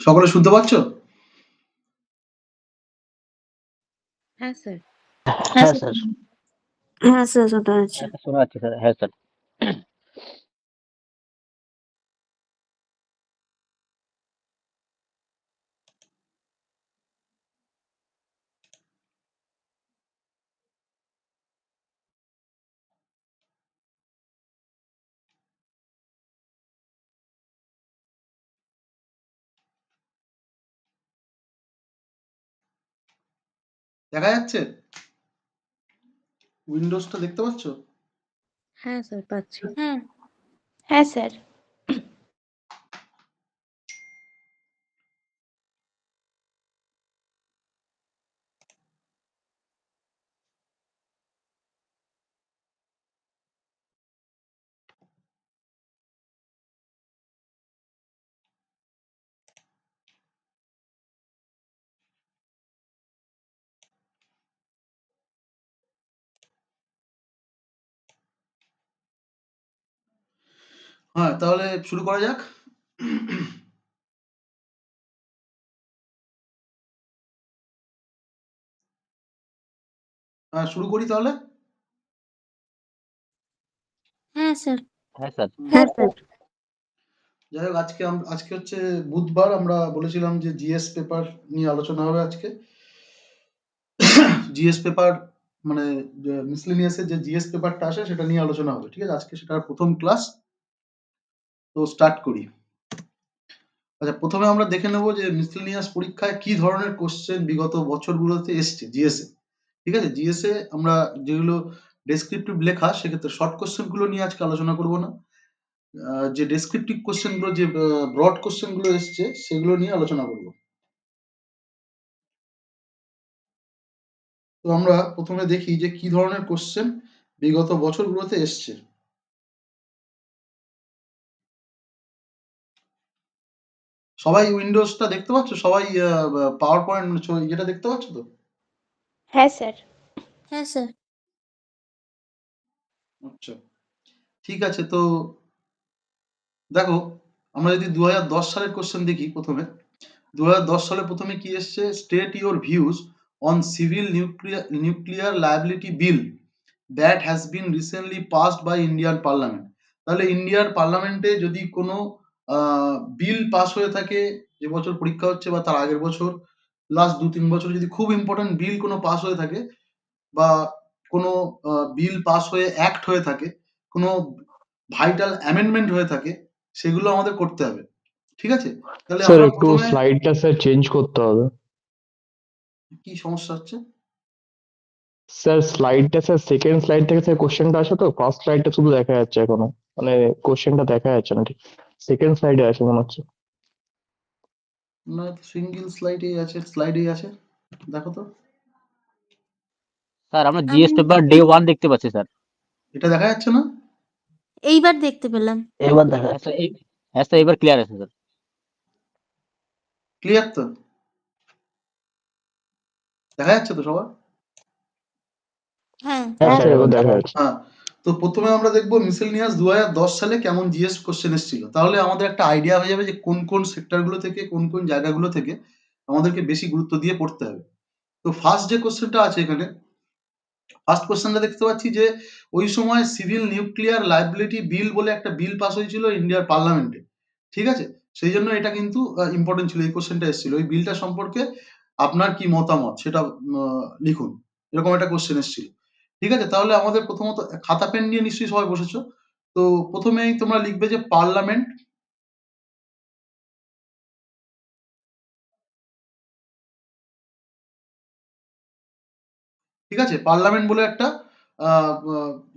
সকলে শুনতে পাচ্ছ? হ্যাঁ স্যার। হ্যাঁ স্যার। হ্যাঁ স্যার, শোনা যাচ্ছে। শোনা যাচ্ছে স্যার। হ্যাঁ স্যার। দেখা যাচ্ছে? উইন্ডোজটা দেখতে পাচ্ছ? হ্যাঁ স্যার, পাচ্ছি। হ্যাঁ স্যার। হ্যাঁ, তাহলে শুরু করা যাক। হ্যাঁ, শুরু করি তাহলে। হ্যাঁ স্যার। হ্যাঁ স্যার। হ্যাঁ স্যার। যাই হোক, আজকে হচ্ছে বুধবার। আমরা বলেছিলাম যে জিএস পেপার নিয়ে আলোচনা হবে আজকে। জিএস পেপার মানে মিসলেনিয়াসের যে জিএস পেপারটা আসে সেটা নিয়ে আলোচনা হবে। ঠিক আছে, আজকে সেটার প্রথম ক্লাস। তো স্টার্ট করি। আচ্ছা, প্রথমে আমরা দেখে নেব যে মিসলেনিয়াস পরীক্ষায় কি ধরনের কোশ্চেন বিগত বছরগুলোতে এসছে জিএসএ। ঠিক আছে, জিএসএ আমরা যেগুলো ডেসক্রিপটিভ লেখা, সেক্ষেত্রে শর্ট কোশ্চেন গুলো নিয়ে আজকে আলোচনা করব না। যে ডেসক্রিপটিভ কোশ্চেন গুলো, যে ব্রড কোশ্চেন গুলো এসছে, সেগুলো নিয়ে আলোচনা করব। তো আমরা প্রথমে দেখি যে কি ধরনের কোশ্চেন বিগত বছরগুলোতে এসছে। সবাই উইন্ডোজটা দেখতে পাচ্ছ? সবাই পাওয়ার পয়েন্ট যেটা দেখতে পাচ্ছ তো? হ্যাঁ স্যার। হ্যাঁ স্যার। আচ্ছা, ঠিক আছে। তো দেখো, আমরা যদি 2010 সালের কোশ্চেন দেখি প্রথমে। 2010 সালে প্রথমে কি এসছে? State your views on civil nuclear liability bill that has been recently passed by Indian parliament. তাহলে ইন্ডিয়ার পার্লামেন্টে যদি কোনো বিল পাস হয়ে থাকে, যে বছর পরীক্ষা হচ্ছে বা তার আগের বছর, লাস্ট 2-3 বছর যদি খুব ইম্পর্টেন্ট বিল কোনো পাস হয়ে থাকে, বা কোনো বিল পাস হয়ে অ্যাক্ট হয়ে থাকে, কোনো ভাইটাল অ্যামেন্ডমেন্ট হয়ে থাকে, সেগুলো আমাদের করতে হবে। ঠিক আছে, তাহলে স্যার আমরা একটু প্রথমে স্লাইডটা স্যার চেঞ্জ করতে হবে। কি সমস্যা হচ্ছে? স্যার স্লাইডটা, স্যার সেকেন্ড স্লাইড থেকে স্যার কোশ্চেনটা আসে, তো ফার্স্ট স্লাইডটা শুধু দেখা যাচ্ছে এখনো, মানে কোশ্চেনটা দেখা যাচ্ছে না ঠিক। সেকেন্ড স্লাইডে আসে মনে হচ্ছে। না, সিঙ্গেল স্লাইডেই আছে, স্লাইডেই আছে, দেখো তো। স্যার আমরা জিএস পেপার ডে 1 দেখতে পাচ্ছি স্যার। এটা দেখা যাচ্ছে না? এইবার দেখতে পেলাম। এবার দেখা যাচ্ছে। হ্যাঁ স্যার, এবার ক্লিয়ার আছে স্যার। ক্লিয়ার তো? দেখা যাচ্ছে তো সবার? হ্যাঁ। হ্যাঁ স্যার এবার দেখা যাচ্ছে। হ্যাঁ। তো প্রথমে আমরা দেখবো মিসেলিনিয়াস 2010 সালে কেমন জিএস কোশ্চেন এসেছিল। তাহলে আমাদের একটা আইডিয়া হয়ে যাবে যে কোন কোন সেক্টরগুলো থেকে, কোন কোন জায়গাগুলো থেকে আমাদেরকে বেশি গুরুত্ব দিয়ে পড়তে হবে। তো ফার্স্ট যে কোশ্চেনটা আছে এখানে, ফার্স্ট কোশ্চেনটা দেখতে পাচ্ছি যে ওই সময় সিভিল নিউক্লিয়ার লায়াবিলিটি বিল বলে একটা বিল পাস হয়েছিল ইন্ডিয়ার পার্লামেন্টে। ঠিক আছে, সেই জন্য এটা কিন্তু ইম্পর্টেন্ট ছিল, এই কোশ্চেনটা এসেছিল। ওই বিলটা সম্পর্কে আপনার কি মতামত সেটা লিখুন, এরকম একটা কোশ্চেন এসেছিল। ঠিক আছে, তাহলে আমাদের প্রথমত খাতা পেন নিয়ে নিশ্চয়ই সবাই বসেছো। তো প্রথমেই তোমরা লিখবে যে পার্লামেন্ট। ঠিক আছে, পার্লামেন্ট বলে একটা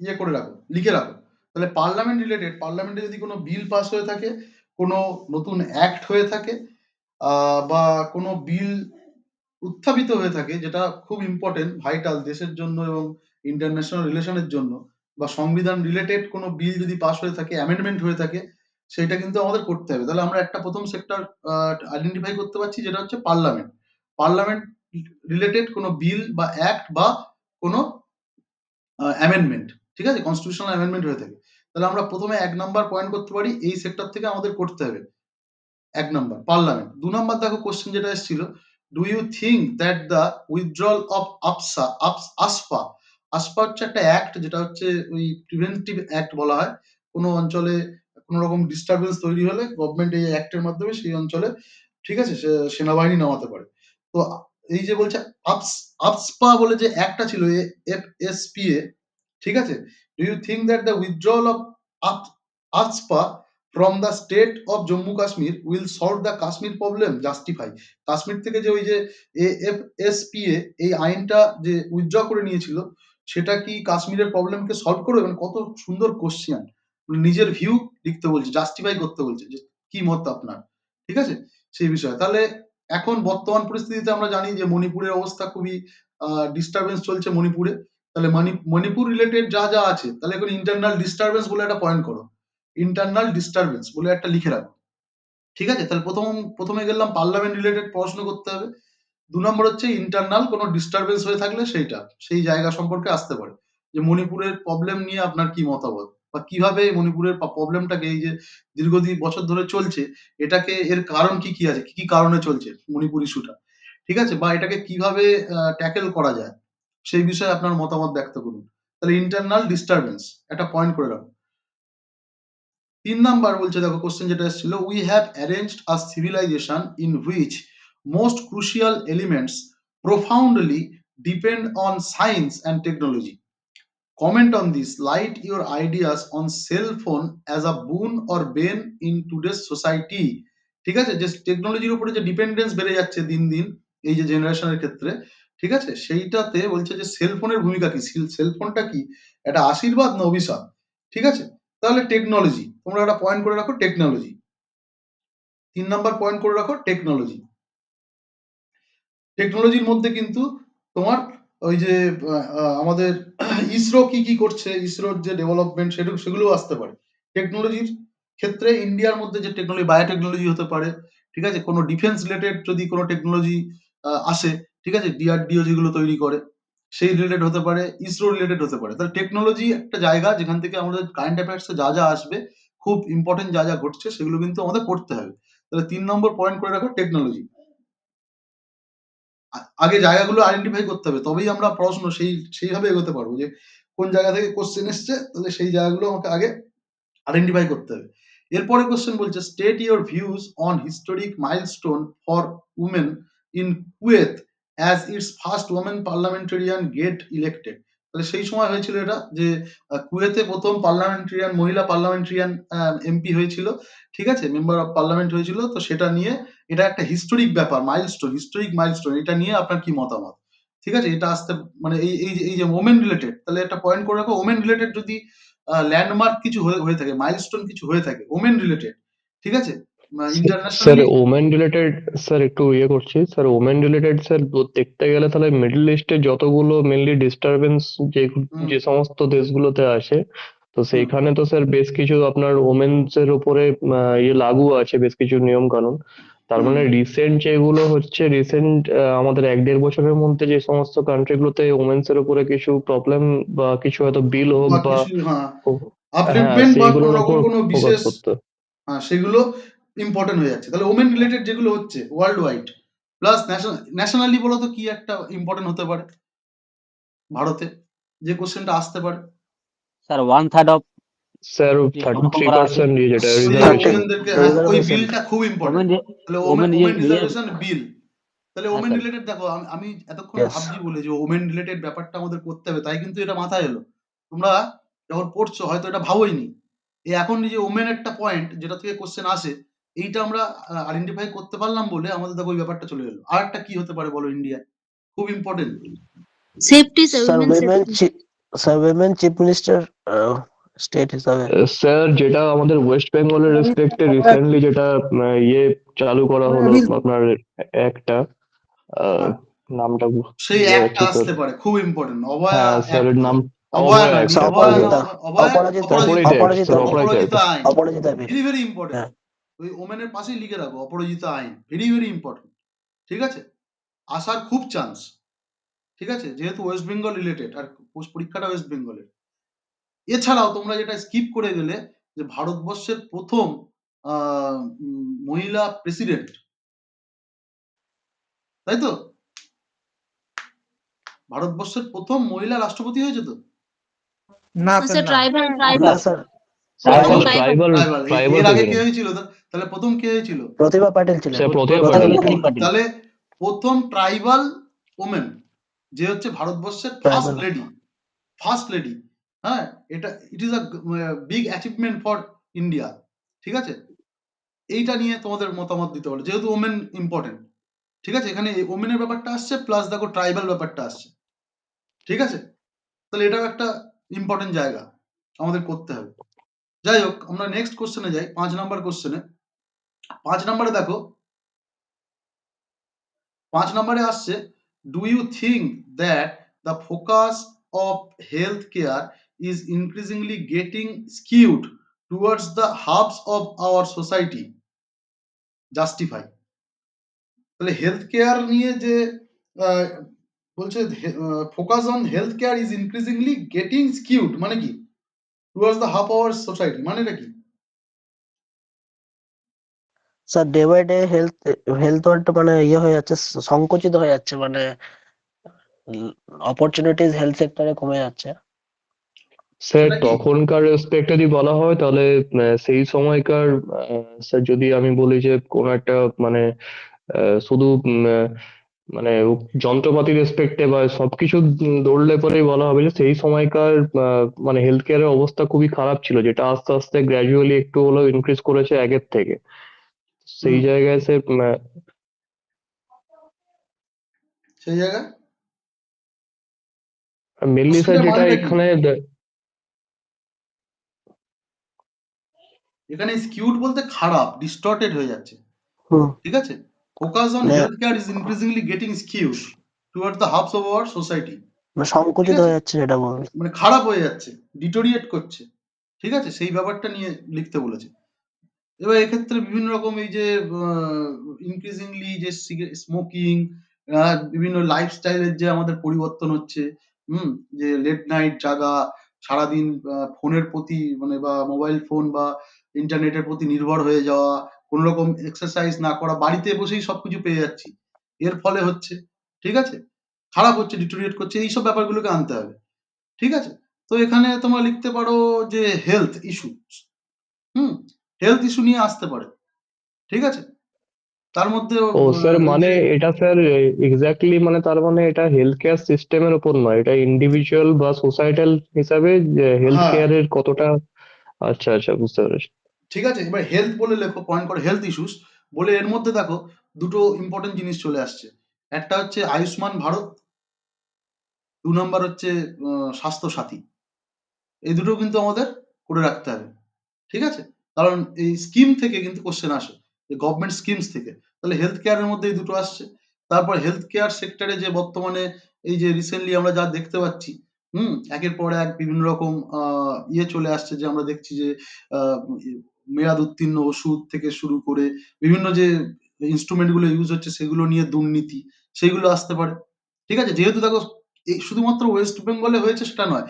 ইয়ে করে রাখো, লিখে রাখো। তাহলে পার্লামেন্ট রিলেটেড, পার্লামেন্টে যদি কোনো বিল পাস হয়ে থাকে, কোনো নতুন অ্যাক্ট হয়ে থাকে, বা কোনো বিল উত্থাপিত হয়ে থাকে, যেটা খুব ইম্পর্টেন্ট, ভাইটাল দেশের জন্য এবং ইন্টারন্যাশনাল রিলেশনের জন্য, বা সংবিধান রিলেটেড কোনো বিল যদি পাস হয়ে থাকে, অ্যামেন্ডমেন্ট হয়ে থাকে, সেটা কিন্তু আমাদের করতে হবে। তাহলে আমরা একটা প্রথম সেক্টর আইডেন্টিফাই করতে পারছি, যেটা হচ্ছে পার্লামেন্ট। পার্লামেন্ট রিলেটেড কোনো বিল বা অ্যাক্ট বা কোনো অ্যামেন্ডমেন্ট, ঠিক আছে, কনস্টিটিউশনাল অ্যামেন্ডমেন্ট হয়ে থাকে, তাহলে আমরা প্রথমে 1 নাম্বার পয়েন্ট করতে পারি, এই সেক্টর থেকে আমাদের করতে হবে। এক নাম্বার পার্লামেন্ট। 2 নাম্বার দেখো কোশ্চেন যেটা এসেছিল, do you think that the withdrawal of AFSPA AFSPA হচ্ছে একটা অ্যাক্ট, যেটা হচ্ছে ওই প্রিভেন্টিভ অ্যাক্ট বলা হয়। কোনো অঞ্চলে কোনো রকম ডিস্টারবেন্স তৈরি হলে গভর্নমেন্ট এই অ্যাক্টের মাধ্যমে সেই অঞ্চলে, ঠিক আছে, সেনাবাহিনী নামাতে পারে। তো এই যে বলছে আপসপা বলে যে অ্যাক্টটা ছিল, এফএসপিএ, ঠিক আছে, do you think that the withdrawal of AFSPA from the state of Jammu Kashmir will solve the Kashmir problem, justify। Kashmir থেকে যে ওই যে এএফএসপিএ এই আইনটা যে উইথড্র করে নিয়েছিল, সেটা কি কাশ্মীরের প্রবলেমকে সলভ করবে? মানে কত সুন্দর কোশ্চেন, নিজের ভিউ লিখতে বলছে, জাস্টিফাই করতে বলছে যে কি মত আপনার, ঠিক আছে, সেই বিষয়ে। তাহলে এখন বর্তমান পরিস্থিতিতে আমরা জানি যে মণিপুরের অবস্থা খুবই ডিস্টারবেন্স চলছে মণিপুরে। তাহলে মণিপুর রিলেটেড যা যা আছে, তাহলে এখন ইন্টারনাল ডিস্টারবেন্স বলে একটা পয়েন্ট করো, ইন্টারনাল ডিস্টারবেন্স বলে একটা লিখে রাখো, ঠিক আছে। তাহলে প্রথমে গেলাম পার্লামেন্ট রিলেটেড পড়াশোনা করতে হবে। 2 নম্বর হচ্ছে ইন্টারনাল কোনো ডিস্টারবেন্স হয়ে থাকলে সেই জায়গা সম্পর্কে আসতে পারে, যে মণিপুরের প্রবলেম নিয়ে আপনার কি মতামত, বা কিভাবে মণিপুরের প্রবলেমটাকে, এই যে দীর্ঘদিন বছর ধরে চলছে, এটাকে এর কারণ কি কি আছে, কি কি কারণে চলছে মণিপুর ইস্যুটা, ঠিক আছে, বা এটাকে কিভাবে ট্যাকেল করা যায়, সেই বিষয়ে আপনার মতামত ব্যক্ত করুন। তাহলে ইন্টারনাল ডিস্টারবেন্স একটা পয়েন্ট করে রাখুন। 3 নাম্বার বলছে, দেখো কোশ্চেন যেটা এসেছিল, we have arranged a civilization in which most crucial elements profoundly depend on science and technology. Comment on this. Light your ideas on cell phone as a boon or bane in today's society. ঠিক আছে, যে টেকনোলজির উপরে যে dependence বেড়ে যাচ্ছে দিন দিন এই যে জেনারেশনের ক্ষেত্রে, ঠিক আছে, সেইটাতে বলছে যে সেলফোনের ভূমিকা কি, সেলফোনটা কি একটা আশীর্বাদ না অভিশাপ, ঠিক আছে। তাহলে টেকনোলজি তোমরা একটা পয়েন্ট করে রাখো, টেকনোলজি 3 নাম্বার পয়েন্ট করে রাখো, টেকনোলজি। টেকনোলজির মধ্যে কিন্তু তোমার ওই যে আমাদের ইসরো কি কি করছে, ইসরোর যে ডেভেলপমেন্ট সেগুলো আসতে পারে টেকনোলজির ক্ষেত্রে। ইন্ডিয়ার মধ্যে যে টেকনোলজি, বায়োটেকনোলজি হতে পারে, ঠিক আছে, কোনো ডিফেন্স রিলেটেড যদি কোনো টেকনোলজি আসে, ঠিক আছে, ডিআরডিও যেগুলো তৈরি করে সেই রিলেটেড হতে পারে, ইসরো রিলেটেড হতে পারে। তাহলে টেকনোলজি একটা জায়গা যেখান থেকে আমাদের কারেন্ট অ্যাফেয়ার্সে যা যা আসবে, খুব ইম্পর্টেন্ট যা যা ঘটছে, সেগুলো কিন্তু আমাদের পড়তে হবে। তাহলে 3 নম্বর পয়েন্ট করে রাখো, টেকনোলজি। আগে জায়গাগুলো আইডেন্টিফাই করতে হবে, তবেই আমরা পড়াশোনা সেইভাবে এগোতে পারবো, যে কোন জায়গা থেকে কোশ্চেন এসছে, তাহলে সেই জায়গাগুলো আমাকে আগে আইডেন্টিফাই করতে হবে। এরপরে কোশ্চেন বলছে, state your views on historic milestone for women in Kuwait as its first women parliamentarian get elected. তাহলে সেই সময় হয়েছিল এটা, যে কুয়েতে প্রথম মহিলা পার্লামেন্টারিয়ান এমপি হয়েছিল, ঠিক আছে, মেম্বার অফ পার্লামেন্ট হয়েছিল। তো সেটা নিয়ে, এটা একটা হিস্টোরিক ব্যাপার, হিস্টোরিক মাইলস্টোন, এটা নিয়ে আপনার কি মতামত, ঠিক আছে। এটা আসতে মানে এই যে ওমেন রিলেটেড, তাহলে একটা পয়েন্ট করে রাখো, ওমেন রিলেটেড যদি ল্যান্ডমার্ক কিছু হয়ে থাকে, মাইলস্টোন কিছু হয়ে থাকে ওমেন রিলেটেড, ঠিক আছে, sir internationally. Women related, sir একটু করছি স্যার, ওমেন রিলেটেড স্যার দেখতে গেলে তাহলে মিডল ইস্টে যতগুলো মেনলি ডিস্টারবেন্স যে সমস্ত দেশগুলোতে আসে, তো সেইখানে তো স্যার বেশ কিছু আপনার ওমেন্স এর উপরে লাগু আছে বেশ কিছু নিয়ম কানুন। তার মানে রিসেন্ট যেগুলো হচ্ছে, আমাদের 1-1.5 বছরের মধ্যে যে সমস্ত কান্ট্রিগুলোতে ওমেন্স এর উপরে কিছু প্রবলেম বা কিছু হয়তো বিল হোক বা আপলিফমেন্ট বা কোনো সেইগুলোর রকম উপর কোনো ফোকাস বিশেষ, করতে। সেগুলো ইম্পর্টেন্ট হয়ে যাচ্ছে। তাহলে ওমেন রিলেটেড যেগুলো হচ্ছে ওয়ার্ল্ড ওয়াইড প্লাস ন্যাশনালি বলো তো কি একটা ইম্পর্টেন্ট হতে পারে ভারতে, যে কোশ্চেনটা আসতে পারে। স্যার 1/3 অফ স্যার যে সংরক্ষণ করা আছে 33% যেটা ওই যে রিজার্ভেশন। ওমেনদেরকে, ওই বিলটা খুব ইম্পর্টেন্ট। তাহলে ওমেন রিজার্ভেশন বিল, তাহলে ওমেন রিলেটেড দেখো, আমি এতক্ষণ ভাবছি বলে যে ওমেন রিলেটেড ব্যাপারটা আমাদের করতে হবে, তাই কিন্তু এটা মাথায় এলো। তোমরা যখন পড়ছো হয়তো এটা ভাবোইনি, এই এখন যে ওমেন একটা পয়েন্ট যেটা থেকে কোশ্চেন আসে, এইটা আমরা আইডেন্টিফাই করতে পারলাম বলে আমাদের দেখো ওই ব্যাপারটা চলে এলো। আর একটা কি হতে পারে বলো ইন্ডিয়া, খুব important, safety sir women chief minister state হিসাবে। স্যার যেটা আমাদের ওয়েস্ট বেঙ্গলের রেসপেক্টে রিসেন্টলি যেটা চালু করা হলো আপনার একটা নামটা সেই একটা আসতে পারে, খুব ইম্পর্টেন্ট, অভয়া স্যার এর নাম অপরাজিতা আইন, অপরাজিতা ভেরি ভেরি ইম্পর্টেন্ট। ওই ওমেনের পাশেই লিখে রাখো, অপরাজিতা আইন, ভেরি ভেরি ইম্পর্টেন্ট, ঠিক আছে, আসার খুব চান্স, ঠিক আছে, যেহেতু ওয়েস্ট বেঙ্গল রিলেটেড আর পরীক্ষাটা ওয়েস্ট বেঙ্গলের। এছাড়াও তোমরা যেটা স্কিপ করে গেলে, যে ভারতবর্ষের প্রথম মহিলা প্রেসিডেন্ট, তাই তো? ভারতবর্ষের প্রথম মহিলা রাষ্ট্রপতি হয়েছে তো? না স্যার স্যার না ট্রাইবাল না tribal sir tribal tribal tribal এর আগে কে প্রেসিডেন্ট হয়েছিল? তাহলে প্রথম কে হয়েছিল? প্রতিভা পাটিল ছিলেন। স্যার প্রতিভা প্রতিভা পাটিল পাটিল। পাটিল। তাহলে প্রথম ট্রাইবাল ওমেন যে হচ্ছে ভারতবর্ষের ফার্স্ট Tribal. লেডি। হ্যাঁ, এটা it is a big achievement for India. ঠিক আছে, এইটা নিয়ে তোমাদের মতামত দিতে পারো, যেহেতু ওমেন ইম্পর্টেন্ট। ঠিক আছে, এখানে ওমেনের ব্যাপারটা আসছে, প্লাস দেখো ট্রাইবাল ব্যাপারটা আসছে। ঠিক আছে, তাহলে এটাও একটা ইম্পর্টেন্ট জায়গা আমাদের করতে হবে। যাই হোক, আমরা নেক্সট কোশ্চেনে যাই, 5 নাম্বার কোশ্চেনে। 5 নাম্বারে দেখো, 5 নাম্বারে আসছে, do you think that the focus of health care is increasingly getting skewed towards the hubs of our society? Justify. তাহলে হেলথ কেয়ার নিয়ে যে বলছে focus on health care is increasingly getting skewed, মানে কি? Towards the hub our society মানেটা কি? Sir day by day health ওয়ার্ডটা মানে ইয়ে হয়ে যাচ্ছে, সংকুচিত হয়ে যাচ্ছে, মানে অপরচুনিটিস হেলথ সেক্টরে কমে যাচ্ছে। স্যার সেটা কি? তখনকার রেসপেক্টে যদি বলা হয় তাহলে সেই সময়কার স্যার যদি আমি বলি যে কোন একটা মানে শুধু মানে যন্ত্রপাতি রেসপেক্টে বা সবকিছু ধরলে পরেই বলা হবে যে সেই সময়কার মানে হেলথ কেয়ারের অবস্থা খুবই খারাপ ছিল, যেটা আস্তে আস্তে গ্র্যাজুয়ালি একটু হলেও ইনক্রিজ করেছে আগের থেকে। সেই জায়গায় সে সেই জায়গায় মেনলি স্যার যেটা মানেটা কি? এখানে এখানে স্কিউড বলতে খারাপ, ডিস্টর্টেড হয়ে যাচ্ছে। হুম। ঠিক আছে, ফোকাস অন মানে health care is increasingly getting skewed toward the hubs of our society. মানে সংকুচিত হয়ে যাচ্ছে যেটা বলবি। মানে খারাপ হয়ে যাচ্ছে, ডিটোরিয়েট করছে। ঠিক আছে, সেই ব্যাপারটা নিয়ে লিখতে বলেছে। এবার এক্ষেত্রে বিভিন্ন রকম এই যে ইনক্রিজিংলি যে স্মোকিং, বিভিন্ন লাইফস্টাইলের যে আমাদের পরিবর্তন হচ্ছে, যে লেট নাইট জাগা, সারাদিন ফোনের প্রতি মানে বা মোবাইল ফোন বা ইন্টারনেটের প্রতি নির্ভর হয়ে যাওয়া, কোন রকম এক্সারসাইজ না করা, বাড়িতে বসেই সবকিছু পেয়ে যাচ্ছি, এর ফলে হচ্ছে। ঠিক আছে, খারাপ হচ্ছে, ডিটোরিয়েট করছে, এইসব ব্যাপারগুলোকে আনতে হবে। ঠিক আছে, তো এখানে তোমরা লিখতে পারো যে হেলথ ইস্যু, হেলথ ইস্যু নিয়ে আসতে পারে। ঠিক আছে, তার মধ্যে ও স্যার ওই মানে যে এটা স্যার এক্স্যাক্টলি মানে তার মানে এটা হেলথ কেয়ার সিস্টেমের উপর নয়, এটা ইন্ডিভিজুয়াল বা সোসাইটাল হিসাবে হেলথ হ্যাঁ, কেয়ারের কতটা। আচ্ছা আচ্ছা, বুঝতে পেরেছি। ঠিক আছে, এবার হেলথ বলে লেখো, পয়েন্ট করে হেলথ ইস্যুস বলে, এর মধ্যে দেখো দুটো ইম্পর্টেন্ট জিনিস চলে আসছে। একটা হচ্ছে আয়ুষ্মান ভারত, 2 নাম্বার হচ্ছে স্বাস্থ্য সাথী। এই দুটো কিন্তু আমাদের করে রাখতে হবে। ঠিক আছে, কারণ এই স্কিম থেকে কিন্তু কোশ্চেন আসে, যে গভর্নমেন্ট স্কিমস থেকে। তাহলে হেলথ কেয়ারের মধ্যে এই দুটো আসছে। তারপর হেলথ কেয়ার সেক্টরে যে বর্তমানে এই যে রিসেন্টলি আমরা যা দেখতে পাচ্ছি, একের পর এক বিভিন্ন রকম ইয়ে চলে আসছে, যে আমরা দেখছি যে আহ, মেয়াদ উত্তীর্ণ ওষুধ থেকে শুরু করে বিভিন্ন যে ইনস্ট্রুমেন্ট গুলো ইউজ হচ্ছে, সেগুলো নিয়ে দুর্নীতি, সেগুলো আসতে পারে। ঠিক আছে, যেহেতু দেখো এই শুধুমাত্র ওয়েস্ট বেঙ্গলে হয়েছে সেটা নয়,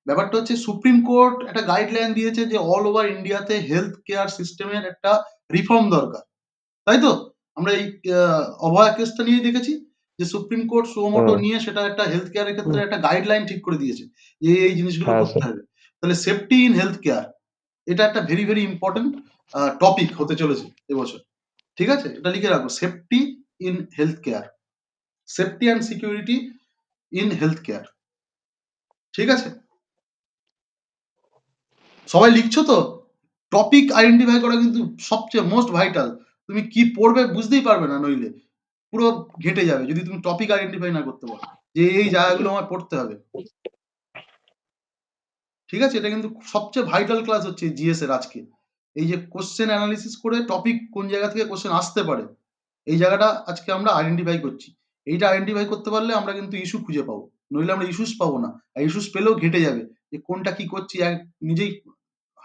ব্যাপারটা হচ্ছে সুপ্রিম কোর্ট একটা গাইডলাইন দিয়েছে যে অল ওভার ইন্ডিয়াতে হেলথ কেয়ার সিস্টেমের একটা রিফর্ম দরকার। তাই তো? আমরা এই অভয়া কেসটা নিয়ে দেখেছি যে সুপ্রিম কোর্ট সুমোটো হ্যাঁ নিয়ে সেটা একটা হেলথ কেয়ারের ক্ষেত্রে হুম। একটা গাইডলাইন ঠিক করে দিয়েছে, যে এই জিনিসগুলো হ্যাঁ করতে স্যার। হবে। তাহলে সেফটি ইন হেলথ কেয়ার, এটা একটা ভেরি ভেরি ইম্পর্টেন্ট টপিক হতে চলেছে এবছর। ঠিক আছে, এটা লিখে রাখো, safety in health care, safety and security in health care. ঠিক আছে, সবাই লিখছো তো? টপিক আইডেন্টিফাই করা কিন্তু সবচেয়ে মোস্ট ভাইটাল। তুমি কি পড়বে বুঝতেই পারবে না, নইলে পুরো ঘেঁটে যাবে যদি তুমি টপিক আইডেন্টিফাই না করতে পারো, যে এই জায়গাগুলো আমার পড়তে হবে। ঠিক আছে, এটা কিন্তু সবচেয়ে ভাইটাল ক্লাস হচ্ছে জিএস এর আজকে। এই যে কোশ্চেন অ্যানালিসিস করে টপিক কোন জায়গা থেকে কোশ্চেন আসতে পারে, এই জায়গাটা আজকে আমরা আইডেন্টিফাই করছি। এইটা আইডেন্টিফাই করতে পারলে আমরা কিন্তু ইস্যু খুঁজে পাবো, নইলে আমরা ইস্যুস পাবো না। আর ইস্যুস পেলেও ঘেঁটে যাবে, যে কোনটা কি করছি নিজেই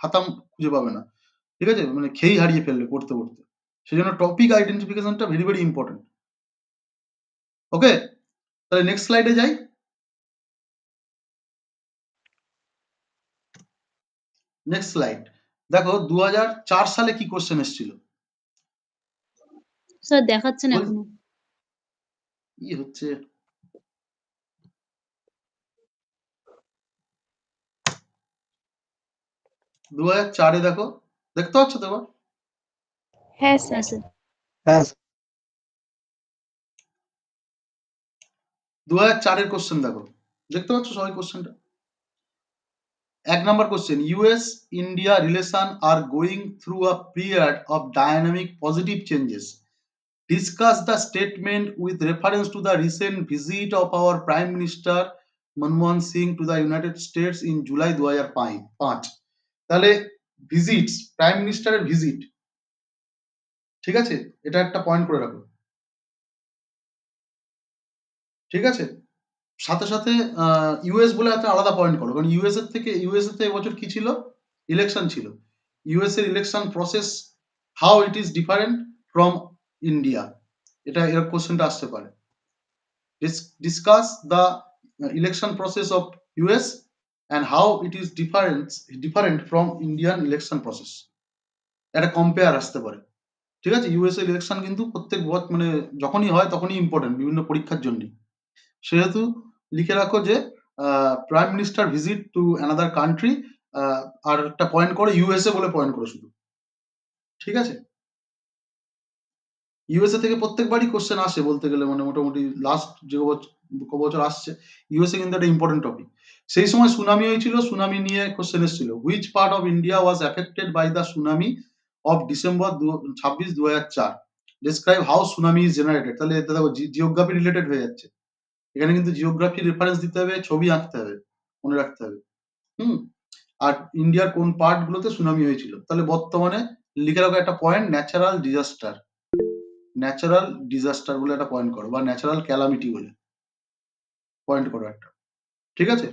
হাতাম খুঁজে পাবে না। ঠিক আছে, মানে খেই হারিয়ে ফেলবে পড়তে পড়তে। সেজন্য টপিক আইডেন্টিফিকেশনটা ভেরি ভেরি ইম্পর্টেন্ট। ওকে, তাহলে নেক্সট স্লাইডে যাই। নেক্সট স্লাইড, দেখো 2004 সালে কি কোশ্চেন এসেছিল? স্যার দেখাচ্ছে না বল- এখনো। কি হচ্ছে? দু 2004-এ দেখো, দেখতে পাচ্ছ তো এবার? হ্যাঁ হ্যাঁ স্যার। হ্যাঁ 2004-এর কোশ্চেন দেখো, দেখতে পাচ্ছ সবাই কোশ্চেনটা? 1 number question, US India relation are going through a period of dynamic positive changes. Discuss the statement with reference to the recent visit of our Prime Minister Manmohan Singh to the United States in July 2005. তাহলে visits, prime মিনিস্টারের visit, ঠিক আছে, এটা একটা point করে রাখো, ঠিক আছে। সাথে সাথে ইউএস বলে একটা আলাদা পয়েন্ট করো, কারণ ইউএসএ তে এবছর কি ছিল? ইলেকশন ছিল। ইউএস এর election process how it is different from India, এটা এর কোশ্চেনটা আসতে পারে। Discuss the election process of US and how it is different from Indian election process, একটা কম্পেয়ার আসতে পারে, ঠিক আছে। ইউএস এর ইলেকশন কিন্তু প্রত্যেক মানে যখনই হয় তখনই ইম্পর্টেন্ট বিভিন্ন পরীক্ষার জন্য, সেহেতু লিখে রাখো যে prime minister visit to another country, আর একটা পয়েন্ট করে ইউএসএ বলে পয়েন্ট করো শুধু, ঠিক আছে। ইউএসএ থেকে প্রত্যেকবারই কোশ্চেন আসে বলতে গেলে, মানে মোটামুটি লাস্ট যে বছর আসছে ইউএসএ কিন্তু একটা ইম্পর্টেন্ট টপিক। সেই সময় সুনামি হয়েছিল, সুনামি নিয়ে কোশ্চেন এসেছিল, which part of India was affected by the tsunami of December 26, 2004, describe how tsunami is generated. তাহলে এটা দেখো জিওগ্রাফি রিলেটেড হয়ে যাচ্ছে, এখানে কিন্তু জিওগ্রাফি রেফারেন্স দিতে হবে, ছবি আঁকতে হবে, মনে রাখতে হবে। আর ইন্ডিয়ার কোন পার্ট গুলোতে সুনামি হয়েছিল। তাহলে বর্তমানে লিখে রাখো একটা point, natural disaster, natural disaster বলে একটা পয়েন্ট করো, বা ন্যাচারাল ক্যালামিটি বলে পয়েন্ট করো একটা, ঠিক আছে।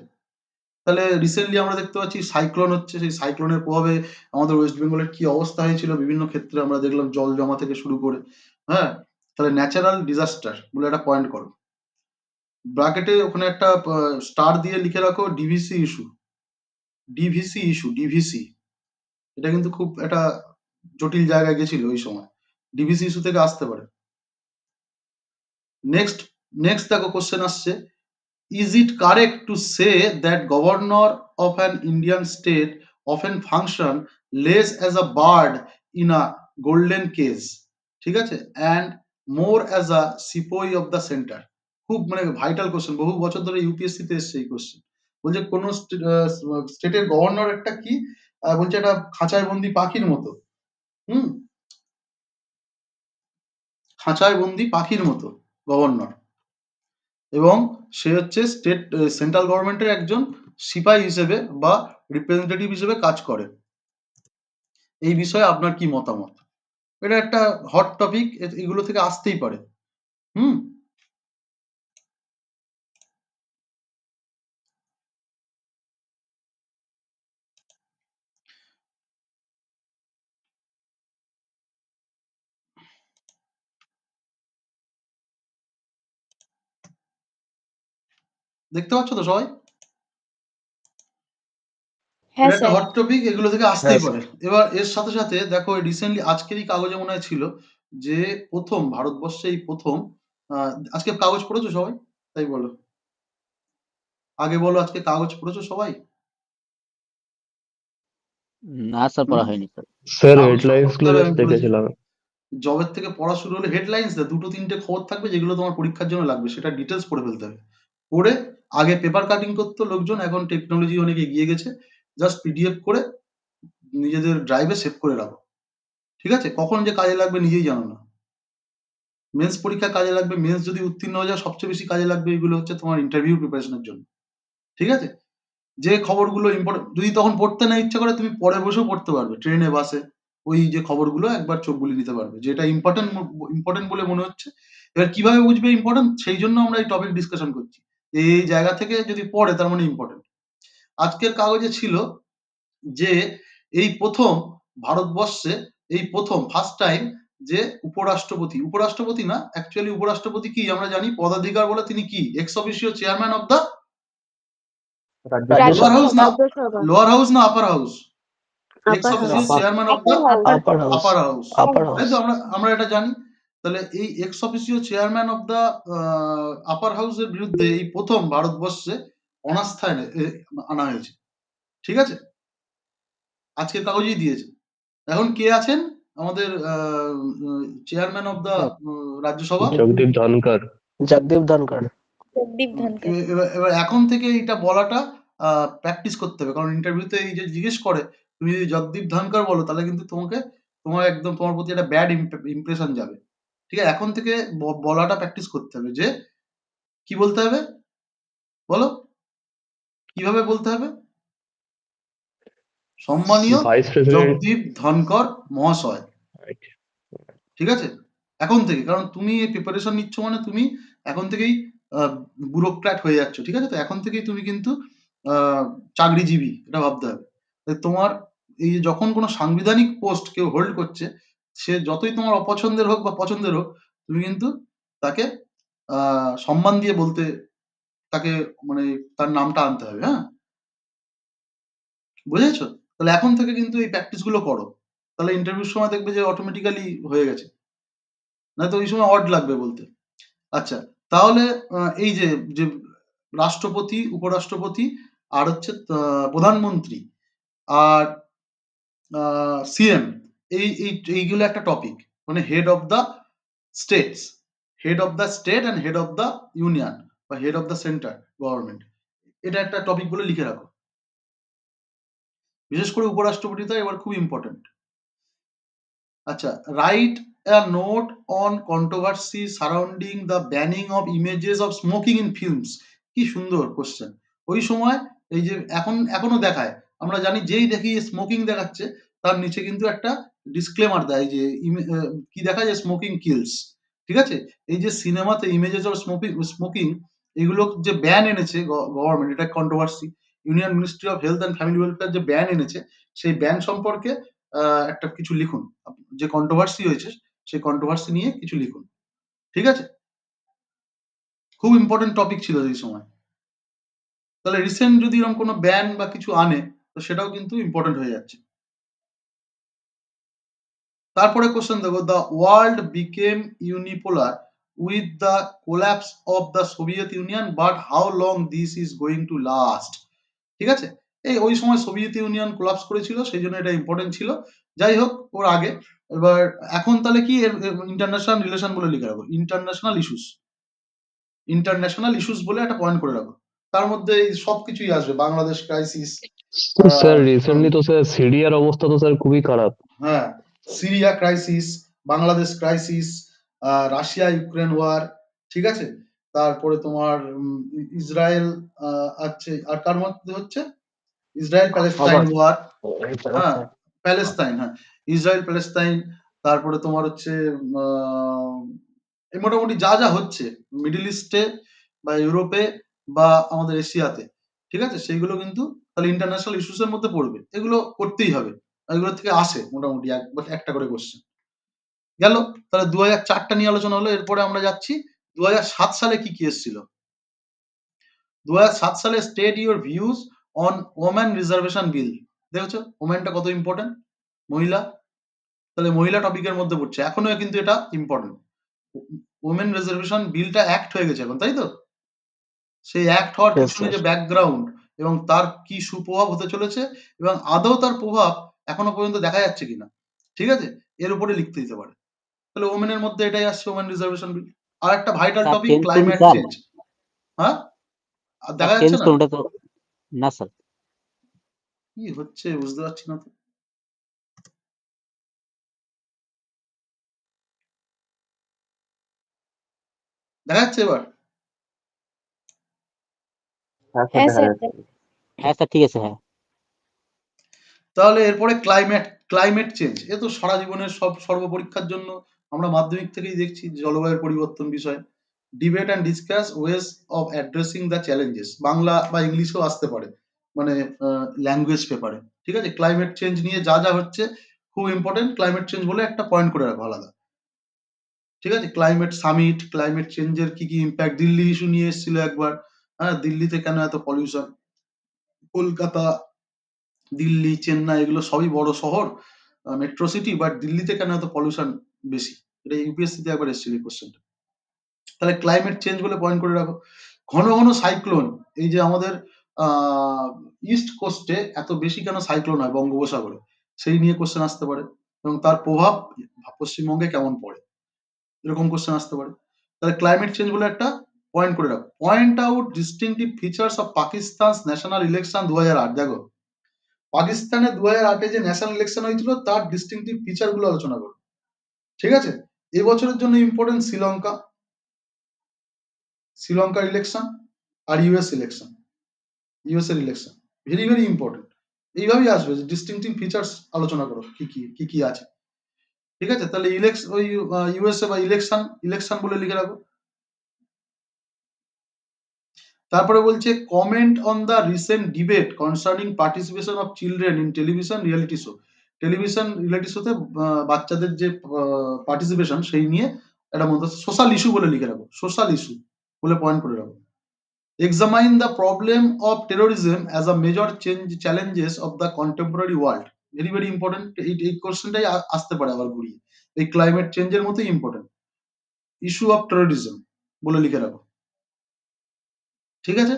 তাহলে রিসেন্টলি আমরা দেখতে পাচ্ছি সাইক্লোন হচ্ছে, সেই সাইক্লোনের প্রভাবে আমাদের ওয়েস্ট বেঙ্গলের কি অবস্থা হয়েছিল বিভিন্ন ক্ষেত্রে আমরা দেখলাম, জল জমা থেকে শুরু করে, হ্যাঁ। তাহলে ন্যাচারাল ডিজাস্টার বলে একটা পয়েন্ট করো, ব্র্যাকেটে ওখানে একটা স্টার দিয়ে লিখে রাখো DVC issue, DVC issue, DVC, এটা কিন্তু খুব একটা জটিল জায়গায় গেছিল ওই সময়, ডিভিসি ইস্যু থেকে আসতে পারে। নেক্সট দেখো কোশ্চেন আসছে, is it correct to say that governor of an Indian state often function less as a bird in a golden cage, ঠিক আছে, and more as a সিপাহি of the center? খুব মানে ভাইটাল কোশ্চেন, বহু বছর ধরে UPSC তে এসছে এই কোশ্চেন। বলছে কোন স্টেটের গভর্নর একটা কি বলছে, একটা খাঁচায় বন্দি পাখির মতো, খাঁচায় বন্দি পাখির মতো গভর্নর, এবং সে হচ্ছে স্টেট সেন্ট্রাল গভর্নমেন্টের একজন সিপাহি হিসেবে বা রিপ্রেজেন্টেটিভ হিসেবে কাজ করে। এই বিষয়ে আপনার কি মতামত? এটা একটা হট টপিক, এগুলো থেকে আসতেই পারে। দেখতে পাচ্ছ তো সবাই? হ্যাঁ একটা স্যার। হট টপিক, এগুলো থেকে আসতেই হ্যাঁ, পারে। এবার এর সাথে সাথে দেখো রিসেন্টলি আজকেরই কাগজে মনে হয় ছিল যে প্রথম ভারতবর্ষে এই প্রথম, আজকে কাগজ পড়েছো সবাই? তাই বলো, আগে বলো, আজকে কাগজ পড়েছো সবাই? না স্যার, পড়া হয়নি স্যার। স্যার কাগজ হেডলাইন্স পড়তে গুলো হবে, জাস্ট আমি বলেছি। দেখেছিলাম। জবের থেকে পড়া শুরু হলে হেডলাইন্স দেয়, 2-3টে খবর থাকবে যেগুলো তোমার পরীক্ষার জন্য লাগবে, সেটা ডিটেলস পড়ে ফেলতে হবে। পড়ে আগে পেপার কাটিং করতো লোকজন, এখন টেকনোলজি অনেক এগিয়ে গেছে, জাস্ট পিডিএফ করে নিজেদের ড্রাইভে সেভ করে রাখো, ঠিক আছে। কখন যে কাজে লাগবে নিজেই জানো না। মেন্স পরীক্ষা কাজে লাগবে, মেন্স যদি উত্তীর্ণ হয়ে যাও সবচেয়ে বেশি কাজে লাগবে এগুলো হচ্ছে তোমার ইন্টারভিউ প্রিপারেশনের জন্য, ঠিক আছে। যে খবরগুলো ইম্পর্টেন্ট, যদি তখন পড়তে না ইচ্ছা করে তুমি পরে বসেও পড়তে পারবে, ট্রেনে বাসে ওই যে খবরগুলো একবার চোখ বুলিয়ে নিতে পারবে, যেটা ইম্পর্টেন্ট বলে মনে হচ্ছে। এবার কিভাবে বুঝবে ইম্পর্টেন্ট, সেই জন্য আমরা এই টপিক ডিসকাশন করছি, এই জায়গা থেকে যদি পড়ে তার মানে ইম্পর্টেন্ট। আজকের কাগজে ছিল যে এই প্রথম ভারতবর্ষে, এই প্রথম ফার্স্ট টাইম যে উপরাষ্ট্রপতি না, অ্যাকচুয়ালি উপরাষ্ট্রপতি কি আমরা জানি, পদাধিকার বলে তিনি কি, ex officio chairman of the lower house না, লোয়ার হাউস না upper house? Ex upper officio house. Chairman of the upper house upper house, upper তাই হাউস তো? আমরা এটা জানি। তাহলে এই ex officio chairman of the upper হাউসের বিরুদ্ধে এই প্রথম ভারতবর্ষে অনাস্থা আনা হয়েছে, ঠিক আছে? আজকের কাগজেই দিয়েছে। এখন কে আছেন আমাদের chairman of the Rajya Sabha? Jagdeep Dhankhar. Jagdeep Dhankhar. Jagdeep Dhankhar. এবার এখন থেকে এটা বলাটা প্র্যাকটিস করতে হবে, কারণ ইন্টারভিউতে এই যে জিজ্ঞেস করে, তুমি যদি জগদীপ ধনকর বলো তাহলে কিন্তু তোমার একদম তোমার প্রতি একটা ব্যাড ইমপ্রেশন যাবে, ঠিক আছে? এখন থেকে বলাটা প্র্যাকটিস করতে হবে যে কি বলতে হবে, বলো কিভাবে বলতে হবে? সম্মানীয় ভাইস প্রেসিডেন্ট। জগদীপ ধনকর মহাশয়, ঠিক আছে? এখন থেকে, কারণ তুমি এই প্রিপারেশন নিচ্ছ মানে তুমি এখন থেকেই ব্যুরোক্র্যাট হয়ে যাচ্ছ, ঠিক আছে? তো এখন থেকেই তুমি কিন্তু চাকরিজীবী, এটা ভাবতে হবে। তোমার এই যে যখন কোনো সাংবিধানিক পোস্ট কেউ হোল্ড করছে, সে যতই তোমার অপছন্দের হোক বা পছন্দের হোক, তুমি কিন্তু তাকে সম্মান দিয়ে বলতে, তাকে মানে তার নামটা আনতে হবে, হ্যাঁ? বুঝেছো? তাহলে এখন থেকে কিন্তু এই প্র্যাকটিস গুলো করো, তাহলে ইন্টারভিউর সময় দেখবে যে অটোমেটিক্যালি হয়ে গেছে, নয়তো ওই সময় অড লাগবে বলতে। আচ্ছা, তাহলে এই যে যে রাষ্ট্রপতি, উপরাষ্ট্রপতি আর হচ্ছে প্রধানমন্ত্রী আর সিএম, এইগুলো একটা টপিক, মানে head of the states, head of the state and head of the union বা head of the centre government, এটা একটা টপিক বলে লিখে রাখো। বিশেষ করে উপরাষ্ট্রপতিটা এবার খুব ইম্পর্টেন্ট। আচ্ছা, right a note on controversy surrounding the banning of images of smoking in films. কি সুন্দর কোশ্চেন। ওই সময় এই যে এখনো দেখায়, আমরা জানি যেই দেখি স্মোকিং দেখাচ্ছে তার নিচে কিন্তু একটা ডিসক্লেমার দেয় যে কি দেখায়, যে স্মোকিং কিলস, ঠিক আছে? এই যে সিনেমাতে ইমেজেস অফ স্মোকিং এগুলো যে ব্যান এনেছে গভর্নমেন্ট, এটা controversy. Union ministry of health and family welfare যে ব্যান এনেছে, সেই ব্যান সম্পর্কে একটা কিছু লিখুন, যে কন্ট্রোভার্সি হয়েছে সেই কন্ট্রোভার্সি নিয়ে কিছু লিখুন, ঠিক আছে? খুব ইম্পর্টেন্ট টপিক ছিল এই সময়। তাহলে রিসেন্ট যদি এরকম কোনো ব্যান বা কিছু আনে, তো সেটাও কিন্তু ইম্পর্টেন্ট হয়ে যাচ্ছে। তারপরে কোশ্চেন দেখো, the world became unipolar with the collapse of the Soviet union, but how long this is going to last, ঠিক আছে? এই ওই সময় সোভিয়েত ইউনিয়ন কোলাপস করেছিল, সেই জন্য এটা ইম্পর্টেন্ট ছিল। যাই হোক, ওর আগে এবার এখন তাহলে কি ইন্টারন্যাশনাল রিলেশন বলে লিখে রাখো, ইন্টারন্যাশনাল ইস্যুস বলে একটা পয়েন্ট করে রাখো। তার মধ্যে এই সবকিছুই আসবে, বাংলাদেশ ক্রাইসিস, স্যার রিসেন্টলি তো স্যার সিরিয়ার অবস্থা তো স্যার খুবই খারাপ। হ্যাঁ, Syria crisis, Bangladesh crisis, Russia Ukraine war, ঠিক আছে? তারপরে তোমার ইসরায়েল আছে, আর কার মধ্যে হচ্ছে ইসরায়েল প্যালেস্টাইন ওয়ার, হ্যাঁ প্যালেস্তাইন, হ্যাঁ ইসরায়েল প্যালেস্তাইন। তারপরে তোমার হচ্ছে এই মোটামুটি যা যা হচ্ছে মিডল ইস্টে বা ইউরোপে বা আমাদের এশিয়াতে, ঠিক আছে? সেইগুলো কিন্তু তাহলে ইন্টারন্যাশনাল ইস্যুস এর মধ্যে পড়বে, এগুলো করতেই হবে। এগুলো থেকে আসে মোটামুটি একটা করে কোশ্চেন গেল। তাহলে 2004টা নিয়ে আলোচনা হলো। এরপরে আমরা যাচ্ছি 2007 সালে কি কি এসেছিল। 2007 সালে state your views on women reservation bill. দেখেছো ওমেনটা কত ইম্পর্টেন্ট, মহিলা, তাহলে মহিলা টপিকের মধ্যে পড়ছে, এখনো কিন্তু এটা ইম্পর্টেন্ট। ওমেন রিজার্ভেশন বিলটা অ্যাক্ট হয়ে গেছে এখন, তাই তো? সেই অ্যাক্ট হওয়ার Yes, পিছনে sir. যে ব্যাকগ্রাউন্ড এবং তার কি সুপ্রভাব হতে চলেছে এবং আদৌ তার প্রভাব এখনো পর্যন্ত দেখা যাচ্ছে কিনা, ঠিক আছে, এর উপরে লিখতে দিতে পারে। তাহলে ওমেনের মধ্যে এটাই আসছে, ওমেন রিজার্ভেশন বিল। আর একটা ভাইটাল স্যার টপিক চেঞ্জ করুন ক্লাইমেট স্যার। চেঞ্জ। হ্যাঁ, আর স্যার দেখা চেঞ্জ যাচ্ছে না করুন, ওটা তো না স্যার। কি হচ্ছে, বুঝতে পারছি না তো। দেখা যাচ্ছে এবার? হ্যাঁ স্যার। হ্যাঁ স্যার, ঠিক আছে, হ্যাঁ। তাহলে এরপরে ক্লাইমেট চেঞ্জ, এ তো সারা জীবনের সর্বপরীক্ষার জন্য আমরা মাধ্যমিক থেকেই দেখছি জলবায়ুর পরিবর্তন বিষয়। Debate and discuss ways of addressing the challenges, Bangla বা ইংলিশেও আসতে পারে, মানে ল্যাঙ্গুয়েজ পেপারে, ঠিক আছে? ক্লাইমেট চেঞ্জ নিয়ে যা যা হচ্ছে খুব ইম্পর্টেন্ট, ক্লাইমেট চেঞ্জ বলে একটা পয়েন্ট করে রাখো আলাদা, ঠিক আছে? ক্লাইমেট সামিট, ক্লাইমেট চেঞ্জের কি কি ইম্প্যাক্ট, দিল্লি ইস্যু নিয়ে এসেছিল একবার, হ্যাঁ দিল্লিতে কেন এত পলিউশন, কলকাতা দিল্লি, চেন্নাই এগুলো সবই বড় শহর, মেট্রো সিটি, বাট দিল্লিতে কেন এত পলিউশন বেশি? এটা ইউপিএসসি তে একবার এসেছিল এই কোশ্চেনটা। তাহলে ক্লাইমেট চেঞ্জ বলে পয়েন্ট করে রাখো। ঘন ঘন সাইক্লোন, এই যে আমাদের ইস্ট কোস্টে এত বেশি কেন সাইক্লোন হয় বঙ্গোপসাগরে, সেই নিয়ে কোশ্চেন আসতে পারে, এবং তার প্রভাব পশ্চিমবঙ্গে কেমন পড়ে, এরকম কোশ্চেন আসতে পারে। তাহলে ক্লাইমেট চেঞ্জ বলে একটা পয়েন্ট করে রাখো। Point out distinctive features of Pakistan national election 2008। দেখো পাকিস্তানে 2008 যে ন্যাশনাল ইলেকশন হয়েছিল তার ডিস্টিংটিভ ফিচার গুলো আলোচনা করো। ঠিক আছে, এবছরের জন্য ইম্পর্টেন্ট শ্রীলঙ্কার ইলেকশন আর ইউএস এর ইলেকশন ভেরি ভেরি ইম্পর্টেন্ট। এইভাবেই আসবে যে ডিস্টিংটিভ ফিচার্স আলোচনা করো কি কি আছে। ঠিক আছে, তাহলে ওই ইউএসএ বা ইলেকশন বলে লিখে রাখো। তারপরে বলছে comment on the recent debate concerning participation of children in television reality show. Television reality শোতে বাচ্চাদের যে পার্টিসিপেশন সেই নিয়ে একটা মধ্যে সোশ্যাল ইস্যু বলে লিখে রাখো, সোশ্যাল ইস্যু বলে পয়েন্ট করে রাখো। Examine the problem of terrorism as a major challenges of the contemporary world. Very very important, এই কোশ্চেনটাই আসতে পারে আবার ঘুরিয়ে, এই ক্লাইমেট চেঞ্জের মতোই ইম্পর্টেন্ট। ইস্যু অফ টেরোরিজম বলে লিখে রাখো। ঠিক আছে,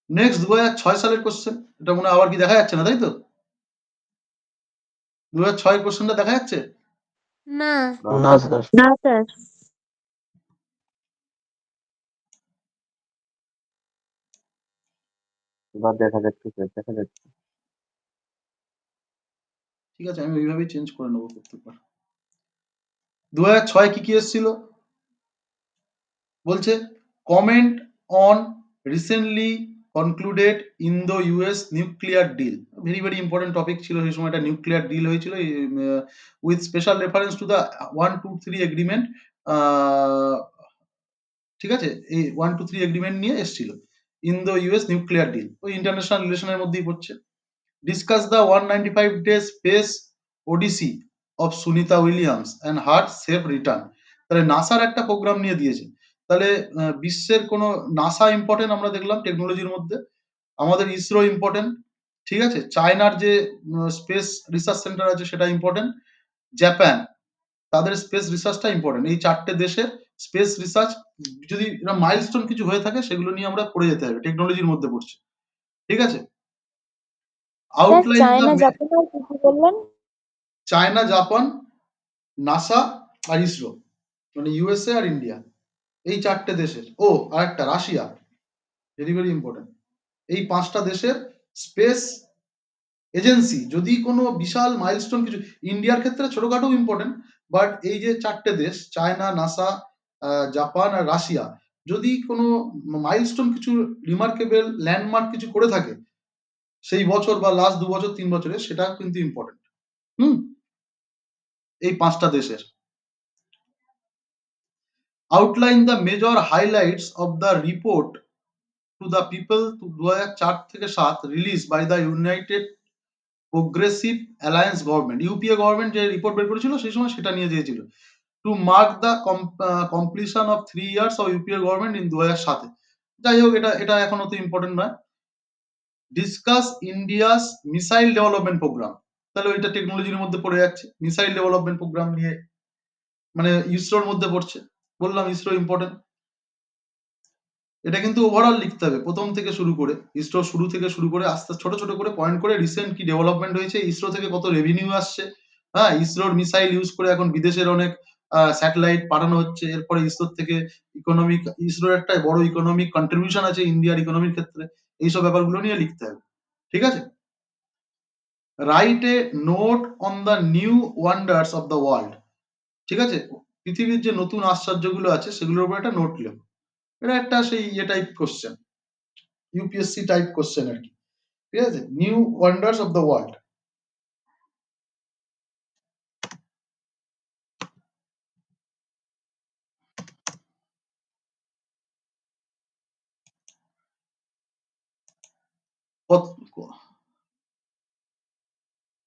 নেক্সট 2006 সালের কোশ্চেন। এটা মনে হয় আবার কি দেখা যাচ্ছে না, তাই তো? 2006 কোশ্চেনটা দেখা যাচ্ছে? না না স্যার। না স্যার। এবার দেখা যাচ্ছে স্যার, দেখা যাচ্ছে। ঠিক আছে, আমি ওইভাবেই চেঞ্জ করে নেবো প্রত্যেকবার। 2006 কি এসেছিল বলছে, comment on recently concluded Indo US nuclear deal. Very very important topic ছিল সেই সময়, একটা নিউক্লিয়ার ডিল হয়েছিল with special reference to the 123 agreement. ঠিক আছে, এই 123 এগ্রিমেন্ট নিয়ে এসেছিল ইন্দো ইউএস নিউক্লিয়ার ডিল, ওই ইন্টারন্যাশনাল রিলেশনের মধ্যেই পড়ছে। Discuss the 195 days space odyssey of Sunita Williams and her safe return. তাহলে নাসার একটা প্রোগ্রাম নিয়ে দিয়েছে। তাহলে বিশ্বের কোনো নাসা ইম্পর্টেন্ট আমরা দেখলাম টেকনোলজির মধ্যে, আমাদের ইসরো ইম্পর্টেন্ট, ঠিক আছে, চায়নার যে স্পেস রিসার্চ সেন্টার আছে সেটা ইম্পর্টেন্ট, জাপান তাদের স্পেস রিসার্চটা ইম্পর্টেন্ট। এই চারটে দেশের স্পেস রিসার্চ যদি মাইলস্টোন কিছু হয়ে থাকে সেগুলো নিয়ে আমরা পড়ে যেতে হবে, টেকনোলজির মধ্যে পড়ছে। ঠিক আছে, আউটলাইন চায়না জাপান আর কি কি বললেন? চায়না, জাপান, নাসা আর ইসরো, মানে ইউএসএ আর ইন্ডিয়া, এই চারটে দেশের। ও আর একটা রাশিয়া, ভেরি ভেরি ইম্পর্টেন্ট। এই পাঁচটা দেশের স্পেস এজেন্সি যদি কোনো বিশাল মাইলস্টোন কিছু, ইন্ডিয়ার ক্ষেত্রে ছোটখাটো ইম্পর্টেন্ট, বাট এই যে চারটে দেশ চায়না, নাসা, জাপান আর রাশিয়া, যদি কোনো মাইলস্টোন কিছু রিমার্কেবল ল্যান্ডমার্ক কিছু করে থাকে সেই বছর বা লাস্ট 2 বছর 3 বছরে, সেটা কিন্তু ইম্পর্টেন্ট। এই পাঁচটা দেশের। Outline the major highlights of the report to the people 2004 থেকে 7 release by the United Progressive Alliance government. UPA government যে রিপোর্ট বের করেছিল সেই সময় সেটা নিয়ে দিয়েছিল, to mark the completion of 3 years of UPA government in 2007। যাই হোক, এটা এখন অত ইম্পর্টেন্ট নয়। Discuss India's missile development programme, তাহলে ওইটা টেকনোলজির মধ্যে পড়ে যাচ্ছে, মিসাইল ডেভেলপমেন্ট প্রোগ্রাম নিয়ে, মানে ইসরোর মধ্যে পড়ছে। বললাম ইসরো ইম্পর্টেন্ট। এটা কিন্তু ওভারঅল লিখতে হবে প্রথম থেকে শুরু করে, ইসরো শুরু থেকে শুরু করে আস্তে ছোট ছোট করে পয়েন্ট করে, রিসেন্ট কি ডেভেলপমেন্ট হয়েছে, ইসরো থেকে কত রেভিনিউ আসছে, হ্যাঁ, ইসরোর মিসাইল ইউজ করে এখন বিদেশের অনেক স্যাটেলাইট পাঠানো হচ্ছে। এরপরে ইসরোর থেকে ইসরোর একটা বড় ইকোনমিক কন্ট্রিবিউশন আছে ইন্ডিয়ার ইকোনমির ক্ষেত্রে, এইসব ব্যাপারগুলো নিয়ে লিখতে হবে। ঠিক আছে, write a note on the new wonders of the world. ঠিক আছে, পৃথিবীর যে নতুন আশ্চর্যগুলো আছে সেগুলোর উপর একটা নোট লেখো। এটা একটা সেই type question, UPSC type question আর কি। ঠিক আছে, new wonders of the world.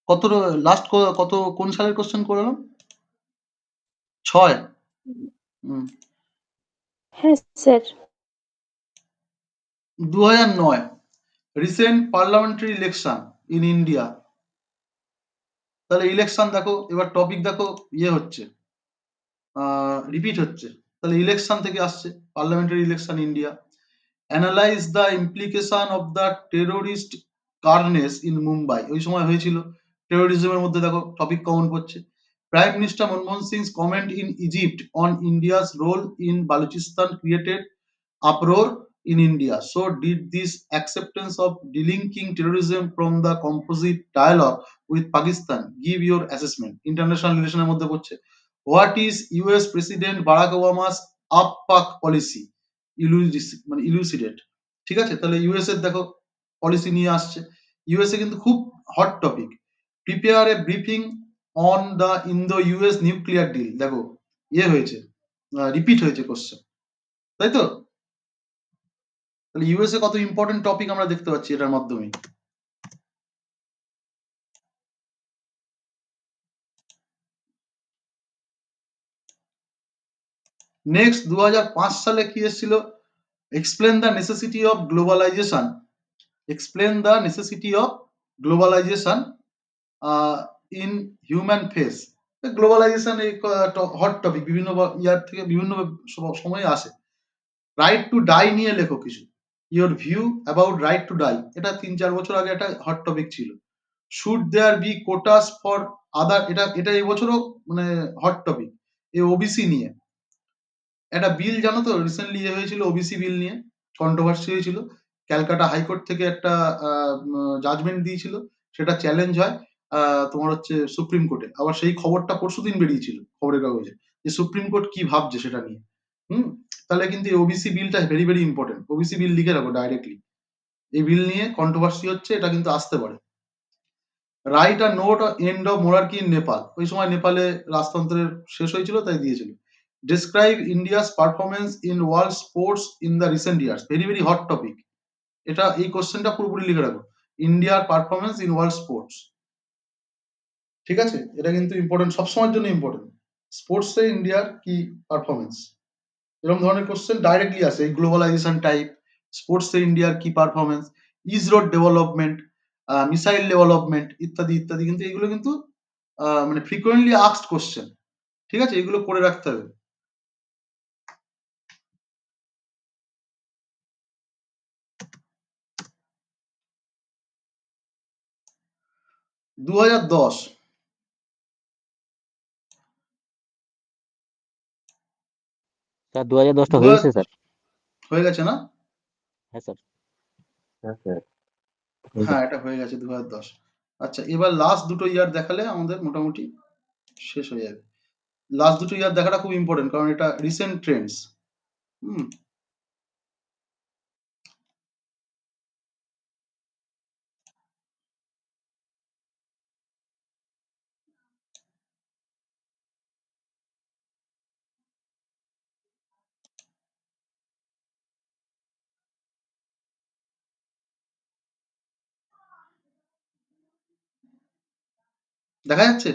কত লাস্ট কত কোন সালের কোশ্চেন করলাম? 6। হ্যাঁ sir. 2009 recent parliamentary election in India. তাহলে ইলেকশন দেখো, এবার টপিক দেখো হচ্ছে রিপিট হচ্ছে, তাহলে ইলেকশন থেকে আসছে, parliamentary election India. Analyse the implication of the terrorist carnage in Mumbai, ওই সময় হয়েছিল টেরোরিজমের মধ্যে, দেখো টপিক কমন পড়ছে। Prime minister Manmohan Singh's comment in Egypt on India's role in Balochistan created uproar in India. So did this acceptance of delinking terrorism from the composite dialogue with Pakistan? Give your assessment. International relation এর মধ্যে পড়ছে। What is US President Barack Obama's up-pack policy? Elucidate. ঠিক আছে, তাহলে US এর দেখো policy নিয়ে আসছে। ইউএসএ কিন্তু খুব hot topic. Prepare a briefing on the Indo US nuclear deal, দেখো হয়েছে, রিপিট হয়েছে কোশ্চেন, তাই তো? তাহলে ইউএসএ কত ইম্পর্টেন্ট টপিক আমরা দেখতে পাচ্ছি এটার মাধ্যমে। নেক্সট 2005 সালে কি এসেছিল? Explain the necessity of globalisation, explain the necessity of globalisation in human face. Globalisation এই হট টপিক, বিভিন্ন ইয়ার থেকে বিভিন্ন সময়ে আসে। রাইট টু ডাই নিয়ে লেখো কিছু, your view about right to die, এটা 3-4 বছর আগে একটা হট টপিক ছিল। Should there be quotas for other, এটা এই বছরও মানে হট টপিক। এই ওবিসি নিয়ে একটা বিল, জানো তো রিসেন্টলি হয়েছিল ওবিসি বিল নিয়ে, কন্ট্রোভার্সি হয়েছিল। ক্যালকাটা হাইকোর্ট থেকে একটা জাজমেন্ট দিয়েছিল, সেটা চ্যালেঞ্জ হয় তোমার হচ্ছে সুপ্রিম কোর্টে। আবার সেই খবরটা পরশুদিন বেরিয়েছিল খবরের কাগজে, যে সুপ্রিম কোর্ট কি ভাবছে সেটা নিয়ে। তাহলে কিন্তু এই ওবিসি বিলটা ভেরি ভেরি ইম্পর্টেন্ট। ওবিসি বিল লিখে রাখো ডাইরেক্টলি, এই বিল নিয়ে কন্ট্রোভার্সি হচ্ছে, এটা কিন্তু আসতে পারে। Right a note end of monarchy in Nepal, ওই সময় নেপালে রাজতন্ত্রের শেষ হয়েছিল, তাই দিয়েছিল। Describe India's performance in world sports in the recent years, very very hot topic. এটা এই কোশ্চেনটা পুরোপুরি লিখে রাখো, ইন্ডিয়ার পারফরমেন্স ইন ওয়ার্ল্ড স্পোর্টস। ঠিক আছে, এটা কিন্তু ইম্পর্টেন্ট, সবসময়ের জন্য ইম্পর্টেন্ট। স্পোর্টসে ইন্ডিয়ার কি পারফরমেন্স, এরকম ধরনের কোশ্চেন ডাইরেক্টলি আসে। এই গ্লোবালাইজেশন টাইপ, স্পোর্টসে ইন্ডিয়ার কি performance, is road development, missile development ইত্যাদি ইত্যাদি, কিন্তু এগুলো কিন্তু মানে ফ্রিকোয়েন্টলি আস্কড কোশ্চেন। ঠিক আছে, এগুলো করে রাখতে হবে। দু হাজার 2010টা হয়ে গেছে স্যার। হয়ে গেছে না? হ্যাঁ স্যার। হ্যাঁ স্যার। হ্যাঁ, এটা হয়ে গেছে 2010। আচ্ছা, এবার লাস্ট দুটো ইয়ার দেখালে আমাদের মোটামুটি শেষ হয়ে যাবে। লাস্ট দুটো ইয়ার দেখাটা খুব ইম্পর্টেন্ট, কারণ এটা রিসেন্ট ট্রেন্ডস। দেখা যাচ্ছে,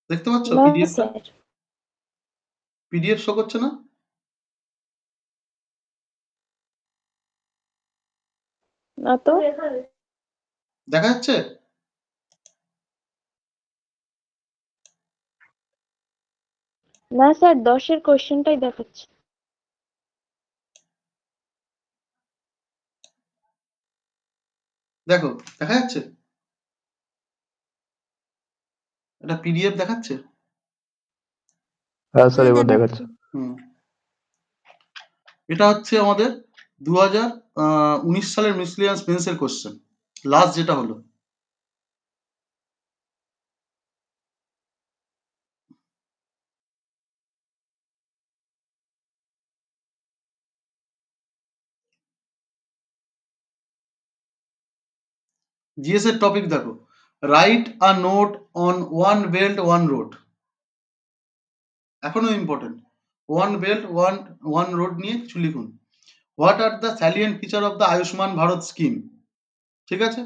দেখতে পাচ্ছ না পিডিএফটা? স্যার, পিডিএফ শো করছে না? না তো। দেখা যাচ্ছে? না স্যার, 10-এর কোশ্চেনটাই দেখাচ্ছে। দেখো, দেখা যাচ্ছে? এটা পিডিএফ দেখাচ্ছে? হ্যাঁ স্যার, হ্যাঁ, এবার দেখাচ্ছে। দেখাচ্ছে। এটা হচ্ছে আমাদের 2019 সালের মিসলিয়াস মেন্সের কোশ্চেন, লাস্ট যেটা হলো। জিএস এর টপিক দেখো, right a note on one belt one road, এখনো important. One belt one road নিয়ে কিছু লিখুন। What are the salient feature of the Ayushman Bharat scheme, ঠিক আছে,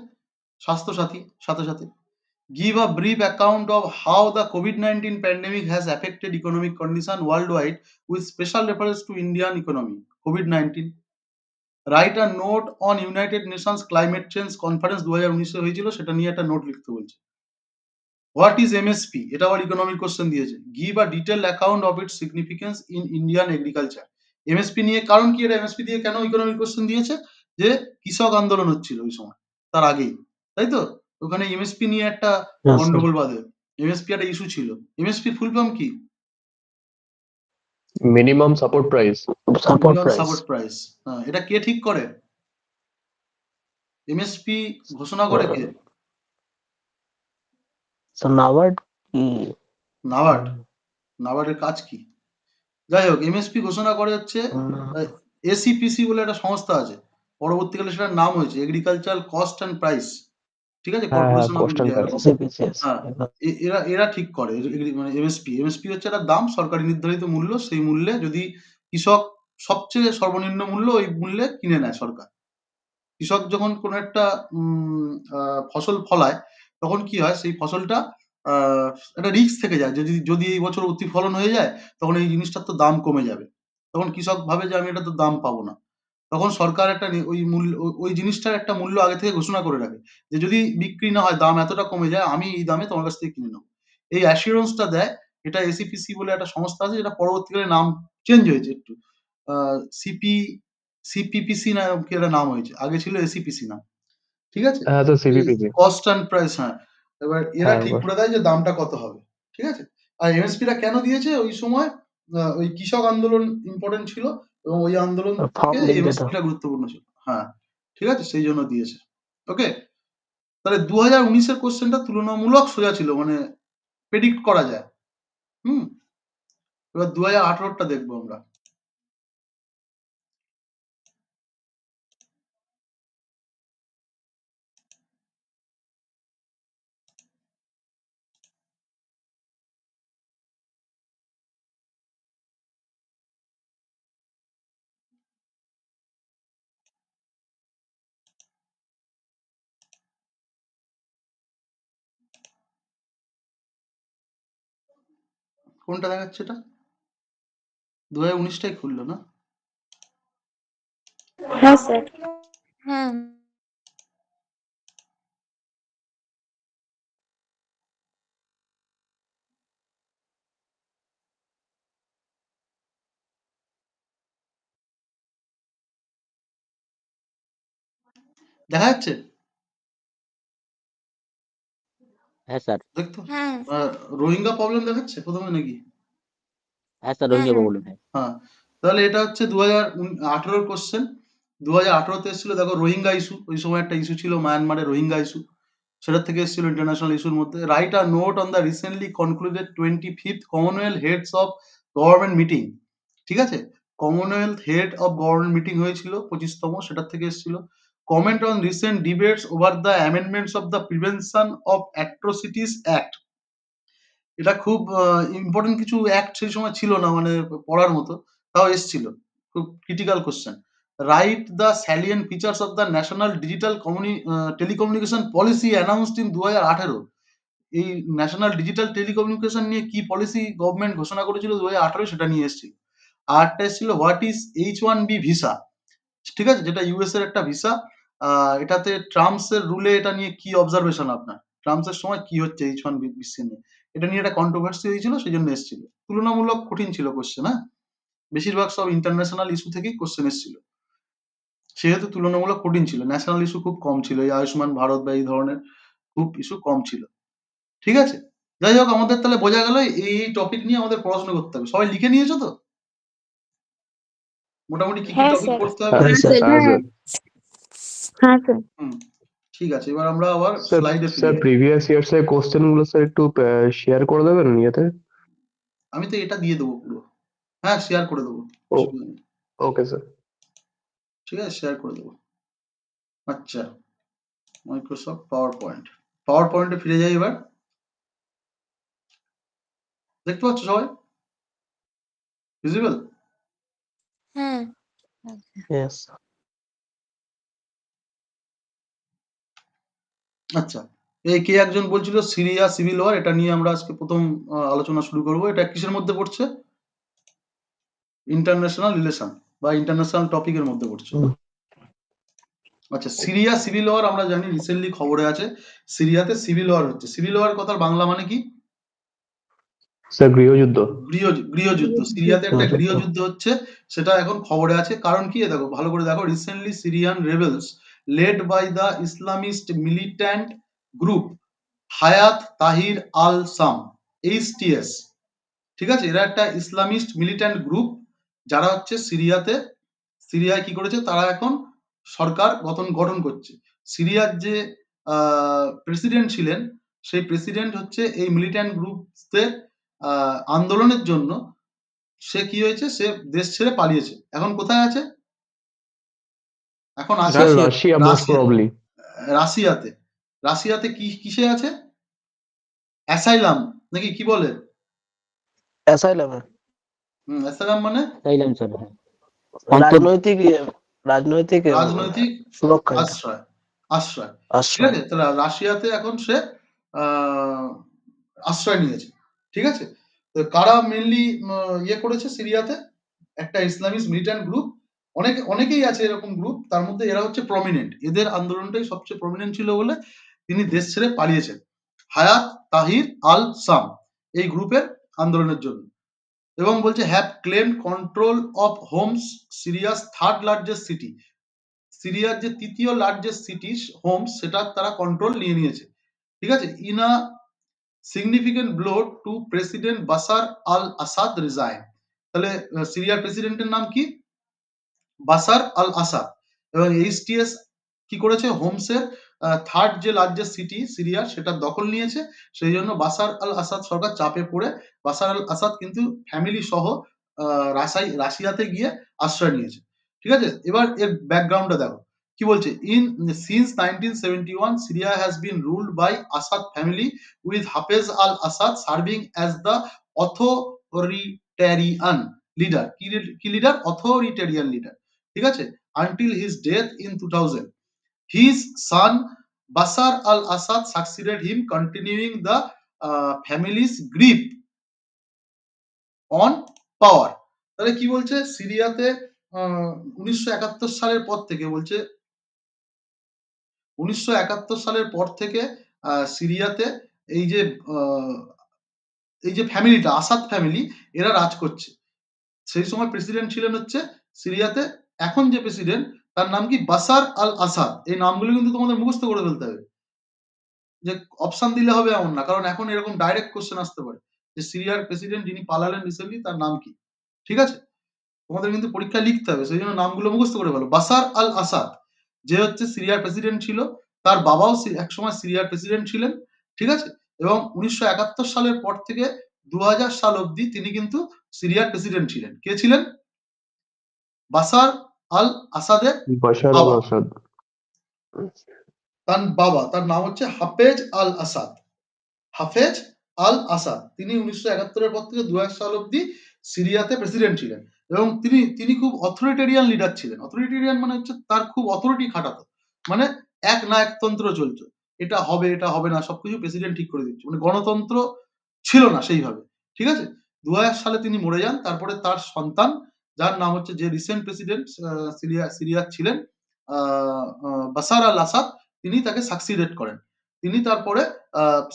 স্বাস্থ্য সাথী সাথে সাথে। Give a brief account of how the COVID-19 pandemic has affected economic condition world wide with special reference two Indian economy, COVID-19। Right a note on United Nations climate change conference 2019 হয়েছিল, সেটা নিয়ে একটা note লিখতে বলছে। What is MSP? এটা আবার economic question দিয়েছে। Give a detailed account of its significance in Indian agriculture. MSP নিয়ে কারণ কি, এটা এমএসপি দিয়ে কেন ইকোনমিক কোশ্চেন দিয়েছে? যে কৃষক আন্দোলন হচ্ছিল ওই সময়, তার আগেই, তাই তো? ওখানে এমএসপি নিয়ে একটা Yes, sir. গন্ডগোল বাঁধে। এমএসপি একটা ইস্যু ছিল। এমএসপি ফুল ফর্ম কি? Minimum support price. Support minimum price. Support price. হ্যাঁ, এটা কে ঠিক করে? এমএসপি ঘোষণা করে কে? So NABARD কি? নাবার্ড। নাবার্ডের কাজ কি? যাই হোক, এমএসপি ঘোষণা করে হচ্ছে এসিপিসি বলে একটা সংস্থা আছে, পরবর্তীকালে সেটার নাম হয়েছে এগ্রিকালচারাল কস্ট অ্যান্ড প্রাইস। ঠিক আছে, হ্যাঁ, corporation of cost and India. price. CPCS. হ্যাঁ, এরা ঠিক করে মানে এমএসপি হচ্ছে একটা দাম, সরকারি নির্ধারিত মূল্য, সেই মূল্যে যদি কৃষক সবচেয়ে সর্বনিম্ন মূল্য, ওই মূল্যে কিনে নেয় সরকার। কৃষক যখন কোনো একটা ফসল ফলায়, তখন কি হয়, সেই ফসলটা একটা রিস্ক থেকে যায়, যদি যদি এই বছর অতিফলন হয়ে যায়, তখন এই জিনিসটার তো দাম কমে যাবে। তখন কৃষক ভাবে যে আমি এটা তো দাম পাবো না। তখন সরকার একটা ওই মূল্য, ওই জিনিসটার একটা মূল্য আগে থেকে ঘোষণা করে রাখে, যে যদি বিক্রি না হয়, দাম এতটা কমে যায়, আমি এই দামে তোমার কাছ থেকে কিনে নেবো। এই অ্যাসিওরেন্সটা দেয়। এটা এসিপিসি বলে একটা সংস্থা আছে, যেটা পরবর্তীকালে নাম চেঞ্জ হয়েছে একটু। সিপিপিসি না কি একটা নাম হয়েছে, আগে ছিল এসিপিসি নাম। ঠিক আছে, হ্যাঁ, তো সিপিপিসি। Cost and price. হ্যাঁ, এবার এরা হ্যাঁ, ঠিক করে দেয় যে দামটা কত হবে। ঠিক আছে, আর এমএসপিটা কেন দিয়েছে ওই সময়? ওই কৃষক আন্দোলন ইম্পর্টেন্ট ছিল, এবং ওই আন্দোলন থেকে Farm Bill যেটা। এমএসপিটা গুরুত্বপূর্ণ ছিল। হ্যাঁ, ঠিক আছে, সেই জন্য দিয়েছে। ওকে, তাহলে 2019-এর কোশ্চেনটা তুলনামূলক সোজা ছিল, মানে প্রেডিক্ট করা যায়। হুম, এবার 2018-টা দেখবো আমরা। কোনটা দেখাচ্ছে এটা? 2019-টাই খুললো না? হ্যাঁ স্যার। হ্যাঁ। দেখা যাচ্ছে? হ্যাঁ স্যার। দেখতো হ্যাঁ। রোহিঙ্গা প্রবলেম দেখাচ্ছে প্রথমে নাকি? হ্যাঁ স্যার, রোহিঙ্গা প্রবলেম। হ্যাঁ হ্যাঁ, তাহলে এটা হচ্ছে 2018-র কোশ্চেন। 2018-তে এসেছিল, দেখো, রোহিঙ্গা ইস্যু। ওই সময় একটা ইস্যু ছিল মায়ানমারের রোহিঙ্গা ইস্যু, সেটার থেকে এসেছিল ইন্টারন্যাশনাল ইস্যুর মধ্যে। Write a note on the recently concluded 25th Commonwealth heads of government meeting. ঠিক আছে, Commonwealth head of government meeting হয়েছিল 25তম, সেটার থেকে এসেছিল। Comment on recent debates over the amendments of the prevention of atrocities act. এটা খুব important কিছু অ্যাক্ট সেই সময় ছিল না, মানে পড়ার মতো, তাও এসছিল। খুব critical question. Write the salient features of the national digital telecommunication policy announced in 2018। এই ন্যাশনাল ডিজিটাল টেলিকমিউনিকেশন নিয়ে কি পলিসি গভর্নমেন্ট ঘোষণা করেছিল 2018, সেটা নিয়ে এসেছিল। আরটা এসেছিল হোয়াট ইজ H1B ভিসা। ঠিক আছে, যেটা ইউএস এর একটা ভিসা। এটাতে ট্রাম্পস এর রুলে এটা নিয়ে কি অবজারভেশন আপনার? ট্রাম্পস এর সময় কি হচ্ছে H1B ভিসা নিয়ে? এটা নিয়ে একটা কন্ট্রোভার্সি হয়েছিল, সেই জন্য এসেছিল। তুলনামূলক কঠিন ছিল কোশ্চেন। হ্যাঁ, বেশিরভাগ সব ইন্টারন্যাশনাল ইস্যু থেকেই কোশ্চেন এসেছিল, সেহেতু তুলনামূলক কঠিন ছিল। ন্যাশনাল ইস্যু খুব কম ছিল, এই আয়ুষ্মান ভারত বা এই ধরনের খুব ইস্যু কম ছিল। ঠিক আছে, যাই হোক, আমাদের তাহলে বোঝা গেল এই টপিক নিয়ে আমাদের পড়াশোনা করতে হবে। সবাই লিখে নিয়েছো তো মোটামুটি কি কি হ্যাঁ টপিক স্যার। পড়তে হবে? হ্যাঁ স্যার। হ্যাঁ স্যার। হ্যাঁ স্যার। হুম, ঠিক আছে, এবার আমরা আবার স্যার স্লাইডে স্যার ফিরে যাই। প্রিভিয়াস ইয়ার্স এর কোশ্চেন গুলো স্যার একটু শেয়ার করে দেবেন ইয়েতে। আমি তো এটা দিয়ে দেবো পুরো। হ্যাঁ, শেয়ার করে দেবো, ও, অসুবিধা নেই। Okay sir. ঠিক আছে, শেয়ার করে দেবো। আচ্ছা, মাইক্রোসফট পাওয়ার পয়েন্টে ফিরে যাই এবার। দেখতে পাচ্ছ সবাই? ভিজিবল? হ্যাঁ। Yes. আচ্ছা, এই কে একজন বলছিল সিরিয়া সিভিল ওয়ার, এটা নিয়ে আমরা আজকে প্রথম আলোচনা শুরু করব। এটা কিসের মধ্যে পড়ছে? ইন্টারন্যাশনাল রিলেশন বা ইন্টারন্যাশনাল টপিকের মধ্যে পড়ছে। হুম। আচ্ছা, সিরিয়া সিভিল ওয়ার আমরা জানি রিসেন্টলি খবরে আছে, সিরিয়াতে সিভিল ওয়ার হচ্ছে। সিভিল ওয়ার কথার বাংলা মানে কি? স্যার গৃহযুদ্ধ। গৃহযুদ্ধ। সিরিয়াতে একটা গৃহযুদ্ধ। গৃহযুদ্ধ হচ্ছে, সেটা এখন খবরে আছে। কারণ কি? দেখো, ভালো করে দেখো, recently Syrian rebels led by the Islamist militant group Hayat Tahrir Al some, HTS, ঠিক আছে? এরা একটা ইসলামিস্ট মিলিট্যান্ট গ্রুপ, যারা হচ্ছে সিরিয়ায় কি করেছে, তারা এখন সরকার গঠন করছে। সিরিয়ার যে প্রেসিডেন্ট ছিলেন, সেই প্রেসিডেন্ট হচ্ছে এই মিলিট্যান্ট গ্রুপদের আন্দোলনের জন্য সে কি হয়েছে, সে দেশ ছেড়ে পালিয়েছে। এখন কোথায় আছে? এখন আছে স্যার রাশিয়া মোস্ট প্রবাবলি। রাশিয়াতে। রাশিয়াতে কিসে আছে? অ্যাসাইলাম নাকি কি বলে? অ্যাসাইলামে। অ্যাসাইলাম মানে চাইলাম স্যার, হ্যাঁ। রাজনৈতিক রাজনৈতিক রাজনৈতিক সুরক্ষা এটা। আশ্রয়। ঠিক আশ্রয়। আছে? তাহলে রাশিয়াতে এখন সে আশ্রয় নিয়েছে, ঠিক আছে? তো কারা মেনলি ইয়ে করেছে সিরিয়াতে? একটা ইসলামিস্ট মিলিট্যান্ট গ্রুপ। অনেকেই আছে এরকম গ্রুপ, তার মধ্যে এরা হচ্ছে প্রমিনেন্ট। এদের আন্দোলনটাই সবচেয়ে প্রমিনেন্ট ছিল বলে তিনি দেশ ছেড়ে পালিয়েছেন। হায়াত তাহির আল সাম এই গ্রুপের আন্দোলনের জন্য, এবং বলছে have claim control of Homs, Syria's third largest city. সিরিয়ার যে তৃতীয় লার্জেস্ট সিটি হোমস, সেটা তারা কন্ট্রোল নিয়ে নিয়েছে, ঠিক আছে? In a significant blow to president Bashar al Asad resign. তাহলে সিরিয়ার প্রেসিডেন্টের নাম কি? বাসার আল আসাদ। এবং HTS কি করেছে? হোমসের থার্ড যে লার্জেস্ট সিটি সিরিয়ার, সেটা দখল নিয়েছে। সেই জন্য বাসার আল আসাদ সরকার চাপে পড়ে বাসার আল আসাদ কিন্তু ফ্যামিলি সহ রাশিয়াতে গিয়ে আশ্রয় নিয়েছে, ঠিক আছে? এবার এর ব্যাকগ্রাউন্ডটা দেখো কি বলছে। Since 1971 Syria has been ruled by Assad family with Hafez al Assad serving as the authoritarian leader. কি লিডার? অথরিটেরিয়ান লিডার, ঠিক আছে? until his death in 2000. His son Bashar al-Assad succeeded him, continuing the family's grip on power. তাহলে কি বলছে? সিরিয়াতে 1971 সালের পর থেকে বলছে, 1971 সালের পর থেকে সিরিয়াতে এই যে ফ্যামিলিটা, আসাদ ফ্যামিলি, এরা রাজ করছে। সেই সময় প্রেসিডেন্ট ছিলেন হচ্ছে সিরিয়াতে, এখন যে প্রেসিডেন্ট তার নাম কি? বাসার আল আসাদ। এই নামগুলো কিন্তু তোমাদের মুখস্থ করে ফেলতে হবে, যে অপশন দিলে হবে এমন না, কারণ এখন এরকম ডাইরেক্ট কোশ্চেন আসতে পারে যে সিরিয়ার প্রেসিডেন্ট যিনি পালালেন রিসেন্টলি, তার নাম কি, ঠিক আছে? তোমাদের কিন্তু পরীক্ষায় লিখতে হবে, সেই জন্য নামগুলো মুখস্থ করে ফেলো। বাসার আল আসাদ যে হচ্ছে সিরিয়ার প্রেসিডেন্ট ছিল, তার বাবাও একসময় সিরিয়ার প্রেসিডেন্ট ছিলেন, ঠিক আছে? এবং 1971 সালের পর থেকে 2000 সাল অবধি তিনি কিন্তু সিরিয়ার প্রেসিডেন্ট ছিলেন। কে ছিলেন? বাসার আল আসাদের বাশার আল বাবা। আসাদ। তার নাম হচ্ছে হাফেজ আল আসাদ। হাফেজ আল আসাদ তিনি 1971 পর থেকে 2000 সাল অবধি সিরিয়াতে প্রেসিডেন্ট ছিলেন, এবং তিনি খুব অথরিটেরিয়ান লিডার ছিলেন। অথরিটেরিয়ান মানে হচ্ছে তার খুব অথরিটি খাটাতো, মানে এক না একতন্ত্র চলতো, এটা হবে এটা হবে না, সবকিছু প্রেসিডেন্ট ঠিক করে দিচ্ছে, মানে গণতন্ত্র ছিল না সেইভাবে, ঠিক আছে? 2000 সালে তিনি মরে যান। তারপরে তার সন্তান, যার নাম হচ্ছে, যে রিসেন্ট প্রেসিডেন্ট সিরিয়ার ছিলেন, বাসার আল আসাদ, তিনি তাকে সাকসিডেড করেন। তিনি তারপরে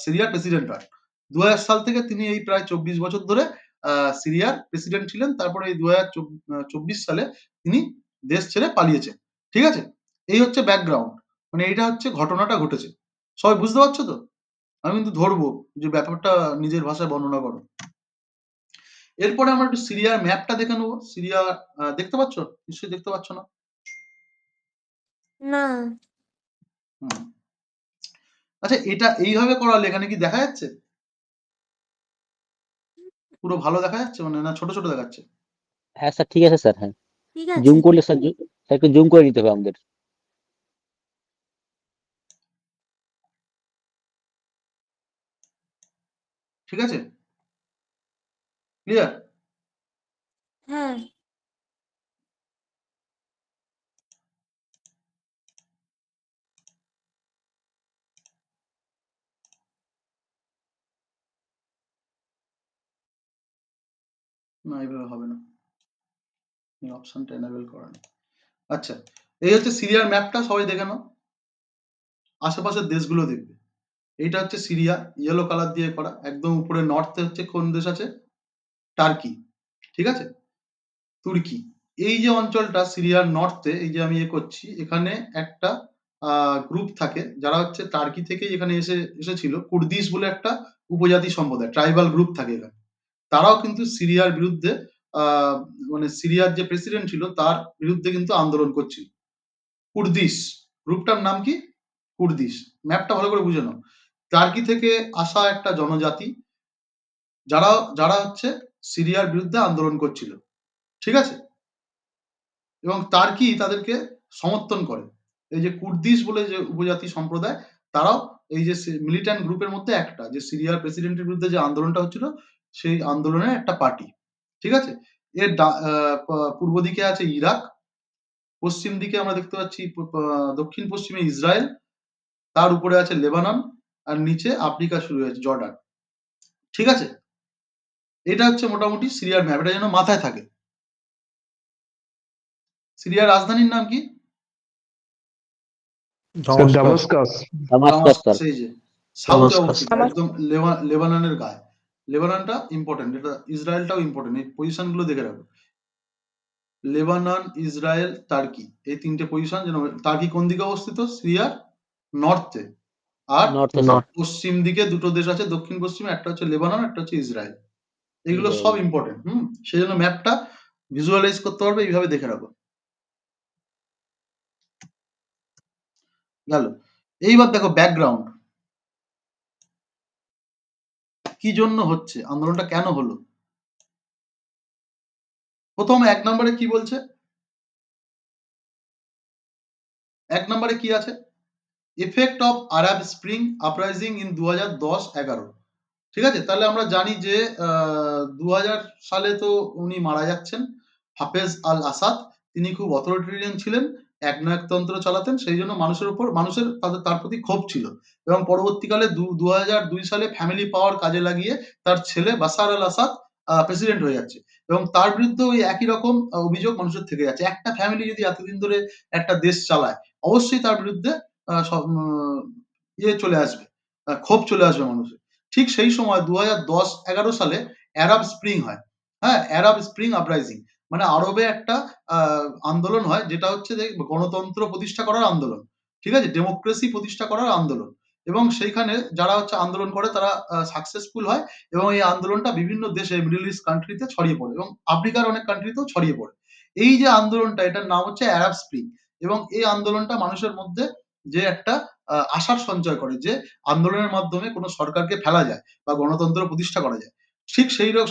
সিরিয়ার প্রেসিডেন্ট হন। 2000 সাল থেকে তিনি এই প্রায় 24 বছর ধরে সিরিয়ার প্রেসিডেন্ট ছিলেন। তারপরে এই 2024 সালে তিনি দেশ ছেড়ে পালিয়েছেন, ঠিক আছে? এই হচ্ছে ব্যাকগ্রাউন্ড, মানে এইটা হচ্ছে ঘটনাটা ঘটেছে। সবাই বুঝতে পারছো তো? আমি কিন্তু ধরবো যে ব্যাপারটা নিজের ভাষায় বর্ণনা করো। এরপরে আমরা একটু সিরিয়ার ম্যাপটা দেখে নেবো। সিরিয়া দেখতে পাচ্ছ? নিশ্চয়ই দেখতে পাচ্ছ না? না। হুম। আচ্ছা, এটা এইভাবে করালে এখানে কি দেখা যাচ্ছে? পুরো ভালো দেখা যাচ্ছে, মানে না ছোট ছোট দেখাচ্ছে? হ্যাঁ স্যার, ঠিক আছে স্যার, হ্যাঁ। ঠিক আছে। জুম করলে স্যার, একটু জুম করে নিতে হবে আমাদের। ঠিক আছে, ক্লিয়ার? হ্যাঁ। না, এইভাবে হবে না, এই অপশনটা এনেবল করা নেই। আচ্ছা, এই হচ্ছে সিরিয়ার ম্যাপটা, সবাই দেখে নাও, আশেপাশের দেশগুলো দেখবে। এইটা হচ্ছে সিরিয়া, ইয়েলো কালার দিয়ে করা, একদম উপরে নর্থে হচ্ছে কোন দেশ আছে, টার্কি, ঠিক আছে, তুর্কি। এই যে অঞ্চলটা সিরিয়ার নর্থে, এই যে আমি করছি, এখানে একটা গ্রুপ থাকে যারা হচ্ছে টার্কি থেকে এখানে এসেছিল, কুর্দিশ বলে একটা উপজাতি সম্প্রদায়, ট্রাইবাল গ্রুপ থাকে এখানে। তারাও কিন্তু সিরিয়ার বিরুদ্ধে মানে সিরিয়ার যে প্রেসিডেন্ট ছিল তার বিরুদ্ধে কিন্তু আন্দোলন করছিল। কুর্দিশ গ্রুপটার নাম কি, কুর্দিশ। ম্যাপটা ভালো করে বুঝে নাও। টার্কি থেকে আসা একটা জনজাতি, যারা যারা হচ্ছে সিরিয়ার বিরুদ্ধে আন্দোলন করছিল, ঠিক আছে, এবং টার্কি তাদেরকে সমর্থন করে। এই যে কুর্দিশ বলে যে উপজাতি সম্প্রদায়, তারাও এই যে মিলিট্যান্ট গ্রুপের মধ্যে একটা, যে সিরিয়ার প্রেসিডেন্টের বিরুদ্ধে যে আন্দোলনটা হচ্ছিল সেই আন্দোলনের একটা পার্টি, ঠিক আছে। এর পূর্ব দিকে আছে ইরাক, পশ্চিম দিকে আমরা দেখতে পাচ্ছি দক্ষিণ পশ্চিমে ইসরায়েল, তার উপরে আছে লেবানন, আর নিচে আফ্রিকা শুরু হয়েছে জর্ডান, ঠিক আছে। এটা হচ্ছে মোটামুটি সিরিয়ার ম্যাপ, এটা যেন মাথায় থাকে। সিরিয়ার রাজধানীর নাম কি? Sir Damascus. Damascus sir. সেই যে সাউথে দামাস্কাস। অবস্থিত, একদম লেবাননের গায়ে। লেবাননটা ইম্পর্টেন্ট, এটা ইসরায়েলটাও ইম্পর্টেন্ট, এই পজিশন গুলো দেখে রাখো। লেবানন, ইসরায়েল, টার্কি, এই তিনটে পজিশন যেন। টার্কি কোন দিকে অবস্থিত? সিরিয়ার নর্থে। আর নর্থে স্যার। পশ্চিম দিকে দুটো দেশ আছে, দক্ষিণ পশ্চিমে, একটা হচ্ছে লেবানন, একটা হচ্ছে ইসরায়েল। এগুলো সব ইম্পর্টেন্ট। সেই জন্য ম্যাপটা ভিজুয়ালাইজ করতে পারবে, এইভাবে দেখে রাখো। গেল। এইবার দেখো ব্যাকগ্রাউন্ড, কি জন্য হচ্ছে আন্দোলনটা, কেন হলো। প্রথম 1 নম্বরে কি বলছে, 1 নম্বরে কি আছে, effect of Arab spring uprising in 2010-11, ঠিক আছে। তাহলে আমরা জানি যে 2000 সালে তো উনি মারা যাচ্ছেন, হাফেজ আল আসাদ। তিনি খুব অথরিটেরিয়ান ছিলেন, একনায়কতন্ত্র চালাতেন, সেই জন্য মানুষের তার প্রতি ক্ষোভ ছিল। এবং পরবর্তীকালে 2002 সালে ফ্যামিলি পাওয়ার কাজে লাগিয়ে তার ছেলে বাশার আল আসাদ প্রেসিডেন্ট হয়ে যাচ্ছে, এবং তার বিরুদ্ধে ওই একই রকম অভিযোগ মানুষের থেকে যাচ্ছে। একটা ফ্যামিলি যদি এতদিন ধরে একটা দেশ চালায়, অবশ্যই তার বিরুদ্ধে চলে আসবে, ক্ষোভ চলে আসবে মানুষের। ঠিক সেই সময় 2010-11 সালে অ্যারাব স্প্রিং হয়। হ্যাঁ, অ্যারাব স্প্রিং আপরাইজিং মানে আরবে একটা আন্দোলন হয়, যেটা হচ্ছে যে গণতন্ত্র প্রতিষ্ঠা করার আন্দোলন, ঠিক আছে, ডেমোক্রেসি প্রতিষ্ঠা করার আন্দোলন। এবং সেইখানে যারা হচ্ছে আন্দোলন করে তারা সাকসেসফুল হয়, এবং এই আন্দোলনটা বিভিন্ন দেশে, মিডল ইস্ট কান্ট্রিতে ছড়িয়ে পড়ে, এবং আফ্রিকার অনেক কান্ট্রিতেও ছড়িয়ে পড়ে। এই যে আন্দোলনটা, এটার নাম হচ্ছে অ্যারাব স্প্রিং। এবং এই আন্দোলনটা মানুষের মধ্যে যে একটা আশার সঞ্চয় করে, যে আন্দোলনের মাধ্যমে কোনো সরকারকে ফেলা যায় বা গণতন্ত্র প্রতিষ্ঠা করা যায়। ঠিক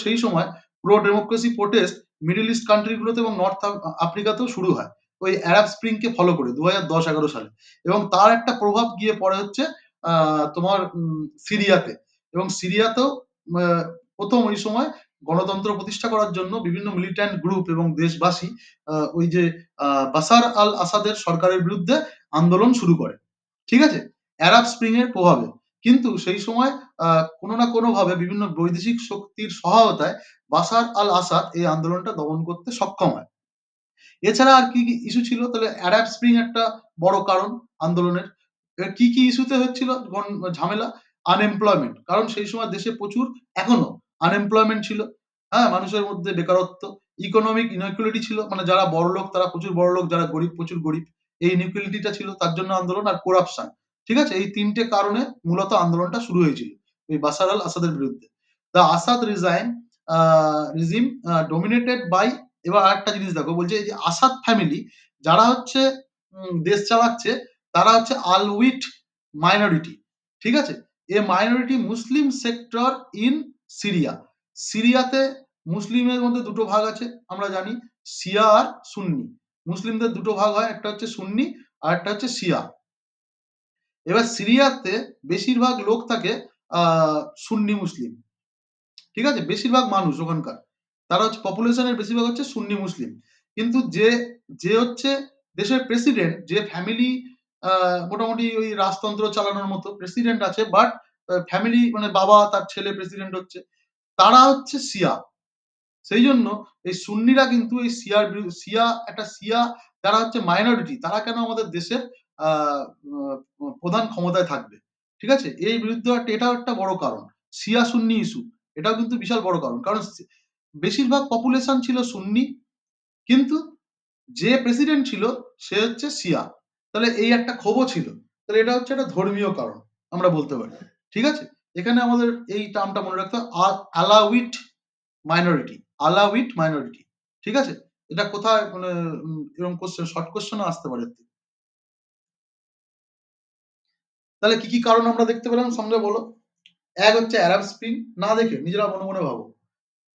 সেই সময় pro democracy protest middle east কান্ট্রিগুলোতে এবং নর্থ আফ্রিকাতেও শুরু হয়, ওই অ্যারাব স্প্রিং কে ফলো করে 2010-11 সালে। এবং তার একটা প্রভাব গিয়ে পড়ে হচ্ছে তোমার সিরিয়াতে। এবং সিরিয়াতেও প্রথম ওই সময় গণতন্ত্র প্রতিষ্ঠা করার জন্য বিভিন্ন মিলিট্যান্ট গ্রুপ এবং দেশবাসী ওই যে বাশার আল আসাদের সরকারের বিরুদ্ধে আন্দোলন শুরু করে, ঠিক আছে, অ্যারাব স্প্রিং এর প্রভাবে। কিন্তু সেই সময় কোনো না কোনো ভাবে বিভিন্ন বৈদেশিক শক্তির সহায়তায় বাশার আল আসাদ এই আন্দোলনটা দমন করতে সক্ষম হয়। এছাড়া আর কি কি ইস্যু ছিল, তাহলে অ্যারাব স্প্রিং একটা বড় কারণ আন্দোলনের। কি কি ইস্যুতে হচ্ছিল ঝামেলা? আনএমপ্লয়মেন্ট, কারণ সেই সময় দেশে প্রচুর এখনো আনএমপ্লয়মেন্ট ছিল। হ্যাঁ, মানুষের মধ্যে বেকারত্ব। ইকোনমিক ইনইকুয়ালিটি ছিল, মানে যারা বড় লোক তারা প্রচুর বড় লোক, যারা গরিব প্রচুর গরিব, এই ইনইকুয়ালিটিটা ছিল, তার জন্য আন্দোলন। আর করাপশন, ঠিক আছে, এই তিনটে কারণে মূলত আন্দোলনটা শুরু হয়েছিল এই বাশার আল আসাদের বিরুদ্ধে। The Assad regime dominated by. এবার আরেকটা জিনিস দেখো, বলছে এই যে আসাদ ফ্যামিলি যারা হচ্ছে দেশ চালাচ্ছে, তারা হচ্ছে আলউইট মাইনরিটি, ঠিক আছে। A minority Muslim sector in Syria. সিরিয়াতে মুসলিমের মধ্যে দুটো ভাগ আছে, আমরা জানি, শিয়া আর সুন্নি। মুসলিমদের দুটো ভাগ হয়, একটা হচ্ছে সুন্নি আর একটা হচ্ছে শিয়া। এবার সিরিয়াতে বেশিরভাগ লোক থাকে সুন্নি মুসলিম, ঠিক আছে, বেশিরভাগ মানুষ ওখানকার, তারা হচ্ছে পপুলেশনের বেশিরভাগ হচ্ছে সুন্নি মুসলিম। কিন্তু যে যে হচ্ছে দেশের প্রেসিডেন্ট, যে ফ্যামিলি মোটামুটি ওই রাজতন্ত্র চালানোর মতো প্রেসিডেন্ট আছে, বাট ফ্যামিলি মানে বাবা তার ছেলে প্রেসিডেন্ট হচ্ছে, তারা হচ্ছে শিয়া। সেই জন্য এই সুন্নিরা কিন্তু এই শিয়া যারা হচ্ছে মাইনরিটি তারা কেন আমাদের দেশের প্রধান ক্ষমতায় থাকবে, ঠিক আছে? এই বিরুদ্ধে এটাও একটা বড় কারণ। শিয়া সুন্নি ইস্যু এটাও কিন্তু বিশাল বড় কারণ, কারণ বেশিরভাগ পপুলেশন ছিল সুন্নি, কিন্তু যে প্রেসিডেন্ট ছিল সে হচ্ছে শিয়া। তাহলে এই একটা ক্ষোভও ছিল। তাহলে এটা হচ্ছে একটা ধর্মীয় কারণ আমরা বলতে পারি, ঠিক আছে? এখানে আমাদের এই টার্মটা মনে রাখতে হবে, আলাউইট মাইনরিটি, আলাউইট মাইনরিটি, ঠিক আছে? এটা কোথায় মানে এরকম কোশ্চেন, শর্ট কোশ্চেনও আসতে পারে। তাহলে কি কি কারণ আমরা দেখতে পেলাম সামনে বলো? এক হচ্ছে অ্যারাব স্প্রিং, না দেখে নিজেরা মনে মনে ভাবো।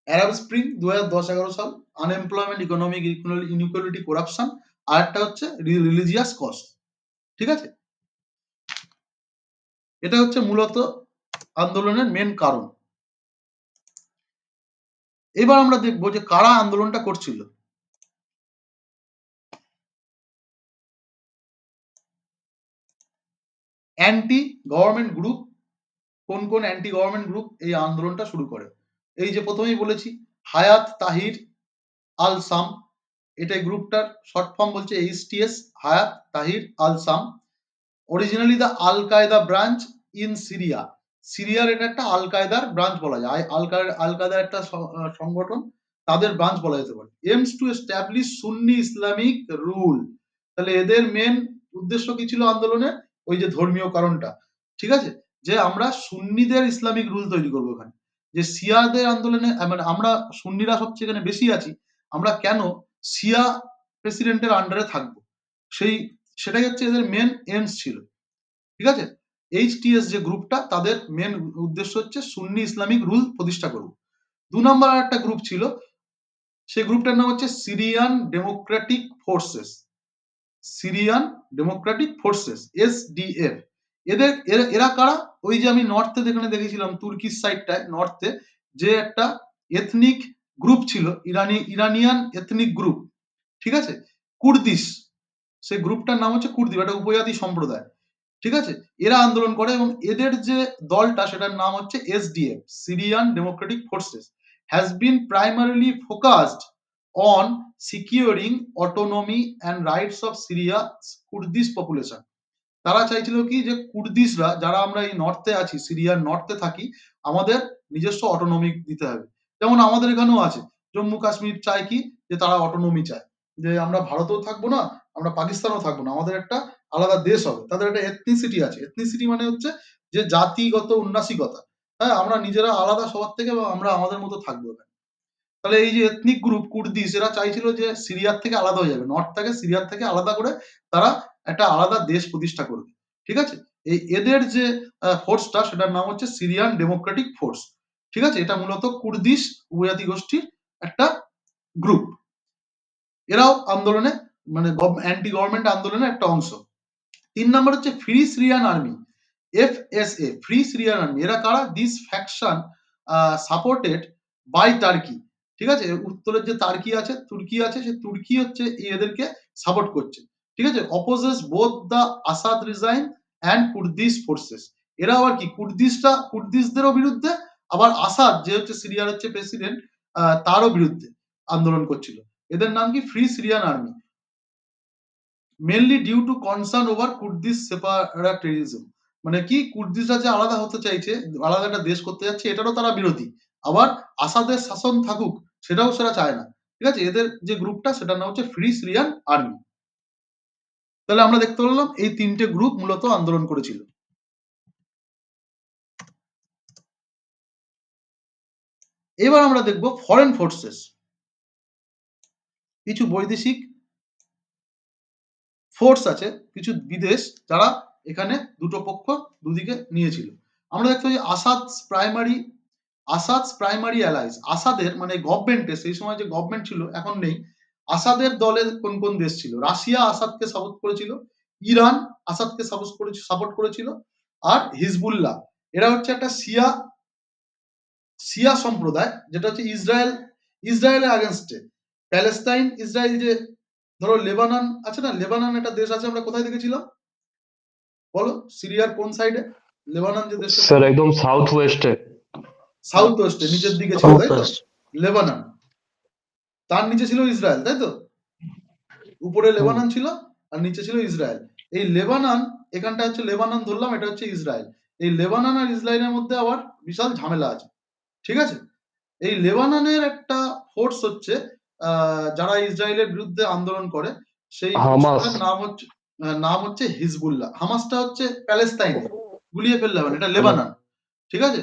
অ্যারাব স্প্রিং 2010-11 সাল, আনএমপ্লয়মেন্ট, ইকোনমিক ইনইকুয়ালিটি, করাপশন, আর একটা হচ্ছে রিলিজিয়াস কস্ট, ঠিক আছে? এটা হচ্ছে মূলত আন্দোলনের মেন কারণ। এবার আমরা দেখবো যে কারা আন্দোলনটা করছিল। Anti government group. কোন কোন অ্যান্টি গভর্নমেন্ট গ্রুপ এই আন্দোলনটা শুরু করে? এই যে প্রথমেই বলেছি হায়াত তাহির আল সাম, এটা গ্রুপটার শর্ট ফর্ম বলছে HTS, হায়াত Tahrir Al some. Originally the আল কায়দা ব্রাঞ্চ ইন সিরিয়া। সিরিয়ার এটা একটা আল কায়দার ব্রাঞ্চ বলা যায়, আল কায়দার একটা সংগঠন, তাদের ব্রাঞ্চ বলা যেতে পারে। Aims to establish Sunni Islamic rule. তাহলে এদের মেন উদ্দেশ্য কি ছিল আন্দোলনের? ওই যে ধর্মীয় কারণটা, ঠিক আছে? যে আমরা সুন্নিদের ইসলামিক রুল তৈরি করবো এখানে। যে শিয়াদের আন্দোলনে মানে আমরা সুন্নিরা সবচেয়ে এখানে বেশি আছি, আমরা কেন শিয়া প্রেসিডেন্টের আন্ডারে থাকবো, সেটাই হচ্ছে এদের মেন এইমস ছিল, ঠিক আছে? HTS যে গ্রুপটা, তাদের মেন উদ্দেশ্য হচ্ছে সুন্নি ইসলামিক রুল প্রতিষ্ঠা করব। 2 নম্বর আর একটা গ্রুপ ছিল, সেই গ্রুপটার নাম হচ্ছে Syrian Democratic forces. Syrian Democratic forces, SDF। এরা কারা? ওই যে আমি নর্থে যেখানে দেখেছিলাম তুর্কির সাইডটায় নর্থে যে একটা এথনিক গ্রুপ ছিল, ইরানিয়ান এথনিক গ্রুপ, ঠিক আছে? কুর্দিশ, সেই গ্রুপটার নাম হচ্ছে কুর্দি, একটা উপজাতি সম্প্রদায়, ঠিক আছে? এরা আন্দোলন করে এবং এদের যে দলটা সেটার নাম হচ্ছে SDF, Syrian Democratic forces, has been primarily focused on securing autonomy and rights of Syria Kurdish population. তারা চাইছিল কি যে কুর্দিশরা, যারা আমরা এই নর্থে আছি, সিরিয়ার নর্থে থাকি, আমাদের নিজস্ব অটোনমি দিতে হবে। যেমন আমাদের এখানেও আছে, জম্মু কাশ্মীর চায় কি যে তারা অটোনমি চায়, যে আমরা ভারতেও থাকবো না, আমরা পাকিস্তানেও থাকবো না, আমাদের একটা আলাদা দেশ হবে। তাদের একটা এথনিসিটি আছে। এথনিসিটি মানে হচ্ছে যে জাতিগত উন্নাসিকতা, হ্যাঁ, আমরা নিজেরা আলাদা সবার থেকে এবং আমরা আমাদের মতো থাকবো। তাহলে এই যে এথনিক গ্রুপ কুর্দিশ, এরা চাইছিল যে সিরিয়ার থেকে আলাদা হয়ে যাবে, নর্থ থেকে সিরিয়ার থেকে আলাদা করে তারা একটা আলাদা দেশ প্রতিষ্ঠা করবে, ঠিক আছে? এদের যে ফোর্সটা সেটার নাম হচ্ছে সিরিয়ান ডেমোক্রেটিক ফোর্স, ঠিক আছে? এটা মূলত কুর্দিশ উপজাতি গোষ্ঠীর একটা গ্রুপ। এরাও আন্দোলনে মানে অ্যান্টি গভর্নমেন্ট আন্দোলনের একটা অংশ। 3 নম্বর হচ্ছে free Syrian army, FSA, free Syrian army. এরা কারা? This faction supported by Turkey, ঠিক আছে? উত্তরের যে তুর্কি আছে, সেই তুর্কি হচ্ছে এদেরকে সাপোর্ট করছে, ঠিক আছে? Opposes both the Asad resign and Kurdish forces. এরা আবার কি কুর্দিশদেরও বিরুদ্ধে, আবার আসাদ যে হচ্ছে সিরিয়ার হচ্ছে প্রেসিডেন্ট, তারও বিরুদ্ধে আন্দোলন করছিল। এদের নাম কি? Free Syrian army. Mainly due to concern over Kurdish separatism, মানে কি কুর্দিশরা যে আলাদা হতে চাইছে, আলাদা একটা দেশ করতে যাচ্ছে, এটারও তারা বিরোধী। আবার আসাদের শাসন থাকুক সেটাও সেটা চায় না, ঠিক আছে? এদের যে গ্রুপটা সেটার নাম হচ্ছে ফ্রি সিরিয়ান আর্মি। তাহলে আমরা দেখতে পেলাম এই 3টে গ্রুপ মূলত আন্দোলন করেছিল। এবার আমরা দেখব ফরেন ফোর্সেস, কিছু বৈদেশিক ফোর্স আছে, কিছু বিদেশ যারা এখানে দুটো পক্ষ দুদিকে নিয়েছিল। আমরা দেখতে পাই আসাদস প্রাইমারি অ্যালাইজ, আসাদের মানে গভর্নমেন্টে, সেই সময় যে গভর্নমেন্ট ছিল এখন নেই, আসাদের দলের কোন কোন দেশ ছিল? রাশিয়া আসাদকে সাপোর্ট করেছিল, ইরান আসাদকে সাপোর্ট করেছিল, আর হিজবুল্লাহ, এরা হচ্ছে একটা শিয়া সম্প্রদায়, যেটা হচ্ছে ইসরায়েলের আগেনস্টে। প্যালেস্টাইন, ইসরায়েল, যে ধরো লেবানন আছে না, লেবানন একটা দেশ আছে, আমরা কোথায় দেখেছিলাম বলো? সিরিয়ার কোন সাইডে লেবানন যে দেশটা? স্যার একদম সাউথ ওয়েস্টে। সাউথ ওয়েস্টে, নিচের দিকে ছিল, তাই তো Southwest. লেবানন, তার নিচে ছিল ইসরায়েল, তাই তো? উপরে লেবানন ছিল আর নিচে ছিল ইসরায়েল। এই লেবানন, এখানটা হচ্ছে লেবানন ধরলাম, এটা হচ্ছে ইসরায়েল। এই লেবানন আর ইসরায়েলের মধ্যে আবার বিশাল ঝামেলা আছে, ঠিক আছে? এই লেবাননের একটা ফোর্স হচ্ছে যারা ইসরায়েলের বিরুদ্ধে আন্দোলন করে, সেই হামাস। ফোর্সটার নাম হচ্ছে হিজবুল্লাহ। হামাসটা হচ্ছে প্যালেস্তাইনে, গুলিয়ে ফেললে হবে না, এটা লেবানন, ঠিক আছে?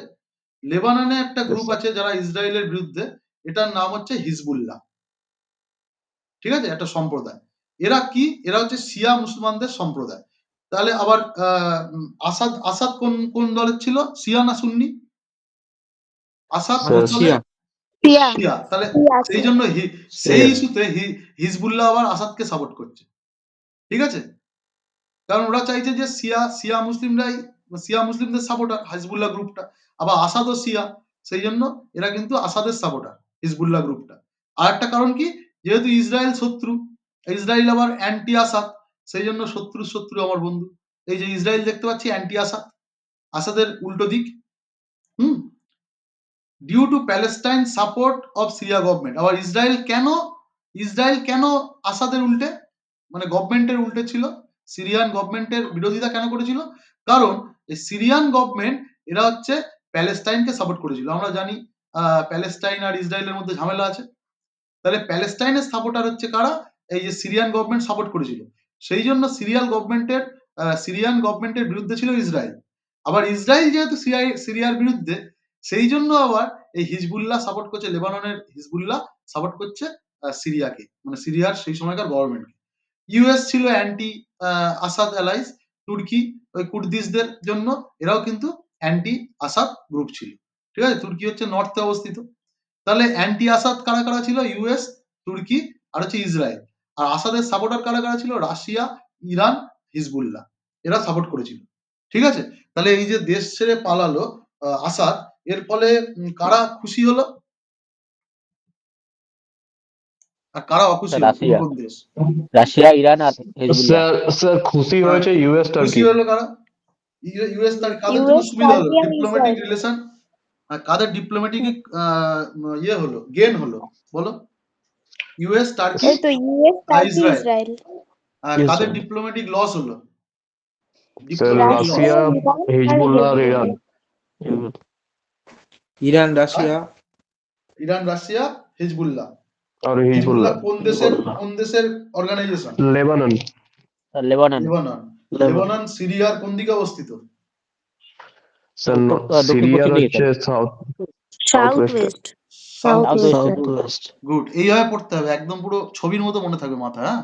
লেবাননে একটা গ্রুপ আছে যারা ইসরায়েলের বিরুদ্ধে, এটার নাম হচ্ছে হিজবুল্লাহ, ঠিক আছে? একটা সম্প্রদায়। এরা কি? এরা হচ্ছে শিয়া মুসলমানদের সম্প্রদায়। তাহলে আবার আসাদ আসাদ কোন কোন দলের ছিল? শিয়া না সুন্নি? আসাদ কোন দলের? শিয়া। শিয়া। তাহলে সেই জন্য সেই শিয়া। ইস্যুতে হিজবুল্লাহ আবার আসাদকে সাপোর্ট করছে, ঠিক আছে? কারণ ওরা চাইছে যে শিয়া মুসলিমদের সাপোর্টার হিজবুল্লাহ গ্রুপটা, আবার আসাদও শিয়া, সেই জন্য এরা কিন্তু আসাদের সাপোর্টার হিজবুল্লাহ গ্রুপটা। আর একটা কারণ কি? যেহেতু ইসরায়েল শত্রু, ইসরায়েল আবার অ্যান্টি আসাদ, সেই জন্য শত্রু আমার বন্ধু। এই যে ইসরায়েল দেখতে পাচ্ছি অ্যান্টি আসাদ, আসাদের উল্টো দিক। Due to Palestine support of Syria government. আবার ইসরায়েল কেন আসাদের উল্টে, মানে গভর্নমেন্টের উল্টে ছিল? সিরিয়ান গভর্নমেন্টের বিরোধিতা কেন করেছিল? কারণ এই সিরিয়ান গভর্নমেন্ট এরা হচ্ছে প্যালেস্টাইনকে সাপোর্ট করেছিল। আমরা জানি প্যালেস্টাইন আর ইসরায়েলের মধ্যে ঝামেলা আছে। তাহলে প্যালেস্টাইনের সাপোর্টার হচ্ছে কারা? এই যে সিরিয়ান গভর্নমেন্ট সাপোর্ট করেছিল, সেই জন্য সিরিয়ান গভর্নমেন্টের বিরুদ্ধে ছিল ইসরায়েল। আবার ইসরায়েল যেহেতু সিরিয়ার বিরুদ্ধে, সেই জন্য আবার এই হিজবুল্লাহ সাপোর্ট করছে, লেবাননের হিজবুল্লাহ সাপোর্ট করছে সিরিয়াকে, মানে সিরিয়ার সেই সময়কার গভর্নমেন্টকে। ইউএস ছিল অ্যান্টি আসাদ অ্যালাইস, তুর্কি ওই কুর্দিশদের জন্য এরাও কিন্তু অ্যান্টি আসাদ গ্রুপ ছিল, ঠিক আছে? তুর্কি হচ্ছে নর্থে অবস্থিত। তাহলে অ্যান্টি আসাদ কারা কারা ছিল? ইউএস, তুর্কি আর হচ্ছে ইসরায়েল। আর আসাদের সাপোর্টার কারা কারা ছিল? রাশিয়া, ইরান, হিজবুল্লাহ, এরা সাপোর্ট করেছিল, ঠিক আছে? তাহলে এই যে দেশ ছেড়ে পালালো আসাদ, এর ফলে কারা খুশি হলো আর কারা অখুশি হলো? কোন রাশিয়া। কোন দেশ? রাশিয়া, ইরান আর হিজবুল্লাহ। স্যার খুশি হয়েছে ইউএস খুশি টার্কি। হলো কারা? ইউএস তার কাদের জন্য সুবিধা হলো? ডিপ্লোম্যাটিক রিলেশন, কাদের ডিপ্লোম্যাটিক ইয়ে হলো, গেন হলো বলো? ইউএস, টার্কি, এই তো ইউএস, টার্কি, ইসরায়েল। ইসরায়েল। কাদের ডিপ্লোম্যাটিক লস হলো? Sir diplomatic loss. Russia, Hezbollah আর Iran. Iran, Russia, Iran, Russia, Hezbollah. আর হিজবুল্লাহ হিজবুল্লাহ কোন দেশের অর্গানাইজেশন? লেবানন। লেবানন। লেবানন সিরিয়ার কোন দিকে অবস্থিত? স্যার দক্ষিণ সিরিয়ার পশ্চিম দিকে হচ্ছে south West. South South West. Good, এইভাবে পড়তে হবে, একদম পুরো ছবির মতো মনে থাকবে মাথা। হ্যাঁ,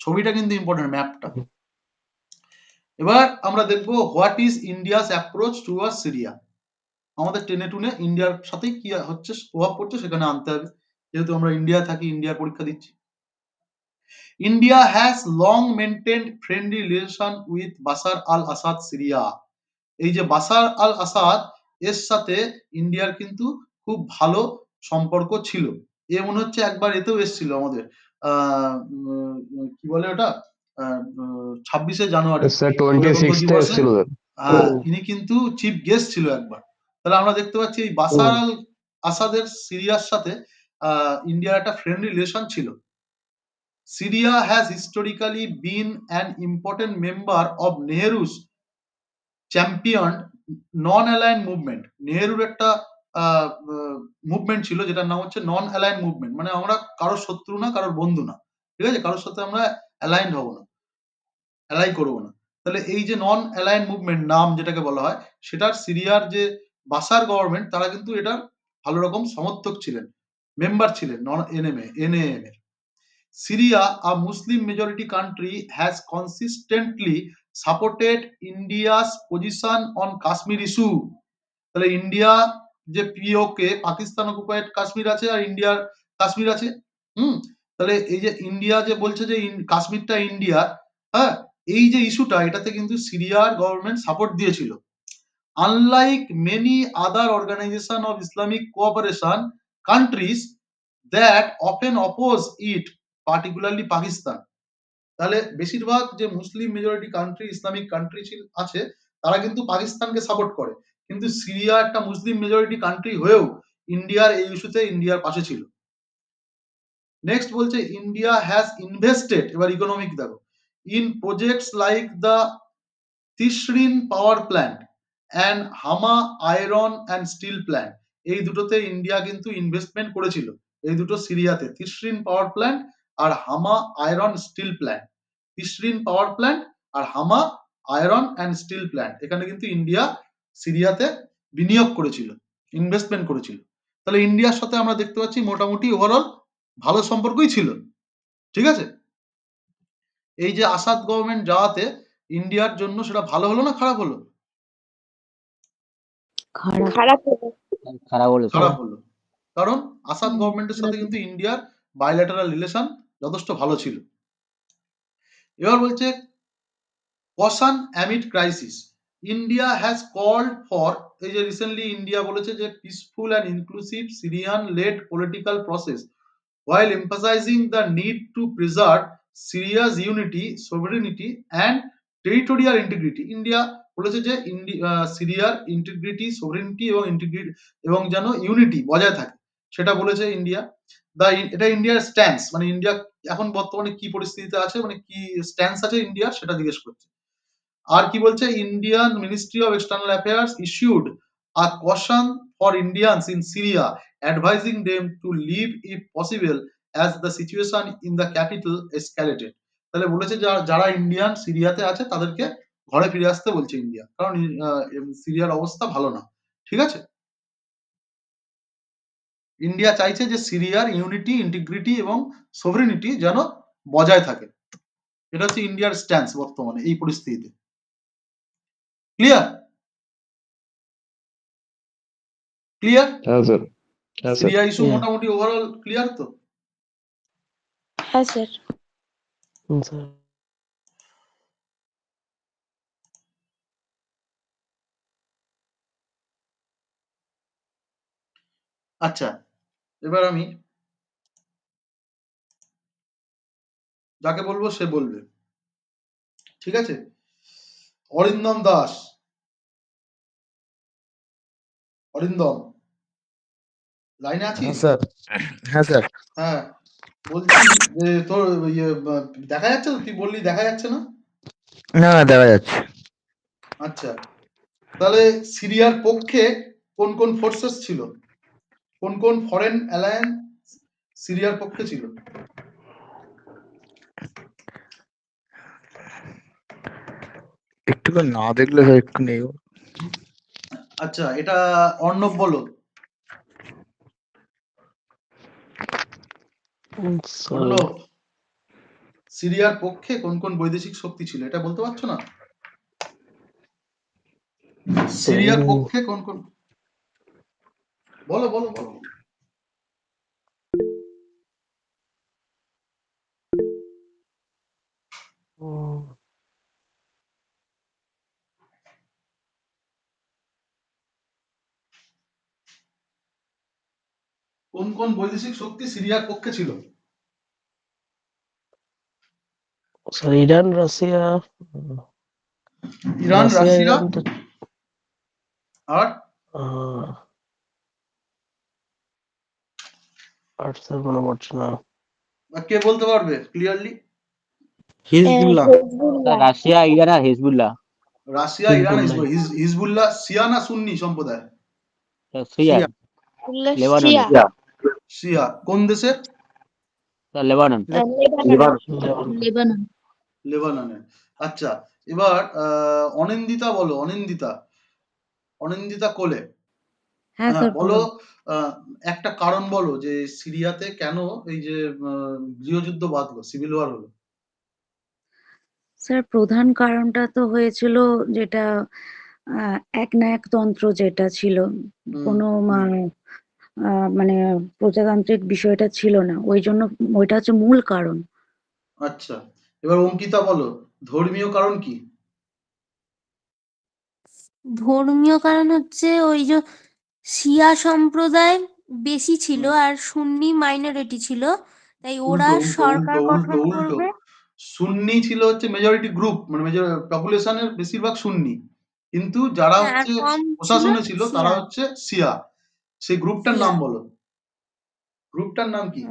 ছবিটা কিন্তু ইম্পর্টেন্ট, ম্যাপটা। এবার আমরা দেখবো what is India's approach towards Syria. আমাদের টেনে টুনে ইন্ডিয়ার সাথে কি হচ্ছে, প্রভাব পড়ছে সেখানে আনতে হবে, যেহেতু আমরা ইন্ডিয়া থাকি, ইন্ডিয়ার পরীক্ষা দিচ্ছি। India has long maintained friendly relation with Bashar Al Asad Syria. এই যে বাশার আল আসাদ, এর সাথে ইন্ডিয়ার কিন্তু খুব ভালো সম্পর্ক ছিল। এ মনে হচ্ছে একবার এতেও এসেছিল আমাদের কি বলে ওটা 26শে জানুয়ারি স্যার 26 দিবসে। ছিল। ইনি কিন্তু চিফ গেস্ট ছিল একবার। তাহলে আমরা দেখতে পাচ্ছি এই বাশার আল আসাদের সিরিয়ার সাথে ইন্ডিয়ার একটা ফ্রেন্ডলি রিলেশন ছিল। Syria has historically been an important member of Nehru's championed non-aligned movement. নেহেরুর একটা মুভমেন্ট ছিল যেটার নাম হচ্ছে নন অ্যালাইন মুভমেন্ট, মানে আমরা কারোর শত্রু না, কারোর বন্ধু না, ঠিক আছে? কারোর সাথে আমরা অ্যালাইন হব না, অ্যালাই করবো না। তাহলে এই যে নন অ্যালাইন মুভমেন্ট নাম যেটাকে বলা হয়, সেটার সিরিয়ার যে বাশার গভর্নমেন্ট, তারা কিন্তু এটার ভালো রকম সমর্থক ছিলেন, মেম্বার ছিলেন নন এনএএম এর। Syria, a Muslim majority country, has consistently supported India's position on Kashmir issue. তাহলে ইন্ডিয়া যে পিওকে, পাকিস্তান অকুপাইড কাশ্মীর আছে আর ইন্ডিয়ার কাশ্মীর আছে। তাহলে এই যে ইন্ডিয়া যে বলছে যে কাশ্মীরটা ইন্ডিয়া, হ্যাঁ, এই যে ইস্যুটা, এটাতে কিন্তু সিরিয়ার গভর্নমেন্ট সাপোর্ট দিয়েছিল। Unlike many other organization of Islamic cooperation countries that often oppose it, particularly Pakistan. তাহলে বেশিরভাগ যে Muslim majority country, Islamic country আছে, তারা কিন্তু পাকিস্তানকে সাপোর্ট করে, কিন্তু সিরিয়া একটা মুসলিম মেজরিটি কান্ট্রি হয়েও ইন্ডিয়ার এই ইস্যুতে ইন্ডিয়ার পাশে ছিল। নেক্সট বলছে ইন্ডিয়া হ্যাজ ইনভেস্টেড, এবার ইকোনমিক দেখো, in projects like the Tishreen power plant and Hama iron and steel plant. এই দুটোতে ইন্ডিয়া কিন্তু ইনভেস্টমেন্ট করেছিল, এই দুটো সিরিয়াতে, তিসরিন পাওয়ার প্ল্যান্ট আর Hama iron steel plant. Tishreen power plant আর Hama iron and steel plant, এখানে কিন্তু ইন্ডিয়া সিরিয়াতে বিনিয়োগ করেছিল, ইনভেস্টমেন্ট করেছিল। তাহলে ইন্ডিয়ার সাথে আমরা দেখতে পাচ্ছি মোটামুটি ওভারঅল ভালো সম্পর্কই ছিল, ঠিক আছে। এই যে আসাদ গভর্নমেন্ট যাওয়াতে ইন্ডিয়ার জন্য সেটা ভালো হলো না খারাপ হলো? খারাপ হলো। খারাপ বলেছে। খারাপ হলো, কারণ আসাদ গভর্নমেন্টের সাথে কিন্তু ইন্ডিয়ার বাইল্যাটারাল রিলেশন যথেষ্ট ভালো ছিল। এবার বলছে caution amid crisis, India has called for, এই যে রিসেন্টলি ইন্ডিয়া বলেছে যে peaceful and inclusive Syrian led political process while emphasizing the need to preserve Syria's unity, sovereignty and territorial integrity. India বলেছে যে সিরিয়ার ইন্টিগ্রিটি, সোভারেনিটি এবং ইন্টিগ্রিটি এবং যেন ইউনিটি বজায় থাকে, সেটা বলেছে ইন্ডিয়া। এটা ইন্ডিয়ার স্ট্যান্স, মানে ইন্ডিয়া এখন বর্তমানে কি পরিস্থিতিতে আছে, মানে কি স্ট্যান্স আছে ইন্ডিয়ার, সেটা জিজ্ঞেস করছে। আর কি বলছে, Indian ministry of external affairs issued a caution for Indians in Syria advising them to leave if possible as the situation in the capital escalated. তাহলে বলেছে যারা ইন্ডিয়ান সিরিয়াতে আছে তাদেরকে ঘরে ফিরে আসতে বলছে ইন্ডিয়া, কারণ সিরিয়ার অবস্থা ভালো না, ঠিক আছে। ইন্ডিয়া চাইছে যে সিরিয়ার ইউনিটি, ইন্টিগ্রিটি এবং সোভারেনিটি যেন বজায় থাকে, এটা হচ্ছে ইন্ডিয়ার স্ট্যান্স বর্তমানে এই পরিস্থিতিতে। ক্লিয়ার? ক্লিয়ার? হ্যাঁ স্যার, হ্যাঁ স্যার। Syria issue Yeah. মোটামুটি ওভারঅল ক্লিয়ার তো? হ্যাঁ স্যার। স্যার আচ্ছা, এবার আমি যাকে বলবো সে বলবে, ঠিক আছে। অরিন্দম দাস, অরিন্দম লাইনে আছিস? হ্যাঁ স্যার, হ্যাঁ স্যার, হ্যাঁ, বলছি যে তোর ইয়ে দেখা যাচ্ছে তো, তুই বললি দেখা যাচ্ছে না। না দেখা যাচ্ছে। আচ্ছা, তাহলে সিরিয়ার পক্ষে কোন কোন ফোর্সেস ছিল, কোন কোন ফরেন অ্যালায়েন্স সিরিয়ার পক্ষে ছিল? একটু করে না দেখলে স্যার একটু নেই। আচ্ছা, এটা অর্ণব বলো। অর্ণব, সিরিয়ার পক্ষে কোন কোন বৈদেশিক শক্তি ছিল এটা বলতে পারছো না? সিরিয়ার পক্ষে কোন কোন, বলো বলো বলো। কোন কোন বৈদেশিক শক্তি সিরিয়ার পক্ষে ছিল? Sir Iran, Russia, Iran, Russia Iran তো আর আর স্যার মনে পড়ছে না। কে বলতে পারবে ক্লিয়ারলি? হিজবুল্লাহ। রাশিয়া, ইরান আর হেজবুল্লাহ। রাশিয়া, ইরান, হিজবুল্লাহ শিয়া না সুন্নি সম্প্রদায়? সিরিয়া, লেবানন, শিয়া। শিয়া। কোন দেশের? লেবানন। লেবানন। লেবাননের। আচ্ছা, এবার অনিন্দিতা বলো, অনিন্দিতা, অনিন্দিতা কোলে। হ্যাঁ স্যার বলো, একটা কারণ বলো যে সিরিয়াতে কেন এই যে গৃহযুদ্ধ বাঁধলো, সিভিল ওয়ার হলো। স্যার প্রধান কারণটা তো হয়েছিল যেটা একনায়কতন্ত্র যেটা ছিল, কোনো মানে প্রজাতান্ত্রিক বিষয়টা ছিল না, ওই জন্য ওইটা হচ্ছে মূল কারণ। আচ্ছা, এবার অঙ্কিতা বলো ধর্মীয় কারণ কি? ধর্মীয় কারণ হচ্ছে ওই যে শিয়া সম্প্রদায় বেশি ছিল আর সুন্নি মাইনরিটি ছিল, তাই ওরা সরকার গঠন করবে। সুন্নি ছিল হচ্ছে মেজরিটি গ্রুপ, মানে মেজর পপুলেশনের বেশিরভাগ সুন্নি, কিন্তু যারা হচ্ছে প্রশাসনে ছিল তারা হচ্ছে শিয়া। সেই গ্রুপটার নাম বলো, গ্রুপটার নাম কি?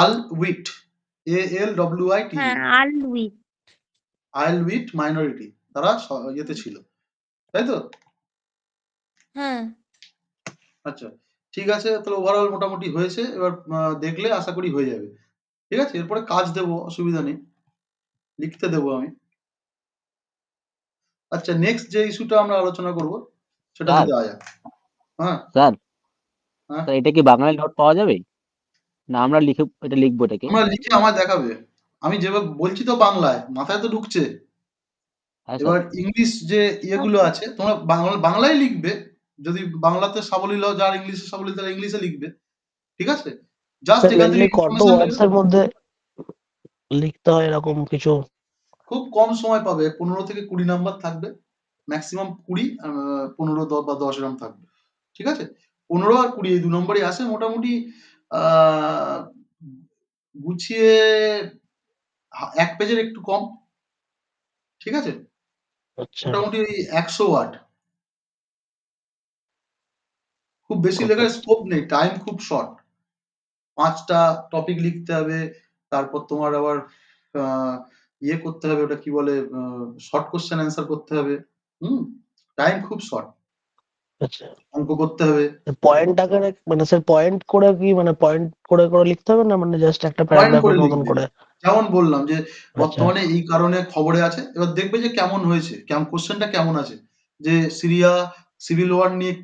আলউইট, ALWIT, হ্যাঁ আলউইট। আইলউইট মাইনরিটি, তারা ইয়েতে ছিল, তাই তো? হ্যাঁ আচ্ছা, ঠিক আছে, তাহলে ওভারঅল মোটামুটি হয়েছে। এবার দেখলে আশা করি হয়ে যাবে। ঠিক আছে, এরপরে কাজ দেবো, অসুবিধা নেই, লিখতে দেবো আমি। আচ্ছা, নেক্সট যে ইস্যুটা আমরা আলোচনা করব সেটা স্যার যদি আয়া। হ্যাঁ স্যার হ্যাঁ, স্যার এটা কি বাংলায় নোট পাওয়া যাবে? না আমরা লিখে এটা লিখবো এটাকে? আমরা লিখে আমায় দেখাবে। আমি যেভাবে বলছি তো বাংলায়, মাথায় তো ঢুকছে। হ্যাঁ স্যার। এবার ইংলিশ যে ইয়েগুলো আছে তোমরা বাংলায় লিখবে। যদি বাংলাতে সাবলীল হও, যার ইংলিশে সাবলীল তারা ইংলিশে লিখবে। ঠিক আছে, জাস্ট স্যার এখান থেকে মেনলি কত ইনফরমেশন ওয়ার্ডস এর মধ্যে লিখতে হয় এরকম কিছু? খুব কম সময় পাবে, 15 থেকে 20 নাম্বার থাকবে, ম্যাক্সিমাম 20, 15 বা 10 এরকম থাকবে। ঠিক আছে, 15 আর 20 এই 2 নম্বরই আসে মোটামুটি। আহ, গুছিয়ে 1 পেজের একটু কম। ঠিক আছে, আচ্ছা মোটামুটি ওই 100 ওয়ার্ড, খুব বেশি ওকে। লেখার স্কোপ নেই, টাইম খুব শর্ট। 5টা টপিক লিখতে হবে, তারপর তোমার আবার ইয়ে করতে হবে, ওটা কি বলে, শর্ট কোশ্চেন অ্যান্সার করতে হবে। টাইম খুব শর্ট, আচ্ছা অঙ্ক করতে হবে। পয়েন্ট আকারে মানে স্যার পয়েন্ট করে কি মানে পয়েন্ট করে করে লিখতে হবে না মানে জাস্ট একটা পয়েন্ট করে প্যারাগ্রাফের মতন লিখবে, করে? যেমন বললাম যে আচ্ছা বর্তমানে এই কারণে খবরে আছে। এবার দেখবে যে কেমন হয়েছে, কোশ্চেনটা কেমন আছে, যে সিরিয়া সিভিল ওয়ার নিয়ে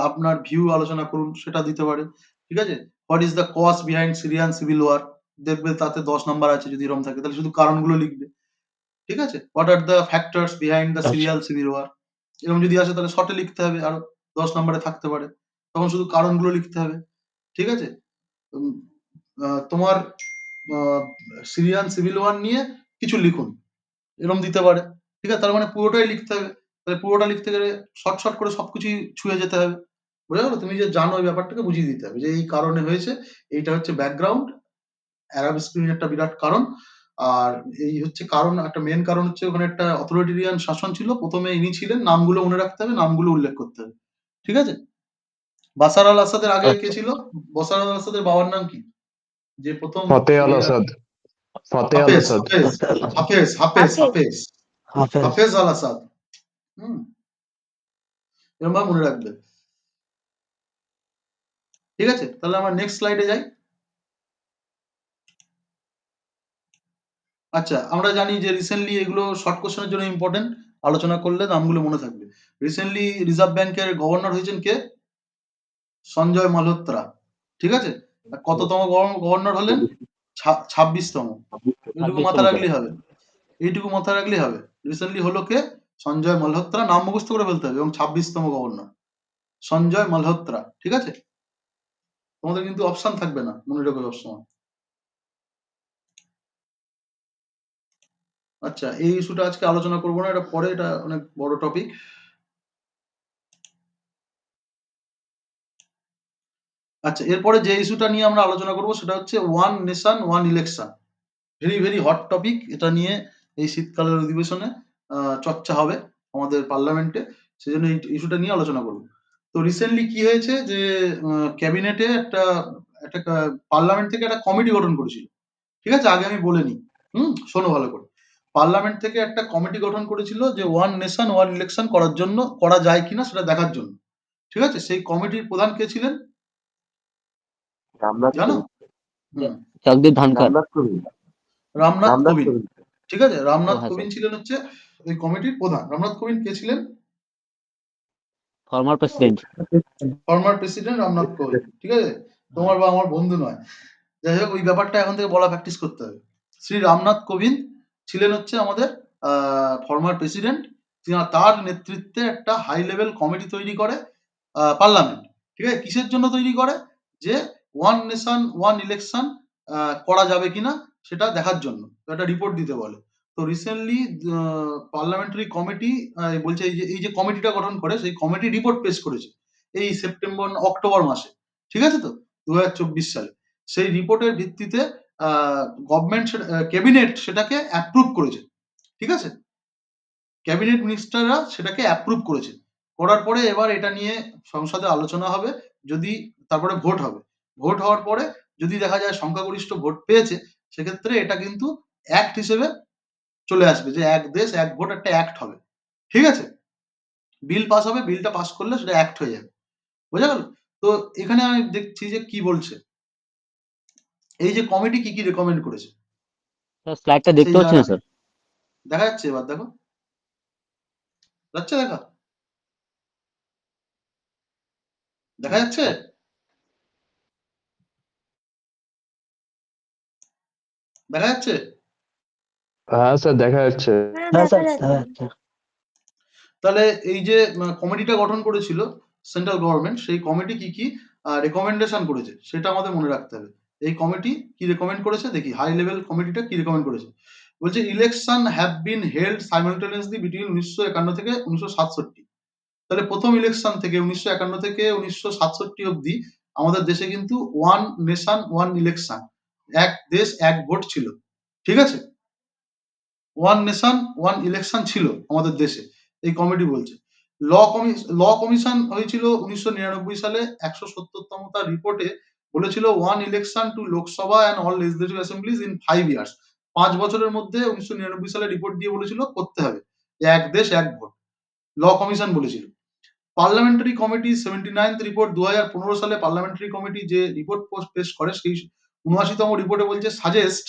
আপনার ভিউ আলোচনা করুন, সেটা দিতে পারে। ঠিক আছে, what is the cause behind Syrian civil war, দেখবে তাতে 10 নাম্বার আছে। যদি এরকম থাকে তাহলে শুধু কারণগুলো লিখবে। ঠিক আছে, what are the factors behind the আচ্ছা সিরিয়াল সিভিল ওয়ার, এরকম যদি আসে তাহলে শর্টে লিখতে হবে, আরো 10 নম্বরে থাকতে পারে, তখন শুধু কারণগুলো লিখতে হবে। ঠিক আছে, উম, তোমার সিরিয়ান সিভিল ওয়ার নিয়ে কিছু লিখুন, এরকম দিতে পারে। ঠিক আছে, তার মানে পুরোটাই লিখতে হবে। তাহলে পুরোটা লিখতে গেলে শর্ট শর্ট করে সবকিছুই ছুঁয়ে যেতে হবে। বোঝা গেল? তুমি যে জানো ওই ব্যাপারটাকে বুঝিয়ে দিতে হবে যে এই কারণে হয়েছে, এইটা হচ্ছে ব্যাকগ্রাউন্ড, অ্যারাব স্প্রিং একটা বিরাট কারণ। আর এই হচ্ছে কারণ, একটা মেন কারণ হচ্ছে ওখানে একটা অথরিটেরিয়ান শাসন ছিল, প্রথমে ইনি ছিলেন, নামগুলো মনে রাখতে হবে, নামগুলো উল্লেখ করতে হবে। ঠিক আছে, বাশার আল আসাদের আগে কে আচ্ছা ছিল? বাশার আল আসাদের বাবার নাম কি, যে প্রথম ফাতে আল সিরিয়া? আসাদ। ফাতে আল হাফেজ, আসাদ। হাফেজ, হাফেজ, হাফেজ, হাফেজ, হাফেজ। হাফেজ আল আসাদ। হুম, এরকম ভাবে মনে রাখবে। ঠিক আছে, তাহলে আমরা নেক্সট স্লাইডে যাই। আচ্ছা, আমরা জানি যে রিসেন্টলি এগুলো শর্ট কোশ্চেনের জন্য ইম্পর্টেন্ট, আলোচনা করলে নামগুলো মনে থাকবে। রিসেন্টলি রিজার্ভ ব্যাংকের গভর্নর হয়েছেন কে? সঞ্জয় মালহোত্রা। ঠিক আছে, আর কততম গভর্নর হলেন? 26তম। এইটুকু 26তম মাথায় স্যার। রাখলেই হবে, এইটুকু মাথায় রাখলেই হবে। রিসেন্টলি হলো কে? সঞ্জয় মালহোত্রা, নাম মুখস্থ করে ফেলতে হবে, এবং 26তম গভর্নর সঞ্জয় মালহোত্রা। ঠিক আছে, তোমাদের কিন্তু অপশন থাকবে না, মনে রাখবে সবসময়। আচ্ছা, এই ইস্যুটা আজকে আলোচনা করবো না, এটা পরে, এটা অনেক বড় টপিক। আচ্ছা, এরপরে যে ইস্যুটা নিয়ে আমরা আলোচনা করবো সেটা হচ্ছে one nation one election. Very very hot topic. এটা নিয়ে এই শীতকালের অধিবেশনে চর্চা হবে আমাদের পার্লামেন্টে, সেই জন্য এই ইস্যুটা নিয়ে আলোচনা করবো। তো রিসেন্টলি কি হয়েছে যে ক্যাবিনেটে একটা একটা পার্লামেন্ট থেকে একটা কমিটি গঠন করেছিল। ঠিক আছে, আগে আমি বলে নিই, শোনো ভালো করে। পার্লামেন্ট থেকে একটা কমিটি গঠন করেছিল যে ওয়ান নেশন ওয়ান ইলেকশন করার জন্য, করা যায় কিনা সেটা দেখার জন্য। ঠিক আছে, সেই কমিটির প্রধান কে ছিলেন রামনাথ জানো? কোবিন্দ। জগদীপ ধনখড়। রামনাথ কোবিন্দ। রামনাথ রামনাথ কোবিন্দ। কোবিন্দ। ঠিক আছে, ও রামনাথ হ্যাঁ স্যার। কোবিন্দ ছিলেন হচ্ছে ওই কমিটির প্রধান। রামনাথ কোবিন্দ কে ছিলেন? Former president. Former president Ramnath Kovind. ঠিক আছে, তোমার বা আমার বন্ধু নয়। যাই হোক, ওই ব্যাপারটা এখন থেকে বলা প্র্যাকটিস করতে হবে। শ্রী রামনাথ কোবিন্দ ছিলেন হচ্ছে আমাদের ফর্মার প্রেসিডেন্ট। তার নেতৃত্বে একটা হাই লেভেল কমিটি তৈরি করে পার্লামেন্ট। ঠিক আছে, কিসের জন্য তৈরি করে? যে ওয়ান নেশন ওয়ান ইলেকশন করা যাবে কিনা সেটা দেখার জন্য একটা রিপোর্ট দিতে বলে। তো রিসেন্টলি পার্লামেন্টারি কমিটি বলছে এই যে কমিটিটা গঠন করে, সেই কমিটি রিপোর্ট পেশ করেছে এই সেপ্টেম্বর অক্টোবর মাসে। ঠিক আছে, তো 2024 সালে সেই রিপোর্টের ভিত্তিতে গভর্নমেন্ট ক্যাবিনেট সেটাকে অ্যাপ্রুভ করেছে। ঠিক আছে, ক্যাবিনেট মিনিস্টাররা সেটাকে অ্যাপ্রুভ করেছে। করার পরে এবার এটা নিয়ে সংসদে আলোচনা হবে, যদি তারপরে ভোট হবে। ভোট হওয়ার পরে যদি দেখা যায় সংখ্যাগরিষ্ঠ ভোট পেয়েছে, সেক্ষেত্রে এটা কিন্তু অ্যাক্ট হিসেবে চলে আসবে, যে এক দেশ এক ভোট একটা অ্যাক্ট হবে। ঠিক আছে? বিল পাস হবে, বিলটা পাস করলে সেটা অ্যাক্ট হয়ে যাবে। বোঝা গেল? তো এখানে আমি দেখছি যে কি বলছে, এই যে কমিটি কি কি রেকমেন্ড করেছে স্যার স্লাইডটা সেই দেখতে পাচ্ছি না জায়গাটা স্যার। দেখা যাচ্ছে, এবার দেখো যাচ্ছে, দেখা যাচ্ছে। দেখা যাচ্ছে। হ্যাঁ স্যার দেখা যাচ্ছে। হ্যাঁ হ্যাঁ দেখা স্যার যাচ্ছে। দেখা যাচ্ছে। তাহলে এই যে কমিটিটা গঠন করেছিল সেন্ট্রাল গভর্নমেন্ট, সেই কমিটি কি কি রেকমেন্ডেশন করেছে সেটা আমাদের মনে রাখতে হবে। এই কমিটি কি রেকমেন্ড করেছে দেখি, হাই লেভেল কমিটিটা কি রেকমেন্ড করেছে। বলছে election have been held simultaneously between 1951 থেকে 1967। তাহলে প্রথম ইলেকশন থেকে 1951 থেকে 1967 অবধি আমাদের দেশে কিন্তু ওয়ান নেশন ওয়ান ইলেকশন, এক দেশ এক ভোট ছিল। ঠিক আছে? ওয়ান নেশন ওয়ান ইলেকশন ছিল আমাদের দেশে, এই কমিটি বলছে। ল কমিশন হয়েছিল 1999 সালে, 170তম তার রিপোর্টে বলেছিল one election to Lok Sabha and all legislative assemblies in 5 years. 5 বছরের মধ্যে 1999 সালে রিপোর্ট দিয়ে বলেছিল করতে হবে, যে এক দেশ এক ভোট, ল কমিশন বলেছিল। পার্লামেন্টারি কমিটি 79th রিপোর্ট 2015 সালে পার্লামেন্টারি কমিটি যে রিপোর্ট পেশ করে, সেই 79তম রিপোর্টে বলছে suggest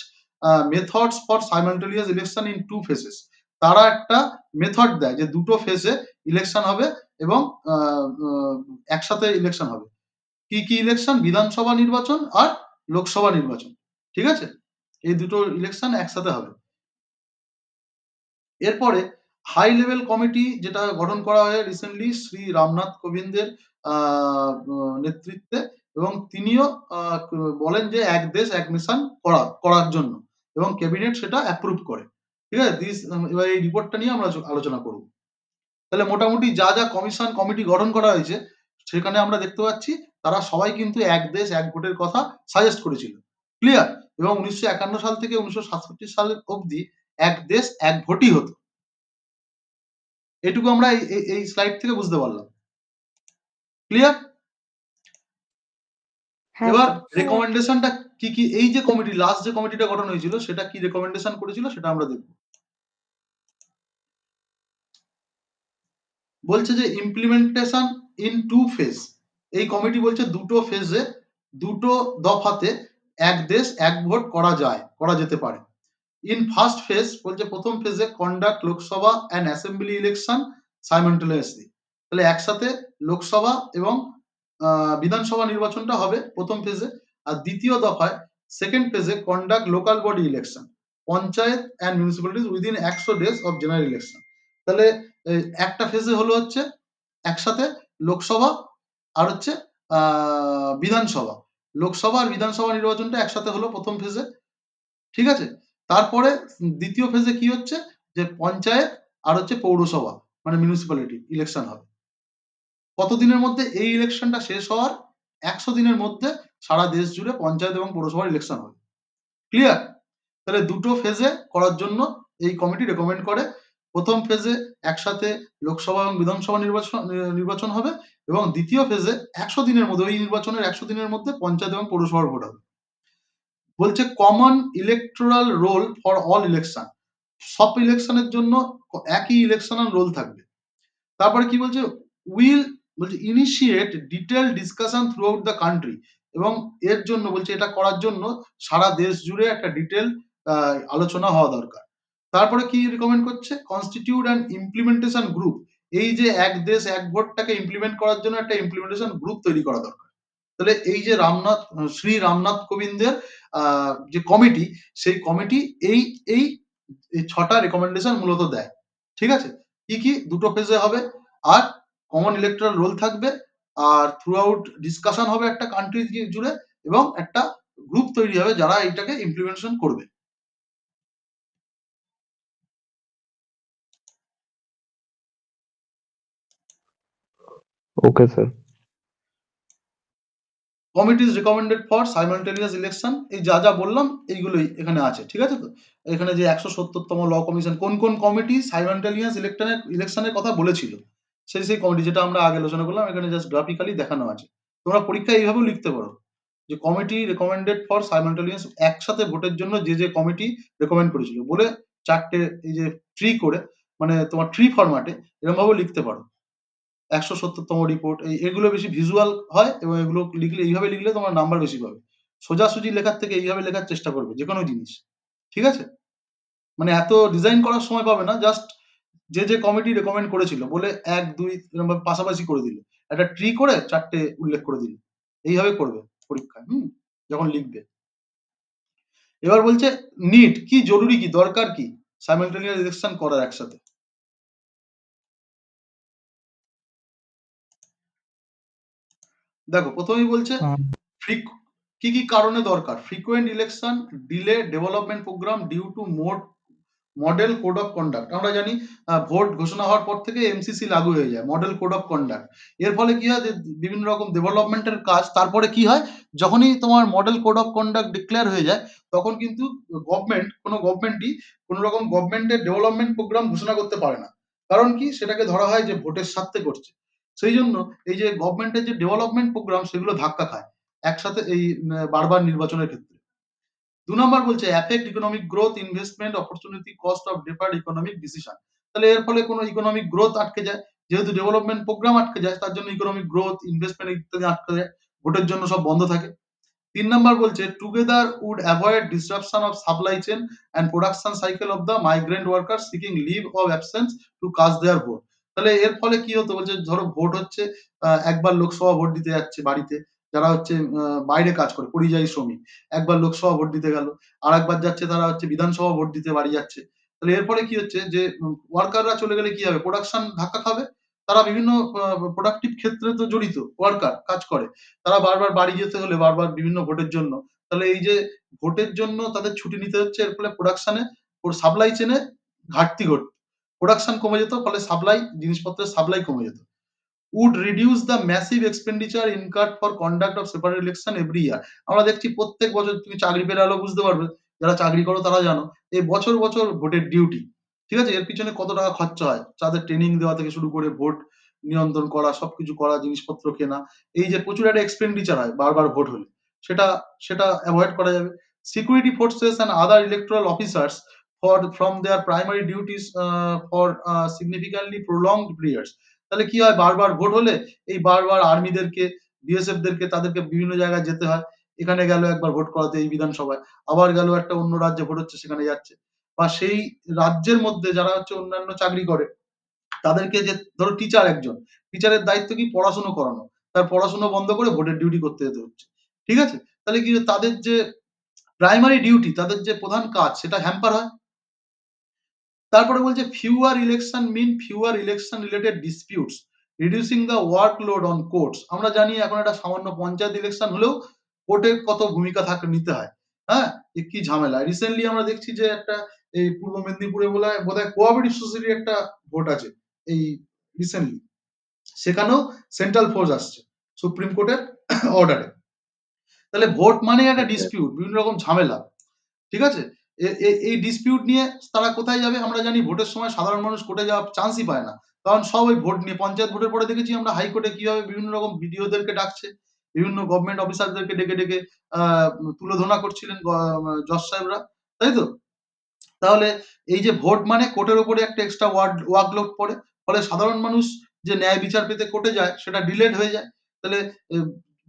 methods for simultaneous election in 2 phases। তারা একটা মেথড দেয় যে দুটো ফেজে ইলেকশন হবে এবং একসাথে ইলেকশন হবে। কি কি ইলেকশন? বিধানসভা নির্বাচন আর লোকসভা নির্বাচন। ঠিক আছে? এই দুটো ইলেকশন একসাথে হবে। এরপরে হাই লেভেল কমিটি যেটা গঠন করা হয় রিসেন্টলি শ্রী রামনাথ কোবিন্দের নেতৃত্বে, এবং তিনিও বলেন যে এক দেশ এক মিশন করার জন্য, এবং ক্যাবিনেট সেটা অ্যাপ্রুভ করে। ঠিক আছে? এবার এই রিপোর্টটা নিয়ে আমরা আলোচনা করব। তাহলে মোটামুটি যা যা কমিশন কমিটি গঠন করা হয়েছে, সেখানে আমরা দেখতে পাচ্ছি তারা সবাই কিন্তু এক দেশ এক ভোটের কথা সাজেস্ট করেছিল। ক্লিয়ার? এবং 1951 সাল থেকে 1967 সাল অবধি এক দেশ এক ভোটই হতো। এটুকু আমরা এই স্লাইড থেকে বুঝতে পারলাম। ক্লিয়ার? হ্যাঁ এবার স্যার। রেকমেন্ডেশনটা কি কি, এই যে কমিটি লাস্ট যে কমিটিটা গঠন হয়েছিল সেটা কি রেকমেন্ডেশন করেছিল সেটা আমরা দেখব। বলছে যে ইমপ্লিমেন্টেশন ইন 2 ফেজ। এই কমিটি বলছে দুটো ফেজে, দুটো দফাতে এক দেশ এক ভোট করা যেতে পারে। ইন ফার্স্ট ফেজ বলছে প্রথম ফেজে conduct Lok Sabha and assembly election simultaneously. তাহলে একসাথে লোকসভা এবং বিধানসভা নির্বাচনটা হবে প্রথম ফেজে। আর দ্বিতীয় দফায় সেকেন্ড ফেজে conduct local body election, panchayat and municipalities within 100 days of general election. তাহলে একটা ফেজে হলো হচ্ছে একসাথে লোকসভা আর হচ্ছে বিধানসভা, লোকসভা আর বিধানসভা নির্বাচনটা একসাথে হলো প্রথম ফেজে। ঠিক আছে? তারপরে দ্বিতীয় ফেজে কি হচ্ছে, যে পঞ্চায়েত আর হচ্ছে পৌরসভা মানে মিউনিসিপ্যালিটি ইলেকশন হবে। কতদিনের মধ্যে এই ইলেকশনটা শেষ হওয়ার? 100 দিনের মধ্যে সারা দেশ জুড়ে পঞ্চায়েত এবং পৌরসভার ইলেকশন হবে। ক্লিয়ার? তাহলে দুটো ফেজে করার জন্য এই কমিটি রেকমেন্ড করে। প্রথম ফেজে একসাথে লোকসভা এবং বিধানসভা নির্বাচন হবে, এবং দ্বিতীয় ফেজে 100 দিনের মধ্যে, ওই নির্বাচনের 100 দিনের মধ্যে পঞ্চায়েত এবং পৌরসভার ভোট হবে। বলছে common electoral role for all election, সব ইলেকশনের জন্য একই ইলেকশনাল রোল থাকবে। তারপরে কি বলছে, বলছে initiate detail discussion through out the country, এবং এর জন্য বলছে এটা করার জন্য সারা দেশ জুড়ে একটা ডিটেল আলোচনা হওয়া দরকার। তারপরে কি রিকমেন্ড করছে, কনস্টিটিউট অ্যান্ড ইমপ্লিমেন্টেশন গ্রুপ। এই যে এক দেশ এক ভোটটাকে ইমপ্লিমেন্ট করার জন্য একটা ইমপ্লিমেন্টেশন গ্রুপ তৈরি করা দরকার। তাহলে এই যে শ্রী রামনাথ কোবিন্দের যে কমিটি, সেই কমিটি এই এই 6টা রেকমেন্ডেশন মূলত দেয়। ঠিক আছে? কি কি? দুটো ফেজে হবে, আর কমন ইলেকট্রাল রোল থাকবে, আর থ্রু আউট ডিসকাশন হবে একটা কান্ট্রি জুড়ে, এবং একটা গ্রুপ তৈরি হবে যারা এইটাকে ইমপ্লিমেন্টেশন করবে। Okay sir. Committees recommended for simultaneous election, এই যা যা বললাম এইগুলোই এখানে আছে। ঠিক আছে? তো এখানে যে 170তম ল কমিশন কোন কোন কমিটি সাইমালটেনিয়াস ইলেকশনের কথা বলেছিল, সেই কমিটি যেটা আমরা আগে আলোচনা করলাম, এখানে জাস্ট গ্রাফিক্যালি দেখানো আছে। তোমরা পরীক্ষায় এইভাবেও লিখতে পারো। যে কমিটি রেকমেন্ডেড ফর সাইমালটেনিয়াস, একসাথে ভোটের জন্য যে কমিটি রেকমেন্ড করেছিল বলে 4টে এই যে ট্রি করে, মানে তোমার ট্রি ফরম্যাটে এরকম ভাবে লিখতে পারো। 170তম রিপোর্ট, এগুলো বেশি ভিজুয়াল হয় এবং এগুলো লিখলে, এইভাবে লিখলে তোমার নাম্বার বেশি পাবে। সোজাসুজি লেখার থেকে এইভাবে লেখার চেষ্টা করবে যে কোনো জিনিস, ঠিক আছে? মানে এত ডিজাইন করার সময় পাবে না, জাস্ট যে কমিটি রেকমেন্ড করেছিল বলে 1 2 এরকম ভাবে পাশাপাশি করে দিলে, একটা ট্রি করে 4টে উল্লেখ করে দিলে, এইভাবে করবে পরীক্ষায়, যখন লিখবে। এবার বলছে নিড কি, জরুরি কি, দরকার কি সাইমালটেনিয়াস ইলেকশন করার একসাথে। দেখো প্রথমেই বলছে কি কি কারণে দরকার। Frequent election delay development program due to model code of conduct. আমরা জানি ভোট ঘোষণা হওয়ার পর থেকে এমসিসি লাগু হয়ে যায়, মডেল কোড অফ কন্ডাক্ট। এর ফলে কি হয় যে বিভিন্ন রকম ডেভেলপমেন্টের কাজ, তারপরে কি হয় যখনই তোমার model code of conduct declare হয়ে যায় তখন কিন্তু কোনো গভর্নমেন্টই কোনো রকম গভর্নমেন্টের ডেভেলপমেন্ট প্রোগ্রাম ঘোষণা করতে পারে না। কারণ কি, সেটাকে ধরা হয় যে ভোটের স্বার্থে করছে। সেই জন্য এই যে গভর্নমেন্টের যে ডেভেলপমেন্ট প্রোগ্রাম সেগুলো ধাক্কা খায় একসাথে এই বারবার নির্বাচনের ক্ষেত্রে। 2 নম্বর বলছে affect economic growth, investment opportunity, cost of deferred economic decision. তাহলে এর ফলে কোনো ইকোনমিক গ্রোথ আটকে যায়, যেহেতু ডেভেলপমেন্ট প্রোগ্রাম আটকে যায় তার জন্য ইকোনমিক গ্রোথ, ইনভেস্টমেন্ট ইত্যাদি আটকে যায়, ভোটের জন্য সব বন্ধ থাকে। 3 নম্বর বলছে together would avoid disruption of supply chain and production cycle of the migrant worker seeking leave of absence to cast their vote. তাহলে এর ফলে কি হতো বলছে, ধরো ভোট হচ্ছে, একবার লোকসভা ভোট দিতে যাচ্ছে বাড়িতে, যারা হচ্ছে বাইরে কাজ করে পরিযায়ী শ্রমিক, একবার লোকসভা ভোট দিতে গেল, আর একবার যাচ্ছে তারা হচ্ছে বিধানসভা ভোট দিতে বাড়ি যাচ্ছে। তাহলে এর ফলে কি হচ্ছে যে ওয়ার্কাররা চলে গেলে কি হবে, প্রোডাকশন ধাক্কা খাবে। তারা বিভিন্ন প্রোডাক্টিভ ক্ষেত্রে তো জড়িত, ওয়ার্কার কাজ করে, তারা বারবার বাড়ি যেতে হলে বারবার বিভিন্ন ভোটের জন্য, তাহলে এই যে ভোটের জন্য তাদের ছুটি নিতে হচ্ছে, এর ফলে প্রোডাকশনে সাপ্লাই চেনে ঘাটতি ঘটত, প্রোডাকশন কমে যেত, ফলে সাপ্লাই, জিনিসপত্রের সাপ্লাই কমে যেত। would reduce the massive expenditure incurred for conduct of separate election every year। আমরা দেখছি প্রত্যেক বছর, তুমি চাকরি পেলে আলো বুঝতে পারবে, যারা চাকরি করো তারা জানো, এই বছর বছর ভোটের ডিউটি, ঠিক আছে, এর পিছনে কত টাকা খরচা হয়, তাদের ট্রেনিং দেওয়া থেকে শুরু করে ভোট নিয়ন্ত্রণ করা, সবকিছু করা, জিনিসপত্র কেনা, এই যে প্রচুর একটা এক্সপেন্ডিচার হয় বারবার ভোট হলে, সেটা অ্যাভয়েড করা যাবে। Security forces and other electoral officers from their primary duties for significantly prolonged periods। তাহলে কি হয়, বারবার ভোট হলে এই বারবার আর্মিদেরকে, বিএসএফ দেরকে, তাদেরকে বিভিন্ন জায়গায় যেতে হয়। এখানে গেল একবার ভোট করাতে এই বিধানসভায়, আবার গেল একটা অন্য রাজ্যে ভোট হচ্ছে সেখানে যাচ্ছে, বা সেই রাজ্যের মধ্যে যারা হচ্ছে অন্যান্য চাকরি করে তাদেরকে, যে ধরো টিচার, একজন টিচারের দায়িত্ব কি পড়াশুনো করানো, তার পড়াশুনো বন্ধ করে ভোটের ডিউটি করতে যেতে হচ্ছে, ঠিক আছে। তাহলে কি তাদের যে প্রাইমারি ডিউটি, তাদের যে প্রধান কাজ, সেটা হ্যাম্পার হয়। তারপরে বলছে fewer election mean fewer election related disputes, reducing the workload on courts. আমরা জানি এখন একটা সামান্য পঞ্চায়েত ইলেকশন হলেও কোর্টের কত ভূমিকা নিতে হয়, হ্যাঁ, কি ঝামেলা। রিসেন্টলি আমরা দেখছি যে একটা এই পূর্ব মেদিনীপুরে বোধহয় কোঅপারেটিভ সোসাইটির একটা ভোট আছে এই রিসেন্টলি, সেখানেও সেন্ট্রাল ফোর্স আসছে সুপ্রিম কোর্টের অর্ডারে। তাহলে ভোট মানে একটা ডিসপিউট, বিভিন্ন রকম ঝামেলা, ঠিক আছে। এই ডিসপিউট নিয়ে তারা কোথায় যাবে, আমরা জানি ভোটের সময় সাধারণ মানুষ কোর্টে যাওয়ার চান্সই পায় না, কারণ সব ওই ভোট নিয়ে। পঞ্চায়েত ভোটের পরে দেখেছি আমরা হাইকোর্টে কিভাবে বিভিন্ন রকম বিডিওদেরকে ডাকছে, বিভিন্ন গভর্নমেন্ট অফিসারদেরকে ডেকে ডেকে তুলোধনা করছিলেন জজ সাহেবরা, তাই তো। তাহলে এই যে ভোট মানে কোর্টের উপরে একটা এক্সট্রা ওয়ার্কলোড পড়ে, ফলে সাধারণ মানুষ যে ন্যায় বিচার পেতে কোর্টে যায় সেটা ডিলেড হয়ে যায়। তাহলে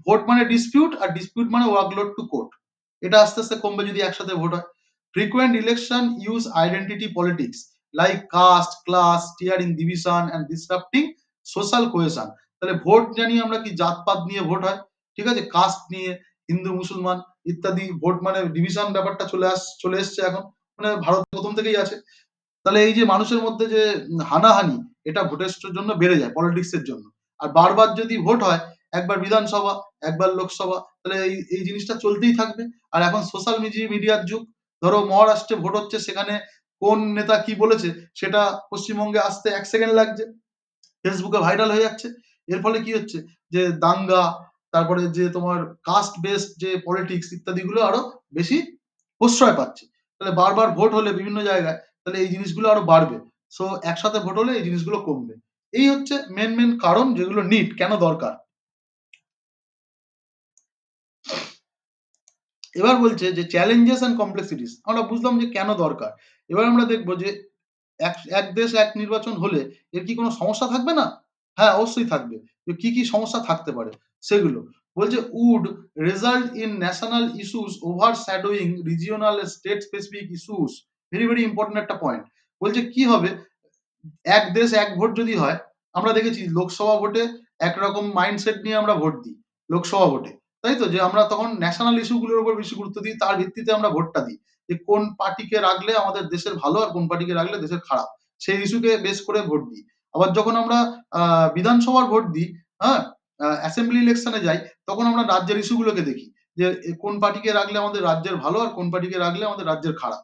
ভোট মানে ডিসপিউট, আর ডিসপিউট মানে ওয়ার্কলোড টু কোর্ট, এটা আস্তে আস্তে কমবে যদি একসাথে ভোট হয়। Frequent election use identity politics like caste, class, tearing division and disrupting social cohesion. তাহলে ভোট জানি আমরা কি, জাতপাত নিয়ে ভোট হয়, ঠিক আছে, কাস্ট নিয়ে, হিন্দু মুসলমান ইত্যাদি, ভোট মানে ডিভিশন ব্যাপারটা চলে এসছে এখন, মানে ভারত প্রথম থেকেই আছে। তাহলে এই যে মানুষের মধ্যে যে হানাহানি, এটা ভোটের জন্য বেড়ে যায়, পলিটিক্স এর জন্য। আর বারবার যদি ভোট হয়, একবার বিধানসভা একবার লোকসভা, তাহলে এই জিনিসটা চলতেই থাকবে। আর এখন সোশ্যাল মিডিয়ার যুগ, ধরো মহারাষ্ট্রে ভোট হচ্ছে, সেখানে কোন নেতা কি বলেছে সেটা পশ্চিমবঙ্গে আসতে 1 সেকেন্ড লাগছে, ফেসবুকে ভাইরাল হয়ে যাচ্ছে। এর ফলে কি হচ্ছে যে দাঙ্গা, তারপরে যে তোমার কাস্ট বেসড যে পলিটিক্স ইত্যাদি গুলো আরো বেশি প্রশ্রয় পাচ্ছে। তাহলে বারবার ভোট হলে বিভিন্ন জায়গায়, তাহলে এই জিনিসগুলো আরো বাড়বে। সো একসাথে ভোট হলে এই জিনিসগুলো কমবে। এই হচ্ছে মেন কারণ, যেগুলো নিড, কেন দরকার। এবার বলছে যে চ্যালেঞ্জেস অ্যান্ড কমপ্লেক্সিটিস, আমরা বুঝলাম যে কেন দরকার। এবার আমরা দেখবো যে এক দেশ এক নির্বাচন হলে এর কি কোনো সমস্যা থাকবে না? হ্যাঁ, অবশ্যই থাকবে। তো কি সমস্যা থাকতে পারে সেগুলো বলছে, would result in national issues overshadowing regional state specific issues. Very important একটা পয়েন্ট। বলছে কি হবে, এক দেশ এক ভোট যদি হয়, আমরা দেখেছি লোকসভা ভোটে একরকম মাইন্ডসেট নিয়ে আমরা ভোট দিই লোকসভা ভোটে, তাই তো? যে আমরা তখন ন্যাশনাল ইস্যুগুলোর উপর বেশি গুরুত্ব দিই, তার ভিত্তিতে আমরা ভোটটা দিই যে কোন পার্টিকে রাখলে আমাদের দেশের ভালো আর কোন পার্টিকে রাখলে দেশের খারাপ, সেই ইস্যুকে বেস করে ভোট দিই। আবার যখন আমরা বিধানসভার ভোট দিই, হ্যাঁ, অ্যাসেম্বলি ইলেকশনে যাই, তখন আমরা রাজ্যের ইস্যুগুলোকে দেখি যে কোন পার্টিকে রাখলে আমাদের রাজ্যের ভালো আর কোন পার্টিকে রাখলে আমাদের রাজ্যের খারাপ।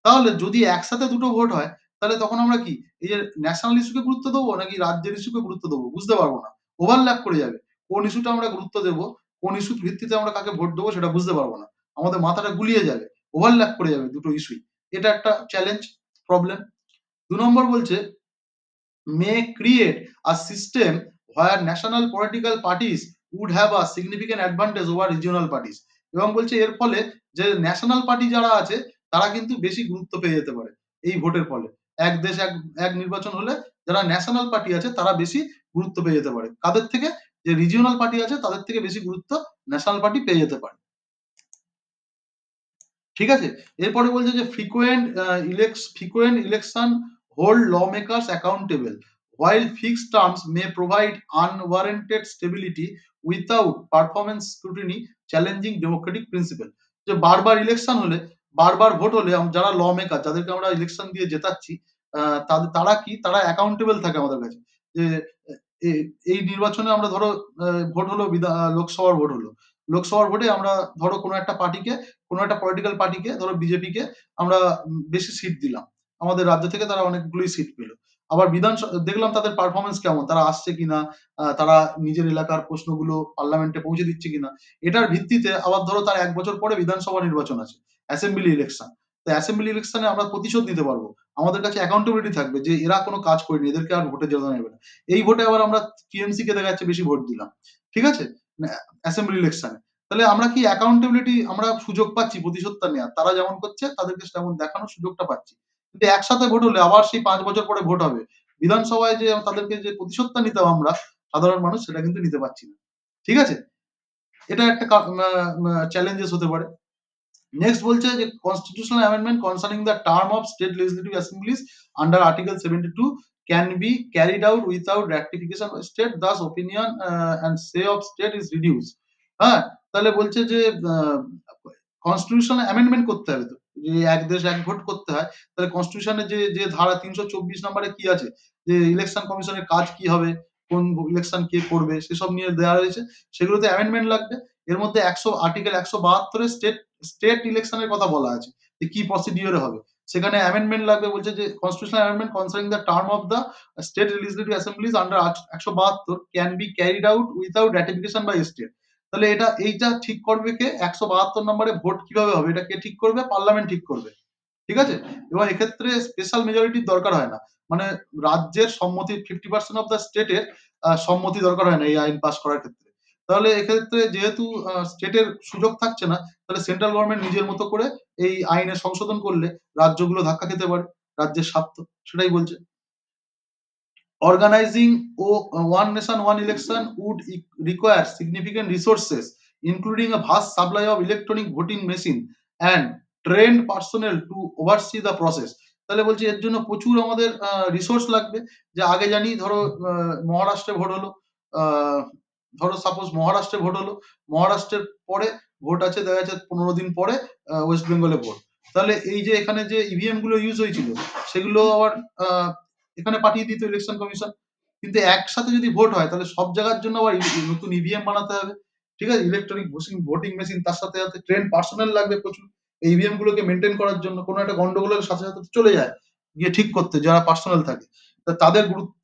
তাহলে যদি একসাথে দুটো ভোট হয়, তাহলে তখন আমরা কি এই যে ন্যাশনাল ইস্যুকে গুরুত্ব দেবো নাকি রাজ্যের ইস্যুকে গুরুত্ব দেবো বুঝতে পারবো না, ওভারল্যাপ করে যাবে। কোন ইস্যুটা আমরা গুরুত্ব দেবো, কোন ইস্যুর ভিত্তিতে আমরা কাকে ভোট দেবো সেটা বুঝতে পারবো না, আমাদের মাথাটা গুলিয়ে যাবে, ওভারল্যাপ করে যাবে দুটো ইস্যুই। এটা একটা চ্যালেঞ্জ, প্রবলেম। 2 নম্বর বলছে may create a system where national political parties would have a significant advantage over regional parties, এবং বলছে এর ফলে যে ন্যাশনাল পার্টি যারা আছে তারা কিন্তু বেশি গুরুত্ব পেয়ে যেতে পারে এই ভোটের ফলে। এক দেশ এক নির্বাচন হলে যারা ন্যাশনাল পার্টি আছে তারা বেশি গুরুত্ব পেয়ে যেতে পারে কাদের থেকে, যে রিজিওনাল পার্টি আছে তাদের থেকে বেশি গুরুত্ব ন্যাশনাল পার্টি পেয়ে যেতে পারে। ঠিক আছে, এরপরে বলছে যে frequent election hold lawmakers accountable while fixed terms may provide unwarranted stability without performance scrutiny challenging democratic principle। যে বারবার ইলেকশন হলে, বারবার ভোট হলে যারা ল মেকার, যাদেরকে আমরা ইলেকশন দিয়ে জেতাচ্ছি, তারা অ্যাকাউন্টেবল থাকে আমাদের কাছে। যে এই নির্বাচনে আমরা ধরো ভোট হলো, লোকসভার ভোট হলো, লোকসভার ভোটে আমরা ধরো কোনো একটা পলিটিক্যাল পার্টিকে, ধরো বিজেপিকে আমরা বেশি সিট দিলাম, আমাদের রাজ্য থেকে তারা অনেকগুলোই সিট পেল। আবার দেখলাম তাদের পারফরমেন্স কেমন, তারা আসছে কিনা, তারা নিজের এলাকার প্রশ্নগুলো পার্লামেন্টে পৌঁছে দিচ্ছে কিনা, এটার ভিত্তিতে আবার ধরো তার 1 বছর পরে বিধানসভা নির্বাচন আছে, অ্যাসেম্বলি ইলেকশন। তো অ্যাসেম্বলি ইলেকশনে আমরা প্রতিশোধ নিতে পারবো, আমাদের কাছে অ্যাকাউন্টেবিলিটি থাকবে যে এরা কোনো কাজ করেনি, এদেরকে আর ভোটে জেতানো যাবে না। এই ভোটে আবার আমরা টিএমসি কে দেখা যাচ্ছে বেশি ভোট দিলাম, ঠিক আছে, অ্যাসেম্বলি ইলেকশনে। তাহলে আমরা কি অ্যাকাউন্টেবিলিটি, আমরা সুযোগ পাচ্ছি প্রতিশোধটা নেওয়ার, তারা যেমন করছে তাদেরকে তেমন দেখানোর সুযোগটা পাচ্ছি। কিন্তু একসাথে ভোট হলে আবার সেই 5 বছর পরে ভোট হবে, বিধানসভায় যে তাদেরকে যে প্রতিশোধটা নিতাম আমরা সাধারণ মানুষ, সেটা কিন্তু নিতে পারছি না। ঠিক আছে, এটা একটা চ্যালেঞ্জেস হতে পারে। নেক্সট বলছে যে constitutional amendment concerning the term of state legislative assemblies under article 72 can be carried out without ratification of state, thus opinion and say of state is reduced। হ্যাঁ, তাহলে বলছে যে কনস্টিটিউশন অ্যামেন্ডমেন্ট করতে হবে, তো যে এক দেশ এক ভোট করতে হয়, তাহলে কনস্টিটিউশনে যে ধারা 324 নম্বরে কি আছে, যে ইলেকশন কমিশনের কাজ কি হবে, কোন ইলেকশন কে করবে, সেসব নিয়ে দেওয়া রয়েছে, সেগুলোতে অ্যামেন্ডমেন্ট লাগবে। এর মধ্যে আর্টিকেল 172 স্টেট ইলেকশনের কথা বলা আছে যে কি প্রসিডিওরে হবে, সেখানে অ্যামেন্ডমেন্ট লাগবে। বলছে যে constitutional amendment concerning the term of the state legislative assemblies under 172 can be carried out without ratification by state. তাহলে এইটা ঠিক করবে কে? 172 নম্বরে ভোট কিভাবে হবে এটা কে ঠিক করবে? পার্লামেন্ট ঠিক করবে, ঠিক আছে। এবং এক্ষেত্রে স্পেশাল মেজরিটির দরকার হয় না, মানে রাজ্যের সম্মতি 50% অফ দ্য স্টেটের সম্মতি দরকার হয় না এই আইন পাস করার ক্ষেত্রে। তাহলে এক্ষেত্রে যেহেতু স্টেটের সুযোগ থাকছে না, তাহলে সেন্ট্রাল গভর্নমেন্ট নিজের মতো করে এই আইনে সংশোধন করলে রাজ্যগুলো ধাক্কা খেতে পারে, রাজ্যের স্বার্থ সেটাই বলছে। Organizing one nation one election would require significant resources including a vast supply of electronic voting machine and trained personnel to oversee the process। তাহলে বলছি এর জন্য প্রচুর আমাদের রিসোর্স লাগবে। যে আগে জানি ধরো মহারাষ্ট্রে ভোট হলো, ধরো সাপোজ মহারাষ্ট্রে ভোট হলো, মহারাষ্ট্রের পরে ভোট আছে দেখা যাচ্ছে 15 দিন পরে ওয়েস্ট বেঙ্গলে ভোট, তাহলে এই যে এখানে যে ইভিএম গুলো ইউজ হয়েছিল সেগুলো আবার এখানে পাঠিয়ে দিত ইলেকশন কমিশন। কিন্তু একসাথে যদি ভোট হয় তাহলে সব জায়গার জন্য আবার নতুন ইভিএম বানাতে হবে, ঠিক আছে, ইলেকট্রনিক ভোটিং মেশিন, তার সাথে সাথে ট্রেন পার্সোনাল লাগবে প্রচুর এই ইভিএম গুলোকে মেনটেন করার জন্য। কোনো একটা গন্ডগোলের সাথে সাথে চলে যায় গিয়ে ঠিক করতে যারা পার্সোনাল থাকে,